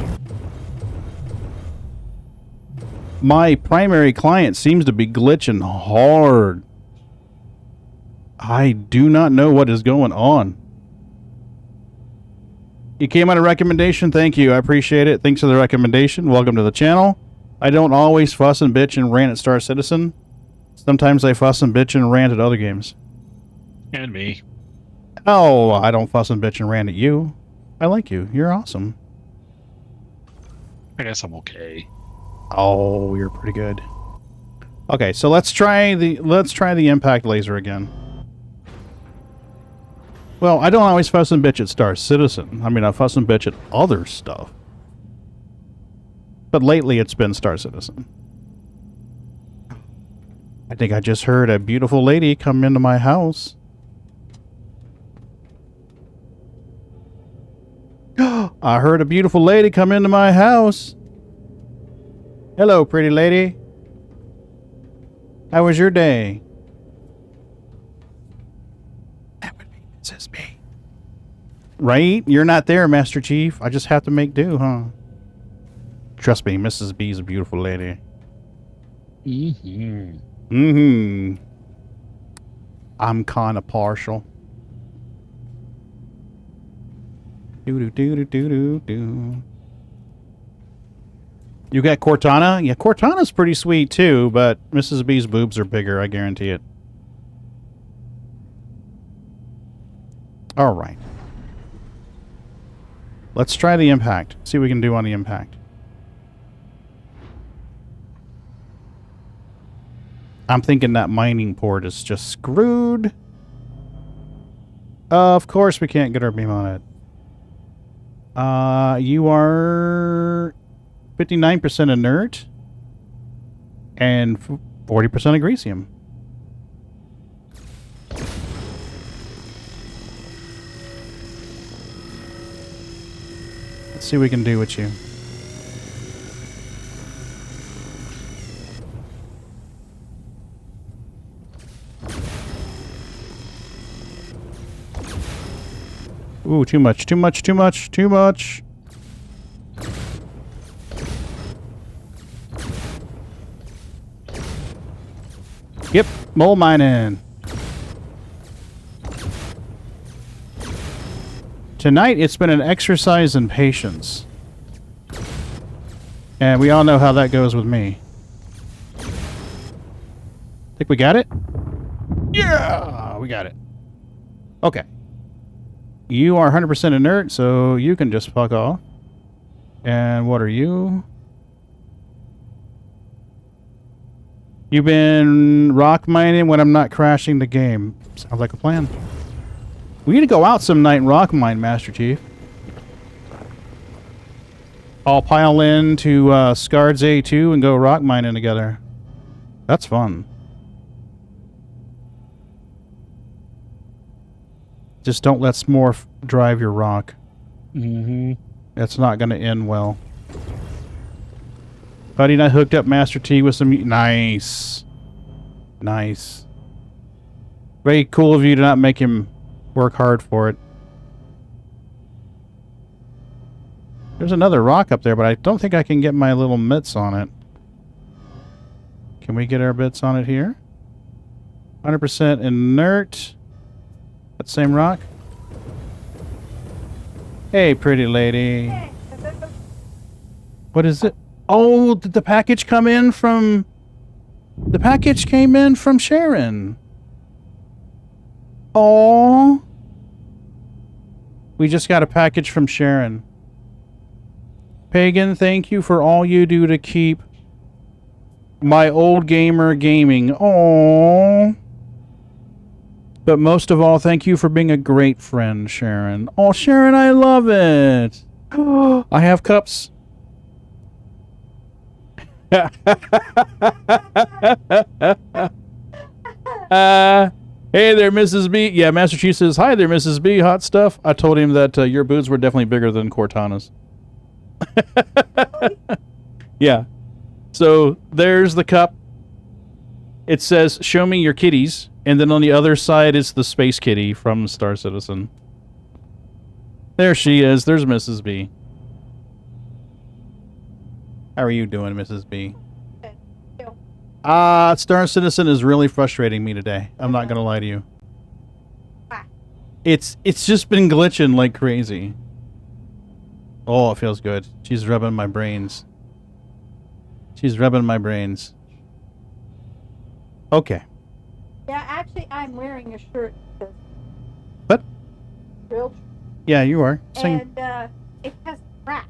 B: My primary client seems to be glitching hard. I do not know what is going on. You came on a recommendation. Thank you. I appreciate it. Thanks for the recommendation. Welcome to the channel. I don't always fuss and bitch and rant at Star Citizen. Sometimes I fuss and bitch and rant at other games.
E: And me.
B: Oh, I don't fuss and bitch and rant at you. I like you. You're awesome.
E: I guess I'm okay.
B: Oh, you're pretty good. Okay, so let's try the impact laser again. Well, I don't always fuss and bitch at Star Citizen. I mean, I fuss and bitch at other stuff. But lately it's been Star Citizen. I think I just heard a beautiful lady come into my house. I heard a beautiful lady come into my house. Hello, pretty lady. How was your day? That would be Mrs. B. Right? You're not there, Master Chief. I just have to make do, huh? Trust me, Mrs. B is a beautiful lady.
E: Mm-hmm.
B: Mm-hmm. I'm kind of partial. Do-do-do-do-do-do-do. You got Cortana? Yeah, Cortana's pretty sweet too, but Mrs. B's boobs are bigger, I guarantee it. Alright. Let's try the impact. See what we can do on the impact. I'm thinking that mining port is just screwed. Of course we can't get our beam on it. You are 59% inert and 40% agresium. Let's see what we can do with you. Ooh, too much, too much, too much, too much. Yep, mole mining. Tonight, it's been an exercise in patience. And we all know how that goes with me. Think we got it? Yeah, we got it. Okay. You are 100% inert, so you can just fuck off. And what are you? You've been rock mining when I'm not crashing the game. Sounds like a plan. We need to go out some night and rock mine, Master Chief. I'll pile in to Scards A2 and go rock mining together. That's fun. Just don't let Smorf drive your rock.
E: Mm-hmm.
B: That's not going to end well. Buddy, and I hooked up Master T with some... Nice. Nice. Very cool of you to not make him work hard for it. There's another rock up there, but I don't think I can get my little mitts on it. Can we get our bits on it here? 100% inert. That same rock? Hey, pretty lady. What is it? Oh, did the package come in from... The package came in from Sharon. Oh. We just got a package from Sharon. Pagan, thank you for all you do to keep my old gamer gaming. Oh. But most of all, thank you for being a great friend, Sharon. Oh, Sharon, I love it. I have cups. Hey there, Mrs. B. Yeah, Master Chief says, hi there, Mrs. B. Hot stuff. I told him that your boobs were definitely bigger than Cortana's. Yeah. So, there's the cup. It says, show me your kitties. And then on the other side is the space kitty from Star Citizen. There she is. There's Mrs. B. How are you doing, Mrs. B? Star Citizen is really frustrating me today. I'm not gonna lie to you. It's just been glitching like crazy. Oh, it feels good. She's rubbing my brains. She's rubbing my brains. Okay.
N: Yeah, actually, I'm wearing a shirt that says
B: What?
N: real.
B: Yeah, you are. Sing.
N: And it has rack.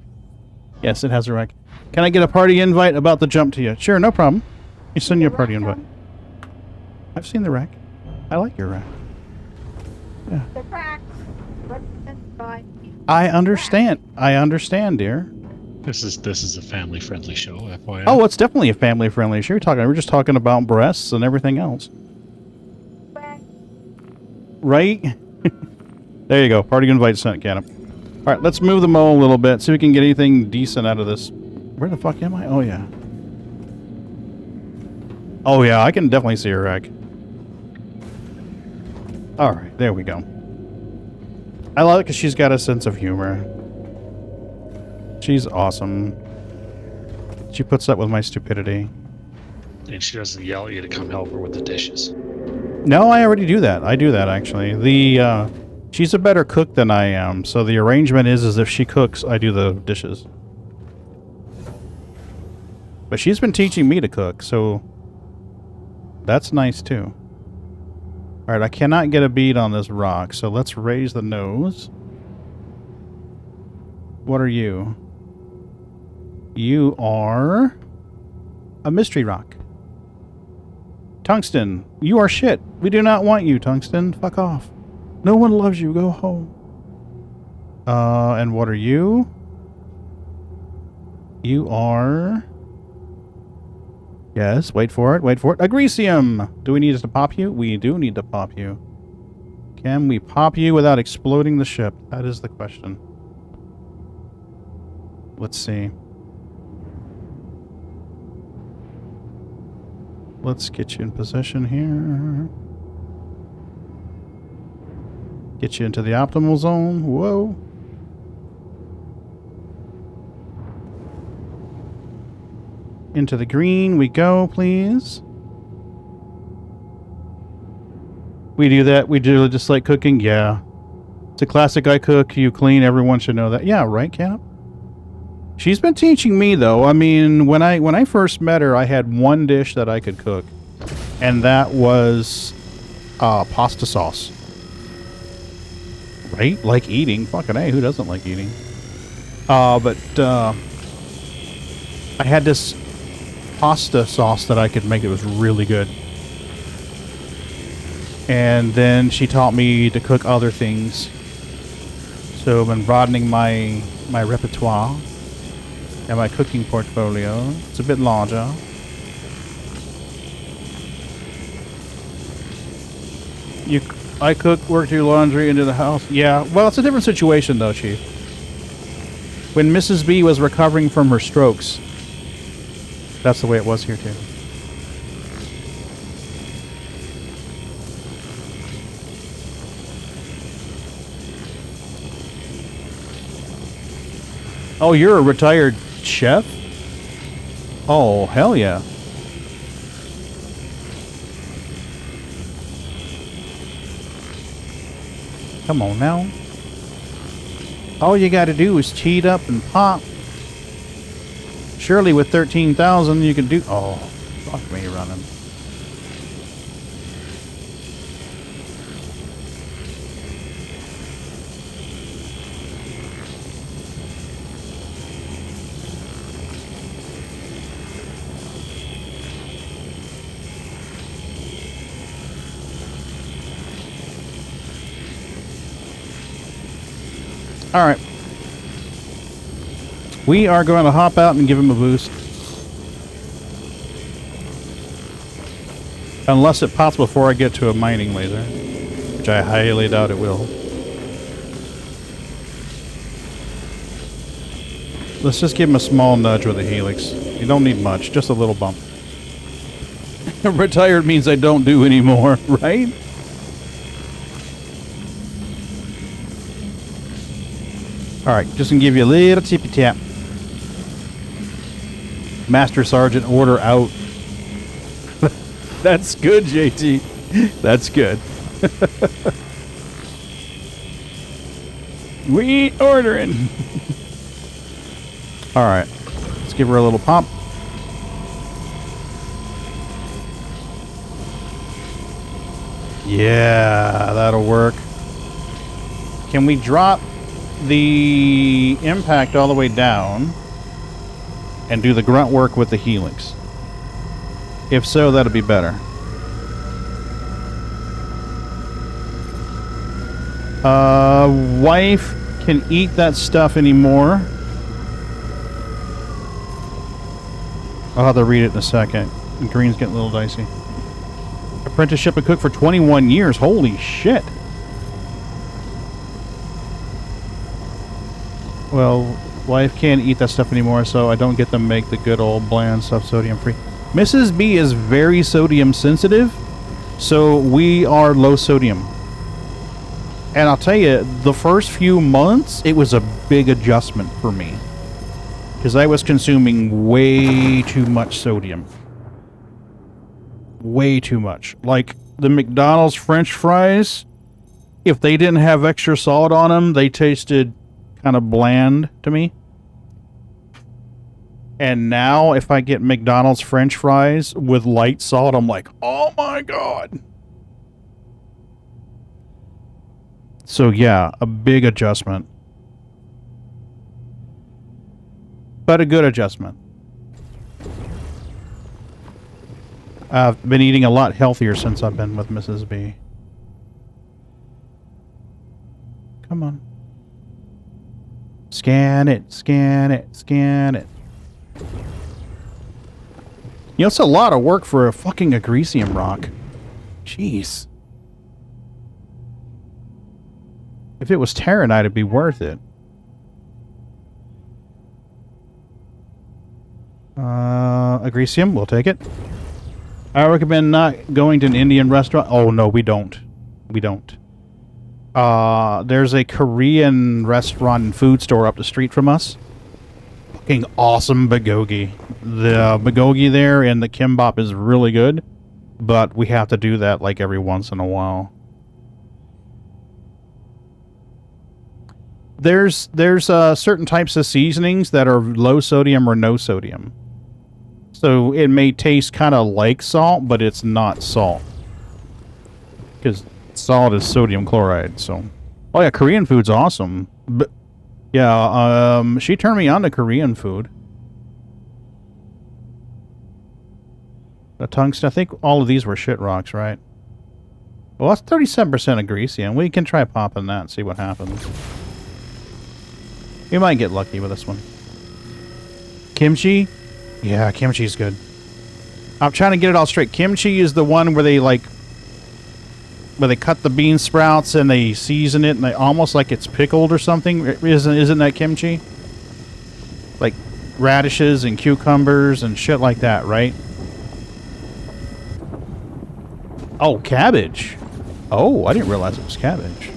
B: Yes, it has a rack. Can I get a party invite about the jump to you? Sure, no problem. You send you a party invite. I've seen the rack. I like your rack. Yeah.
N: The rack represented by.
B: I understand. I understand, dear.
E: This is a family-friendly show, FYI.
B: Oh, it's definitely a family-friendly show. We're just talking about breasts and everything else. Right? There you go. Party invite sent, Canop. All right, let's move the mow a little bit, see if we can get anything decent out of this. Where the fuck am I? Oh, yeah. Oh, yeah, I can definitely see her rack. All right, there we go. I love it because she's got a sense of humor. She's awesome. She puts up with my stupidity.
E: And she doesn't yell at you to come help her with the dishes.
B: No, I already do that. I do that, actually. She's a better cook than I am, so the arrangement is if she cooks, I do the dishes. But she's been teaching me to cook, so that's nice, too. Alright, I cannot get a bead on this rock, so let's raise the nose. What are you? You are a mystery rock. Tungsten, you are shit. We do not want you, Tungsten. Fuck off. No one loves you. Go home. And what are you? You are... Yes, wait for it, wait for it. Agresium! Do we need to pop you? We do need to pop you. Can we pop you without exploding the ship? That is the question. Let's see. Let's get you in position here. Get you into the optimal zone. Whoa. Into the green we go, please. We do that. We do just like cooking. Yeah. It's a classic. I cook, you clean. Everyone should know that. Yeah, right, Cap? She's been teaching me, though. I mean, when I first met her, I had one dish that I could cook. And that was pasta sauce. Right? Like eating. Fucking A, who doesn't like eating? But I had this pasta sauce that I could make. It was really good. And then she taught me to cook other things. So I've been broadening my repertoire and my cooking portfolio. It's a bit larger. I cook, work, do laundry, into the house. Yeah, well, it's a different situation, though, Chief. When Mrs. B was recovering from her strokes, that's the way it was here, too. Oh, you're a retired chef? Oh, hell yeah. Come on now. All you gotta do is cheat up and pop. Surely with 13,000 you can do... Oh, fuck me running. Alright. We are going to hop out and give him a boost. Unless it pops before I get to a mining laser. Which I highly doubt it will. Let's just give him a small nudge with a helix. You don't need much, just a little bump. Retired means I don't do anymore, right? Alright, just gonna give you a little tippy tap. Master Sergeant, order out. That's good, JT. That's good. We ain't ordering. Alright, let's give her a little pop. Yeah, that'll work. Can we drop the impact all the way down and do the grunt work with the helix? If so, that'll be better. Wife can eat that stuff anymore. I'll have to read it in a second. Green's getting a little dicey. Apprenticeship and cook for 21 years. Holy shit. Well, wife can't eat that stuff anymore, so I don't get to make the good old bland stuff sodium free. Mrs. B is very sodium sensitive, so we are low sodium. And I'll tell you, the first few months, it was a big adjustment for me. Because I was consuming way too much sodium. Way too much. Like, the McDonald's French fries, if they didn't have extra salt on them, they tasted kind of bland to me. And now, if I get McDonald's French fries with light salt, I'm like, oh my god. So yeah, a big adjustment. But a good adjustment. I've been eating a lot healthier since I've been with Mrs. B. Come on. Scan it, scan it, scan it. You know, it's a lot of work for a fucking agresium rock. Jeez. If it was Terranite, it'd be worth it. Agresium, we'll take it. I recommend not going to an Indian restaurant. Oh, no, we don't. We don't. There's a Korean restaurant and food store up the street from us. Fucking awesome bulgogi. The bulgogi there and the kimbap is really good, but we have to do that like every once in a while. There's certain types of seasonings that are low sodium or no sodium. So it may taste kind of like salt, but it's not salt. Because salt is sodium chloride, so... Oh yeah, Korean food's awesome. But yeah, she turned me on to Korean food. The tungsten, I think all of these were shit rocks, right? Well, that's 37% agresium. We can try popping that and see what happens. We might get lucky with this one. Kimchi? Yeah, kimchi's good. I'm trying to get it all straight. Kimchi is the one where they like... where they cut the bean sprouts and they season it and they almost like it's pickled or something. Isn't that kimchi? Like radishes and cucumbers and shit like that, right? Oh, cabbage. Oh, I didn't realize it was cabbage.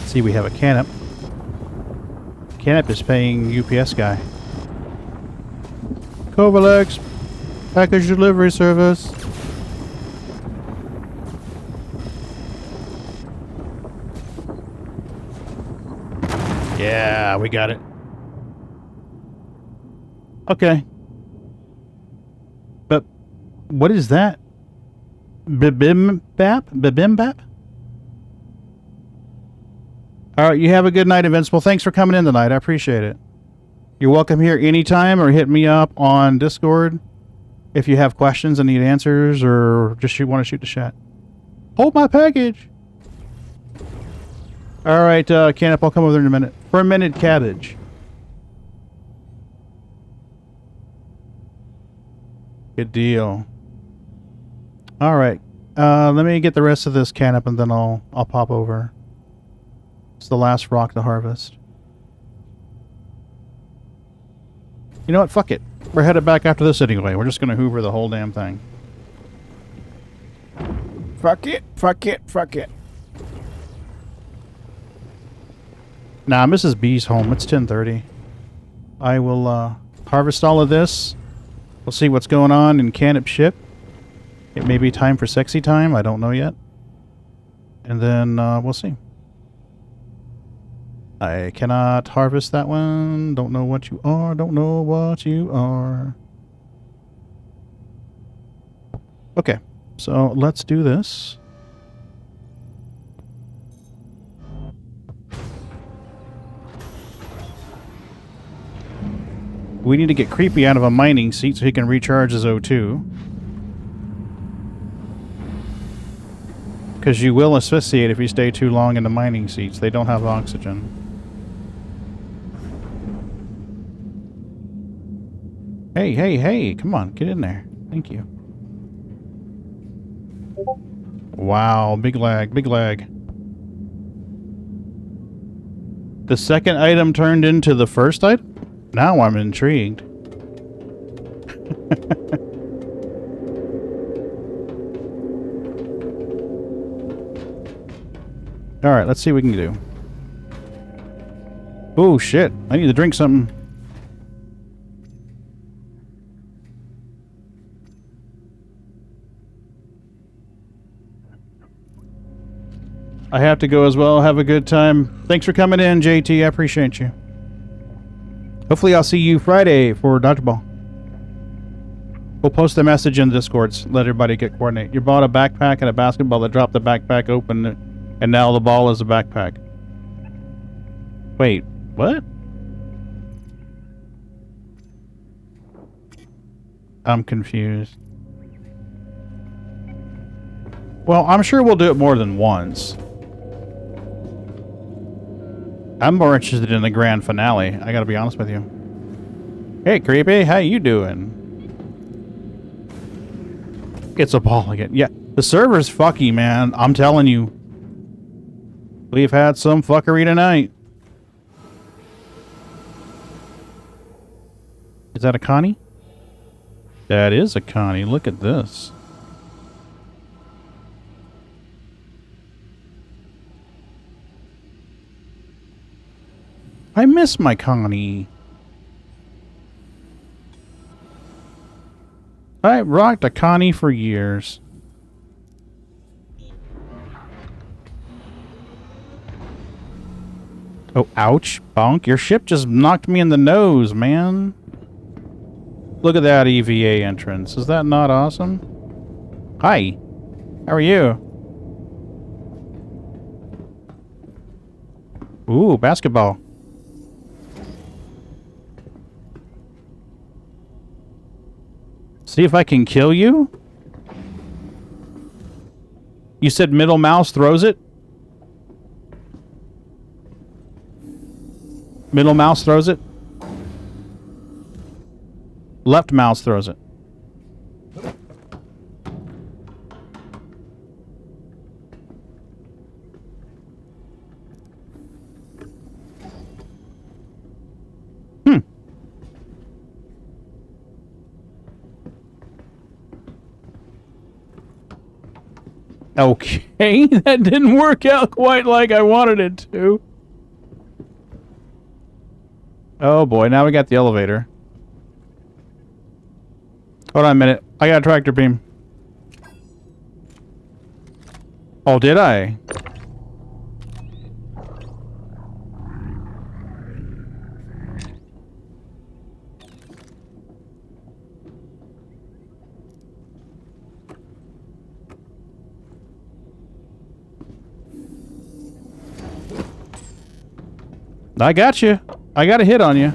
B: See, we have a Canop. Canop is paying UPS guy. Kovalex, package delivery service. Yeah, we got it. Okay. But what is that? Bibimbap? Bibimbap? All right, you have a good night, Invincible. Thanks for coming in tonight. I appreciate it. You're welcome here anytime, or hit me up on Discord if you have questions and need answers, or just want to shoot the chat. Hold my package. All right, Canop, I'll come over there in a minute. Fermented cabbage. Good deal. All right, let me get the rest of this Canop, and then I'll pop over. It's the last rock to harvest. You know what? Fuck it. We're headed back after this anyway. We're just going to hoover the whole damn thing. Fuck it. Fuck it. Fuck it. Nah, Mrs. B's home. It's 10:30. I will harvest all of this. We'll see what's going on in Canop Ship. It may be time for sexy time. I don't know yet. And then we'll see. I cannot harvest that one. Don't know what you are. Don't know what you are. Okay. So let's do this. We need to get Creepy out of a mining seat so he can recharge his O2. Because you will asphyxiate if you stay too long in the mining seats. They don't have oxygen. Hey, hey, hey. Come on, get in there. Thank you. Wow, big lag, big lag. The second item turned into the first item? Now I'm intrigued. Alright, let's see what we can do. Oh shit, I need to drink something. I have to go as well. Have a good time. Thanks for coming in, JT. I appreciate you. Hopefully I'll see you Friday for Dodgeball. We'll post a message in the Discords. Let everybody get coordinate. You bought a backpack and a basketball that dropped the backpack open, and now the ball is a backpack. Wait, what? I'm confused. Well, I'm sure we'll do it more than once. I'm more interested in the grand finale. I gotta be honest with you. Hey, Creepy, how you doing? It's a ball again. Yeah, the server's fucky, man. I'm telling you. We've had some fuckery tonight. Is that a Connie? That is a Connie. Look at this. I miss my Connie. I rocked a Connie for years. Oh, ouch. Bonk. Your ship just knocked me in the nose, man. Look at that EVA entrance. Is that not awesome? Hi. How are you? Ooh, basketball. See if I can kill you? You said middle mouse throws it? Middle mouse throws it? Left mouse throws it. Okay, that didn't work out quite like I wanted it to. Oh boy, now we got the elevator. Hold on a minute. I got a tractor beam. Oh, did I? I got you. I got a hit on you.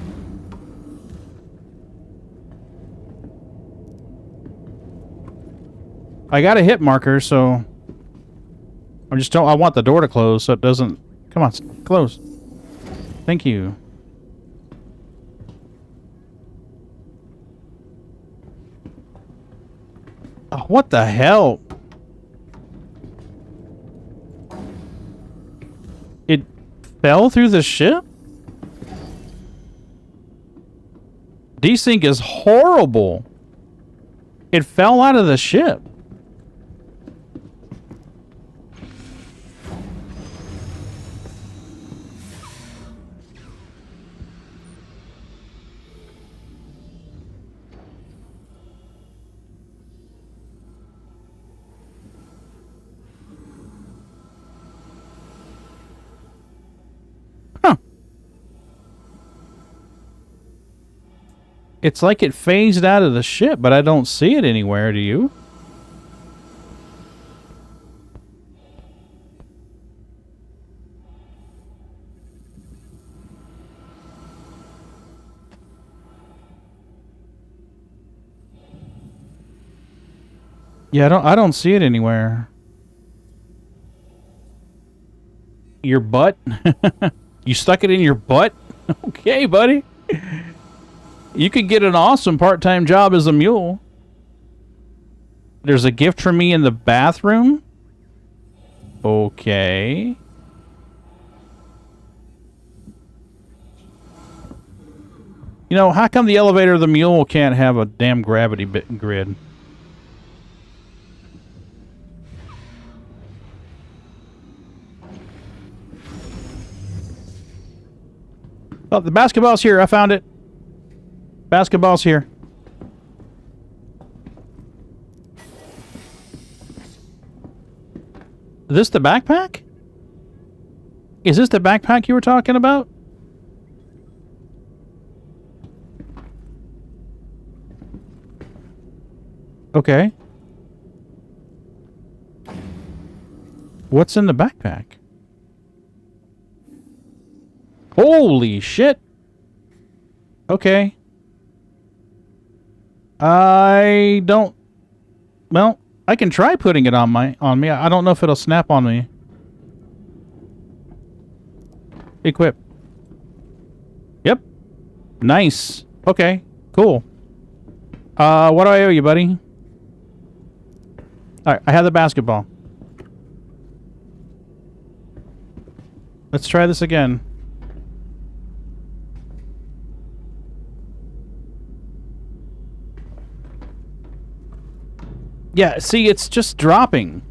B: I got a hit marker, so I want the door to close so it doesn't. Come on, close. Thank you. Oh, what the hell? It fell through the ship? Desync is horrible. It fell out of the ship. It's like it phased out of the ship, but I don't see it anywhere, do you? Yeah, I don't see it anywhere. Your butt? You stuck it in your butt? Okay, buddy. You could get an awesome part-time job as a mule. There's a gift for me in the bathroom? Okay. You know, how come the elevator of the mule can't have a damn gravity grid? Oh, the basketball's here. I found it. Basketball's here. Is this the backpack? Is this the backpack you were talking about? Okay. What's in the backpack? Holy shit. Okay. I don't... Well, I can try putting it on me. I don't know if it'll snap on me. Equip. Yep. Nice. Okay. Cool. What do I owe you, buddy? Alright, I have the basketball. Let's try this again. Yeah, see, it's just dropping.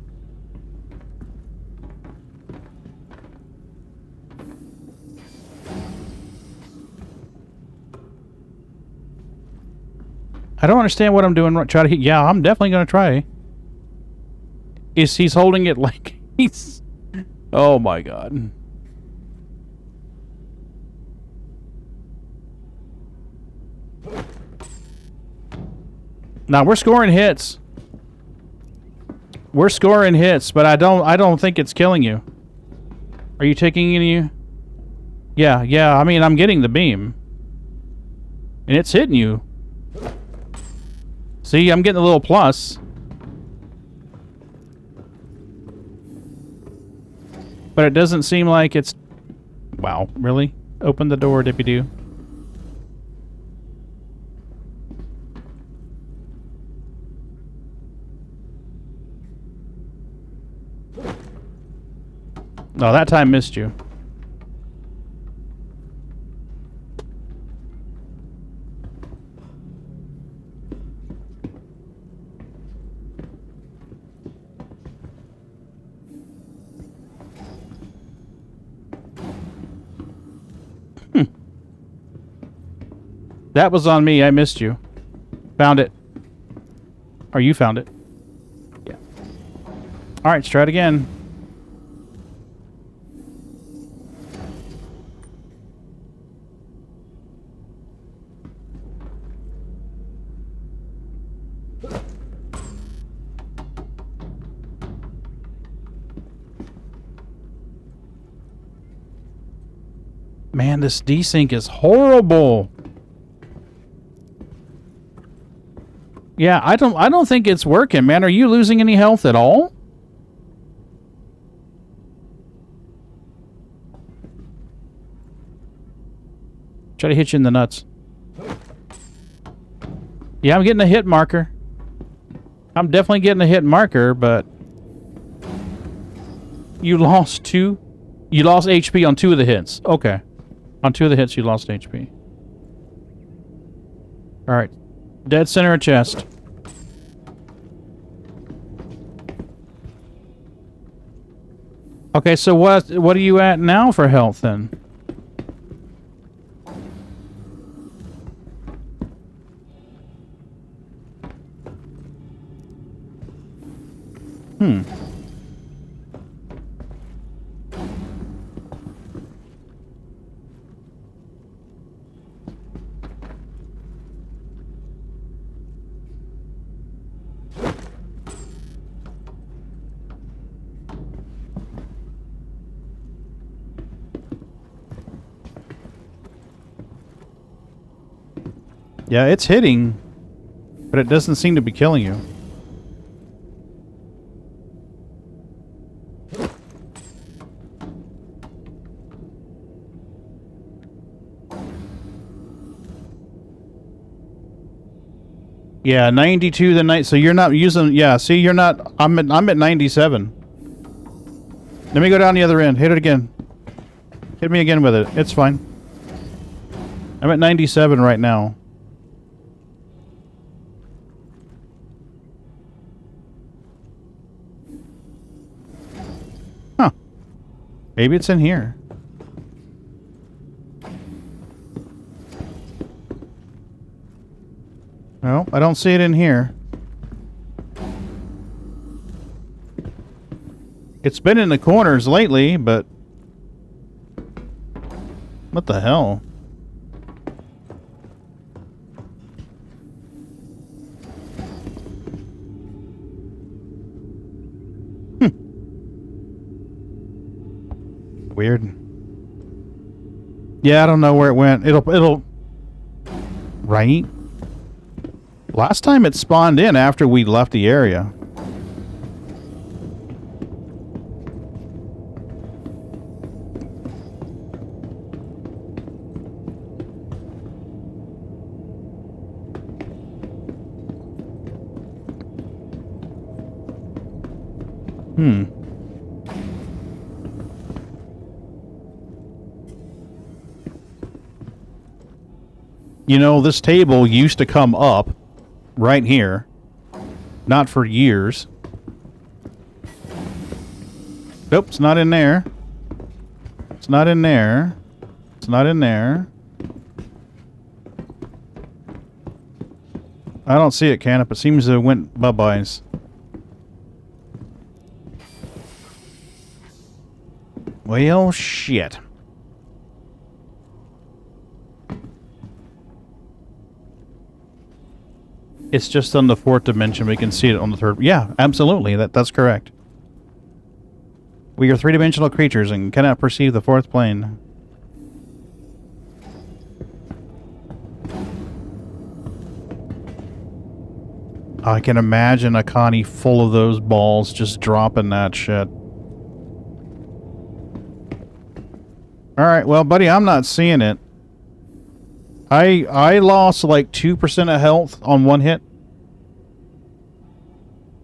B: I don't understand what I'm doing. Try to hit. Yeah, I'm definitely going to try. He's holding it like he's... Oh my god. Now we're scoring hits. We're scoring hits, but I don't think it's killing you. Are you taking any? Yeah, I mean, I'm getting the beam. And it's hitting you. See, I'm getting a little plus. But it doesn't seem like it's... Wow, really? Open the door, Dippy-Doo. No, that time missed you. That was on me. I missed you. Found it. Or you found it. Yeah. Alright, let's try it again. Man, this desync is horrible. Yeah, I don't think it's working, man. Are you losing any health at all? Try to hit you in the nuts. Yeah, I'm getting a hit marker. I'm definitely getting a hit marker, but you lost two. You lost HP on 2 of the hits. Okay. On 2 of the hits, you lost HP. Alright. Dead center of chest. Okay, so what are you at now for health, then? Hmm. Yeah, it's hitting, but it doesn't seem to be killing you. Yeah, 92 the night. So you're not using. Yeah, see, you're not. I'm at 97. Let me go down the other end. Hit it again. Hit me again with it. It's fine. I'm at 97 right now. Huh. Maybe it's in here. No, I don't see it in here. It's been in the corners lately, but... What the hell? Weird. Yeah, I don't know where it went. It'll... Right? Last time it spawned in after we left the area. You know, this table used to come up right here. Not for years. Nope, it's not in there. It's not in there. It's not in there. I don't see it, Canop. It seems to have went bye-byes. Well, shit. It's just on the fourth dimension. We can see it on the third. Yeah, absolutely. That's correct. We are three-dimensional creatures and cannot perceive the fourth plane. I can imagine a Connie full of those balls just dropping that shit. Alright, well, buddy, I'm not seeing it. I lost like 2% of health on one hit.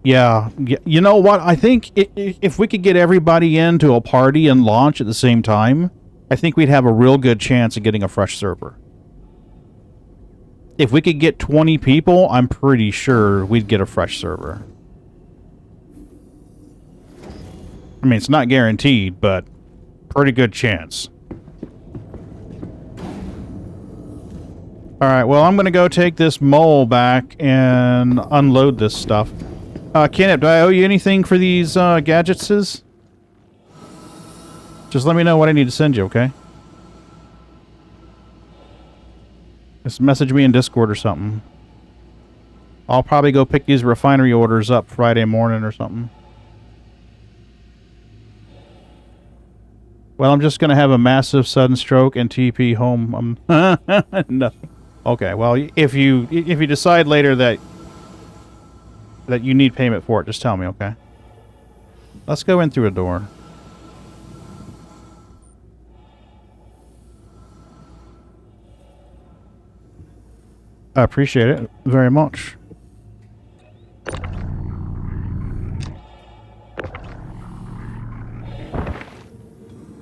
B: Yeah, you know what? I think if we could get everybody into a party and launch at the same time, I think we'd have a real good chance of getting a fresh server. If we could get 20 people, I'm pretty sure we'd get a fresh server. I mean, it's not guaranteed, but pretty good chance. Alright, well, I'm going to go take this mole back and unload this stuff. Kenneth, do I owe you anything for these gadgetses? Just let me know what I need to send you, okay? Just message me in Discord or something. I'll probably go pick these refinery orders up Friday morning or something. Well, I'm just going to have a massive sudden stroke and TP home. Nothing. Okay, well, if you decide later that you need payment for it, just tell me, okay? Let's go in through a door. I appreciate it very much.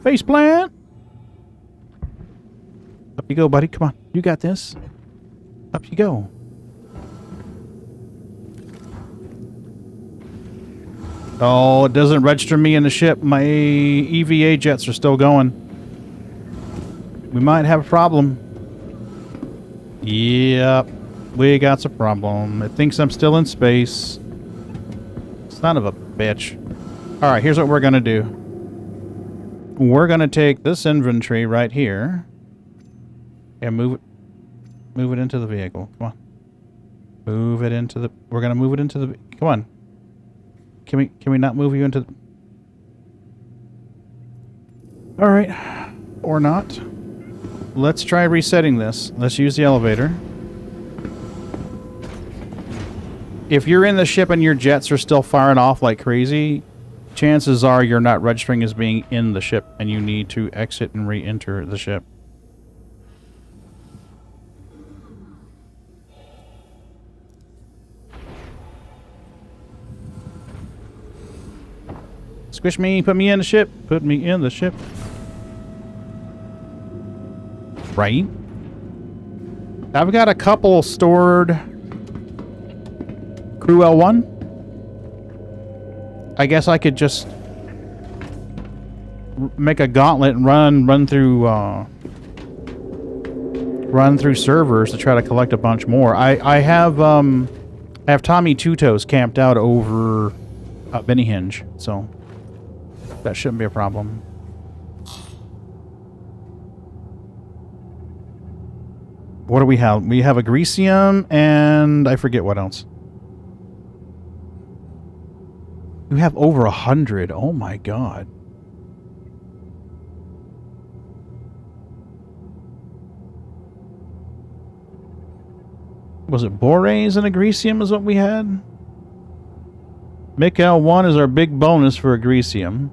B: Faceplant! Up you go, buddy. Come on. You got this. Up you go. Oh, it doesn't register me in the ship. My EVA jets are still going. We might have a problem. Yep. We got a problem. It thinks I'm still in space. Son of a bitch. Alright, here's what we're going to do. We're going to take this inventory right here and move it into the vehicle. Come on. Move it into the... We're going to move it into the... Come on. Can we not move you into the... Alright. Or not. Let's try resetting this. Let's use the elevator. if you're in the ship and your jets are still firing off like crazy, chances are you're not registering as being in the ship and you need to exit and re-enter the ship. Squish me, put me in the ship, put me in the ship. Right? I've got a couple stored Crew L1. I guess I could just make a gauntlet and run through servers to try to collect a bunch more. I have Tommy Two Toes camped out over Benny Hinge, so that shouldn't be a problem. What do we have? We have a Grecium and I forget what else. You have over 100. Oh my god. Was it Borays and a Grecium is what we had? Mick L1 is our big bonus for a Grecium.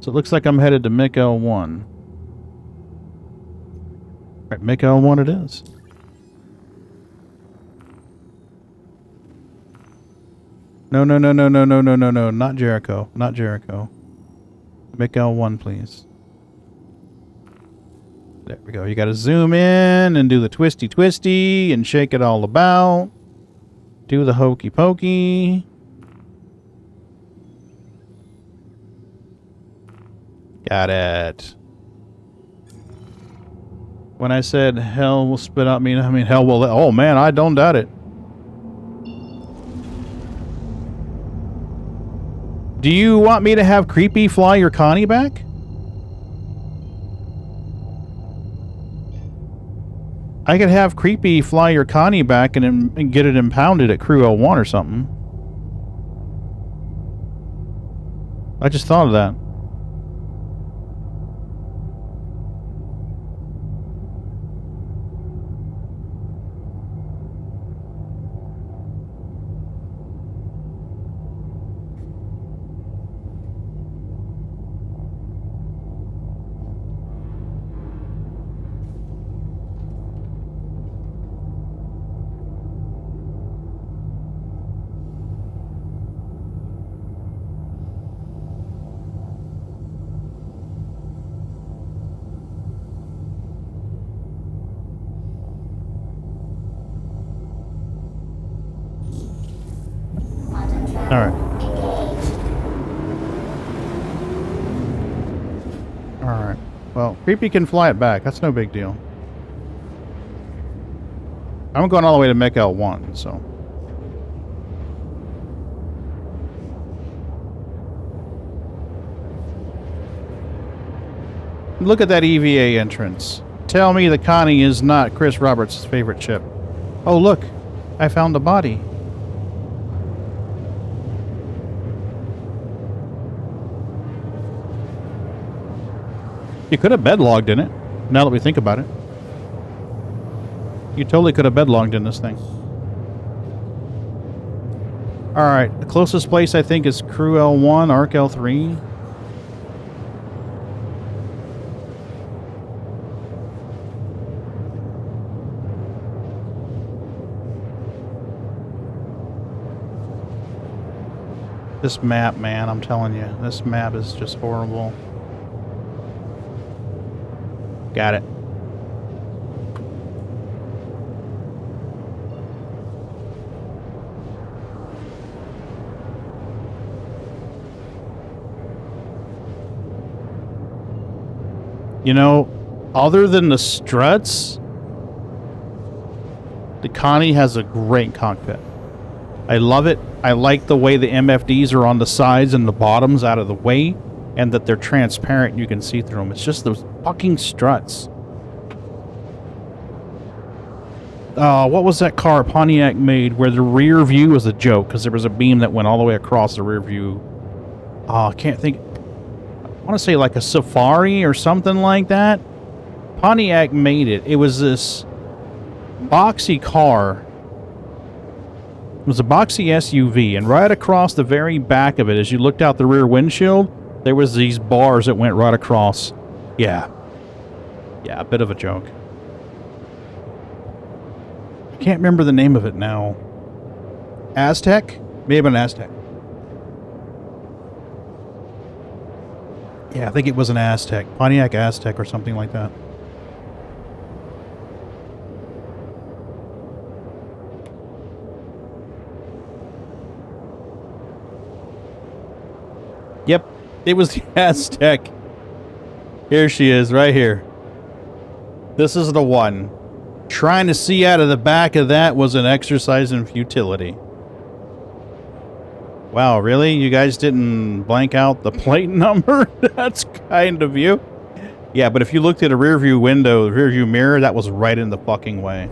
B: So it looks like I'm headed to Mick L1. Right, Mick L1 it is. No, not Jericho. Not Jericho. Mick L1, please. There we go. You gotta zoom in and do the twisty and shake it all about. Do the hokey pokey. Got it. When I said hell will spit out me, I mean hell will... Oh man, I don't doubt it. Do you want me to have Creepy fly your Connie back? I could have Creepy fly your Connie back and get it impounded at Crew L1 or something. I just thought of that. Alright. Well, Creepy can fly it back. That's no big deal. I'm going all the way to Mech L1, so... Look at that EVA entrance. Tell me the Connie is not Chris Roberts' favorite ship. Oh, look. I found a body. You could have bedlogged in it, now that we think about it. You totally could have bedlogged in this thing. Alright, the closest place I think is Crew L1, Arc L3. This map, man, I'm telling you, this map is just horrible. Got it. You know, other than the struts, the Connie has a great cockpit. I love it. I like the way the MFDs are on the sides and the bottoms out of the way, and that they're transparent and you can see through them. It's just those fucking struts. What was that car Pontiac made where the rear view was a joke because there was a beam that went all the way across the rear view? I can't think. I want to say like a Safari or something like that. Pontiac made it. It was this boxy car It was a boxy SUV, and right across the very back of it, as you looked out the rear windshield, there was these bars that went right across. Yeah. Yeah, a bit of a joke. I can't remember the name of it now. Aztec? May have been Aztec. Yeah, I think it was an Aztec. Pontiac Aztec or something like that. Yep, it was the Aztec. Here she is, right here. This is the one. Trying to see out of the back of that was an exercise in futility. Wow, really? You guys didn't blank out the plate number? That's kind of you. Yeah, but if you looked at a rear view window, the rear view mirror, that was right in the fucking way.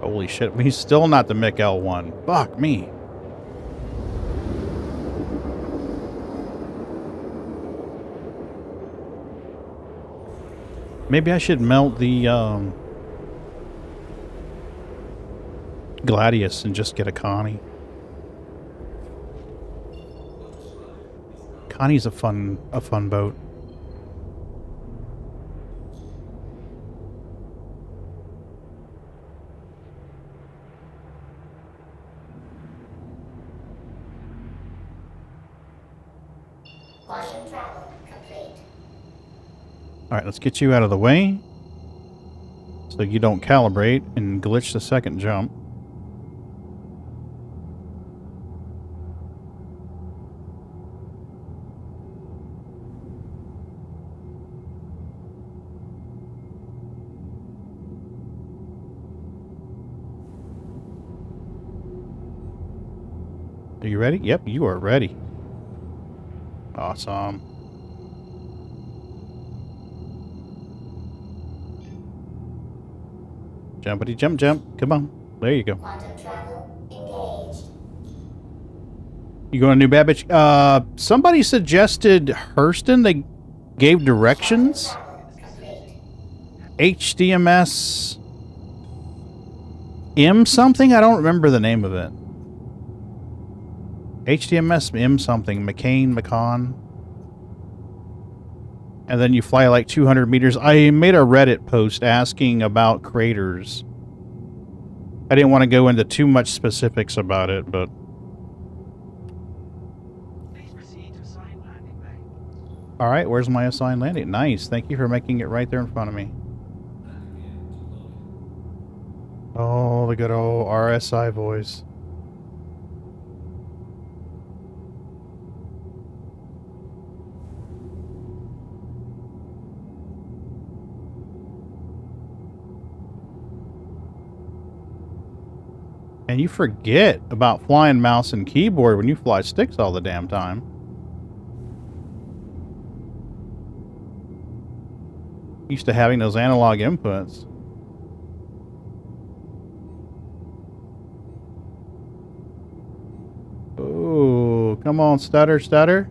B: Holy shit, he's still not the Mick L1. Fuck me. Maybe I should melt the Gladius and just get a Connie. Connie's a fun boat.
A: Quantum travel complete.
B: Alright, let's get you out of the way so you don't calibrate and glitch the second jump. Are you ready? Yep, you are ready. Awesome. Jumpity jump jump. Come on. There you go.
A: Quantum travel engaged.
B: You going to New Babbage? Somebody suggested Hurston. They gave directions. HDMS M something? I don't remember the name of it. HDMS M something. McCann. And then you fly like 200 meters. I made a Reddit post asking about craters. I didn't want to go into too much specifics about it, but... Alright, where's my assigned landing? Nice. Thank you for making it right there in front of me. Oh, the good old RSI voice. And you forget about flying mouse and keyboard when you fly sticks all the damn time. Used to having those analog inputs. Ooh, come on, stutter, stutter.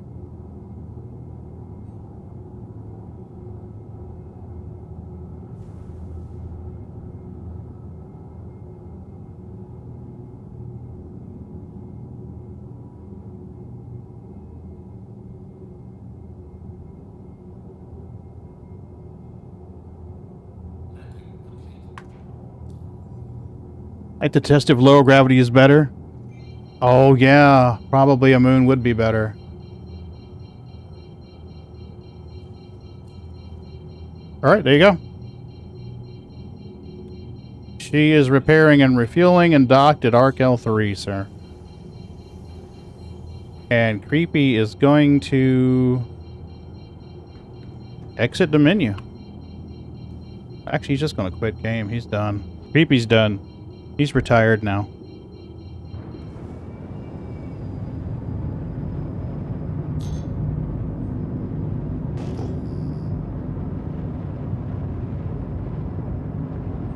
B: Like to test if low gravity is better. Oh yeah, probably a moon would be better. Alright, there you go. She is repairing and refueling and docked at Arc L3, sir. And Creepy is going to exit the menu. Actually, he's just going to quit game. He's done. Creepy's done. He's retired now.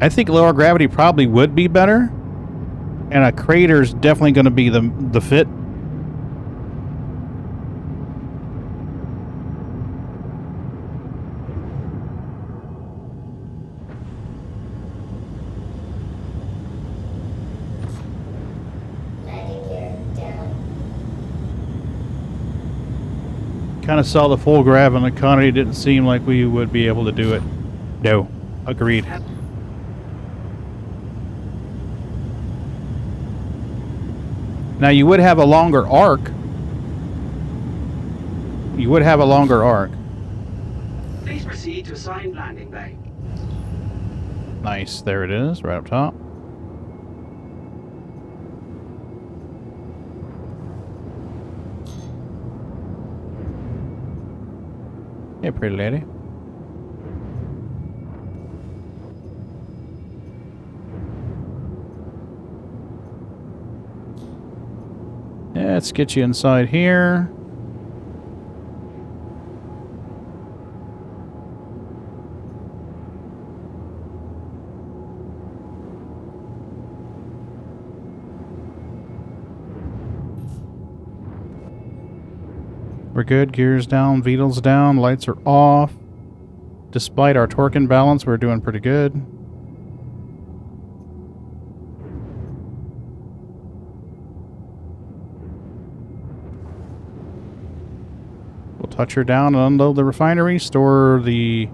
B: I think lower gravity probably would be better. And a crater's definitely going to be the fit.
A: Landing gear down.
B: Kind of saw the full grav and the economy didn't seem like we would be able to do it. No. Agreed. Now you would have a longer arc. You would have a longer arc.
O: Please proceed to assigned landing bay.
B: Nice. There it is, right up top. Hey, pretty lady. Yeah, let's get you inside here. We're good. Gears down, Vitals down, lights are off. Despite our torque imbalance, we're doing pretty good. We'll touch her down and unload the refinery, store the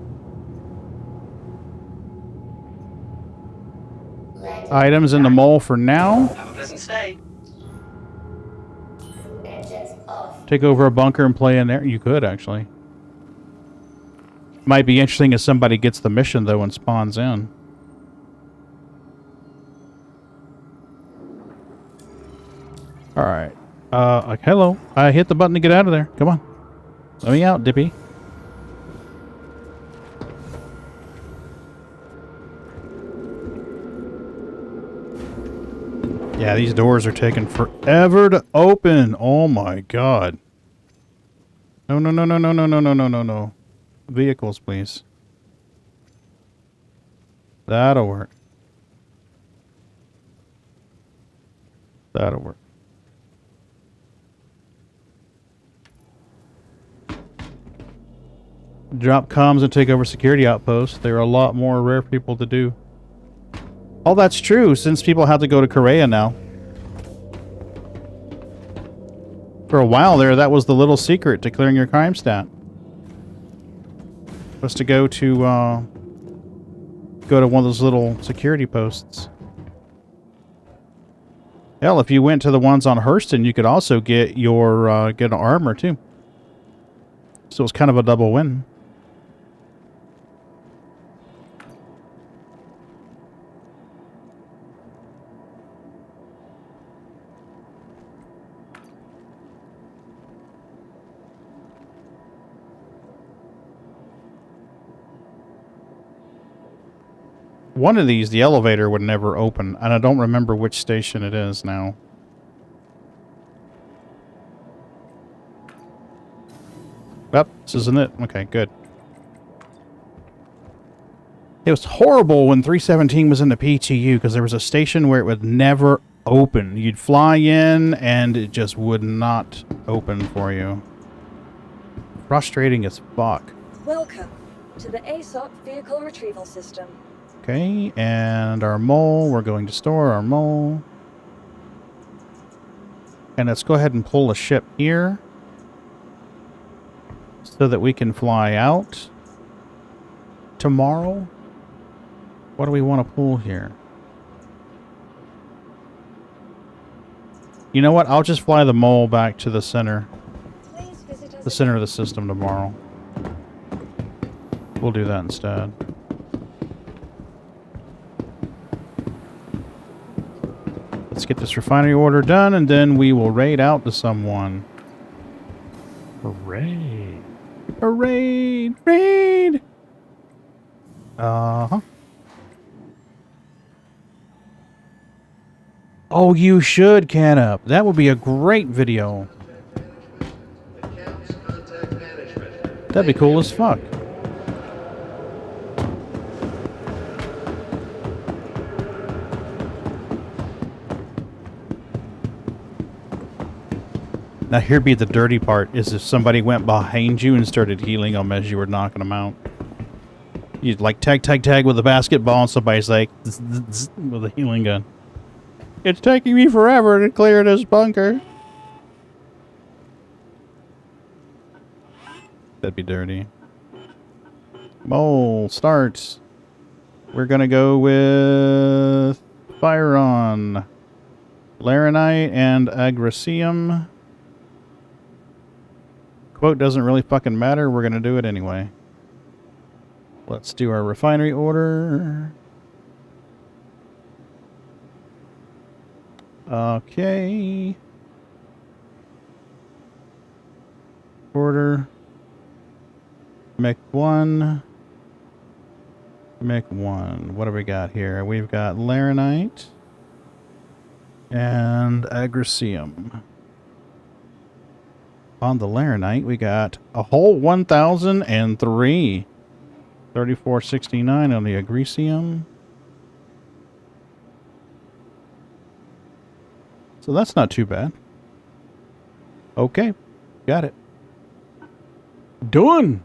B: items in the mole for now.
O: Have a pleasant stay.
A: Engines off.
B: Take over a bunker and play in there. You could, actually. Might be interesting if somebody gets the mission, though, and spawns in. Alright. Hello. I hit the button to get out of there. Come on. Let me out, Dippy. Yeah, these doors are taking forever to open. Oh my god. No, no, no, no, no, no, no, no, no, no, no. Vehicles, please. That'll work. That'll work. Drop comms and take over security outposts. There are a lot more rare people to do. Oh, that's true, since people have to go to Korea now. For a while there, that was the little secret to clearing your crime stat. Was to go to one of those little security posts. Hell, if you went to the ones on Hurston, you could also get your get an armor too. So it's kind of a double win. One of these, the elevator would never open, and I don't remember which station it is now. Yep, this isn't it. Okay, good. It was horrible when 317 was in the PTU, because there was a station where it would never open. You'd fly in, and it just would not open for you. Frustrating as fuck.
L: Welcome to the ASOC Vehicle Retrieval System.
B: Okay, and our mole, we're going to store our mole. And let's go ahead and pull a ship here so that we can fly out tomorrow. What do we want to pull here? You know what? I'll just fly the mole back to the center. The center of the system tomorrow. We'll do that instead. Let's get this refinery order done, and then we will raid out to someone.
E: Hooray!
B: A raid! Raid! Uh-huh. Oh, you should, Canup. That would be a great video. That'd be cool as fuck. Now here be the dirty part, is if somebody went behind you and started healing them as you were knocking them out. You'd like tag with a basketball and somebody's like, zzz, zzz, with a healing gun. It's taking me forever to clear this bunker. That'd be dirty. Mole starts. We're gonna go with Firon, Laranite, and Agricium. Quote doesn't really fucking matter. We're gonna do it anyway. Let's do our refinery order. Okay. Order. Make one. Make one. What do we got here? We've got Laranite and Agricium. On the Laranite, we got a whole 1,003. 3469 on the Agricium. So that's not too bad. Okay. Got it. Done.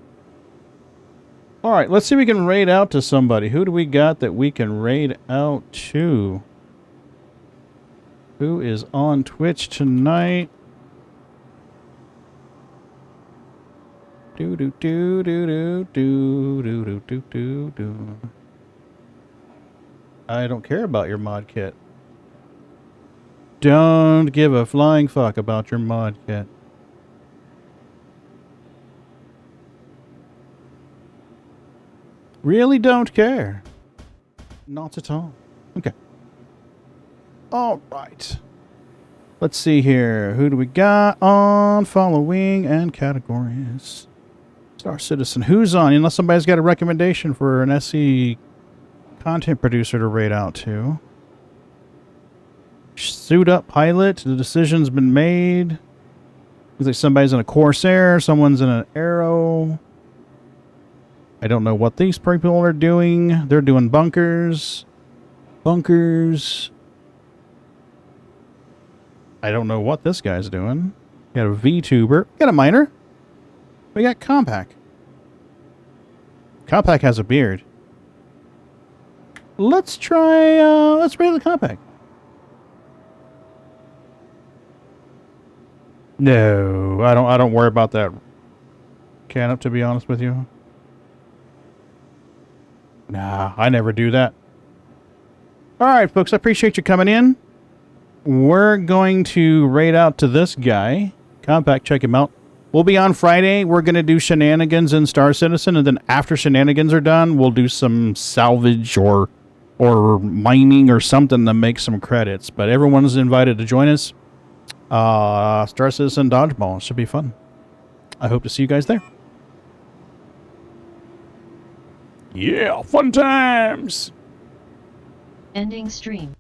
B: Alright, let's see if we can raid out to somebody. Who do we got that we can raid out to? Who is on Twitch tonight? Do do do do do do do do do do do. I don't care about your mod kit. Don't give a flying fuck about your mod kit. Really don't care. Not at all. Okay. All right. Let's see here. Who do we got on following and categories? Star Citizen. Who's on? Unless somebody's got a recommendation for an SE content producer to raid out to. Suit up pilot. The decision's been made. Looks like somebody's in a Corsair. Someone's in an Arrow. I don't know what these people are doing. They're doing bunkers. Bunkers. I don't know what this guy's doing. We got a VTuber. We got a miner. We got Compact. Compact has a beard. Let's try, let's raid the Compact. No, I don't worry about that can-up, to be honest with you. Nah, I never do that. Alright, folks, I appreciate you coming in. We're going to raid out to this guy. Compact, check him out. We'll be on Friday. We're going to do shenanigans in Star Citizen, and then after shenanigans are done, we'll do some salvage or mining or something to make some credits. But everyone's invited to join us. Star Citizen Dodgeball. Should be fun. I hope to see you guys there. Yeah, fun times!
P: Ending stream.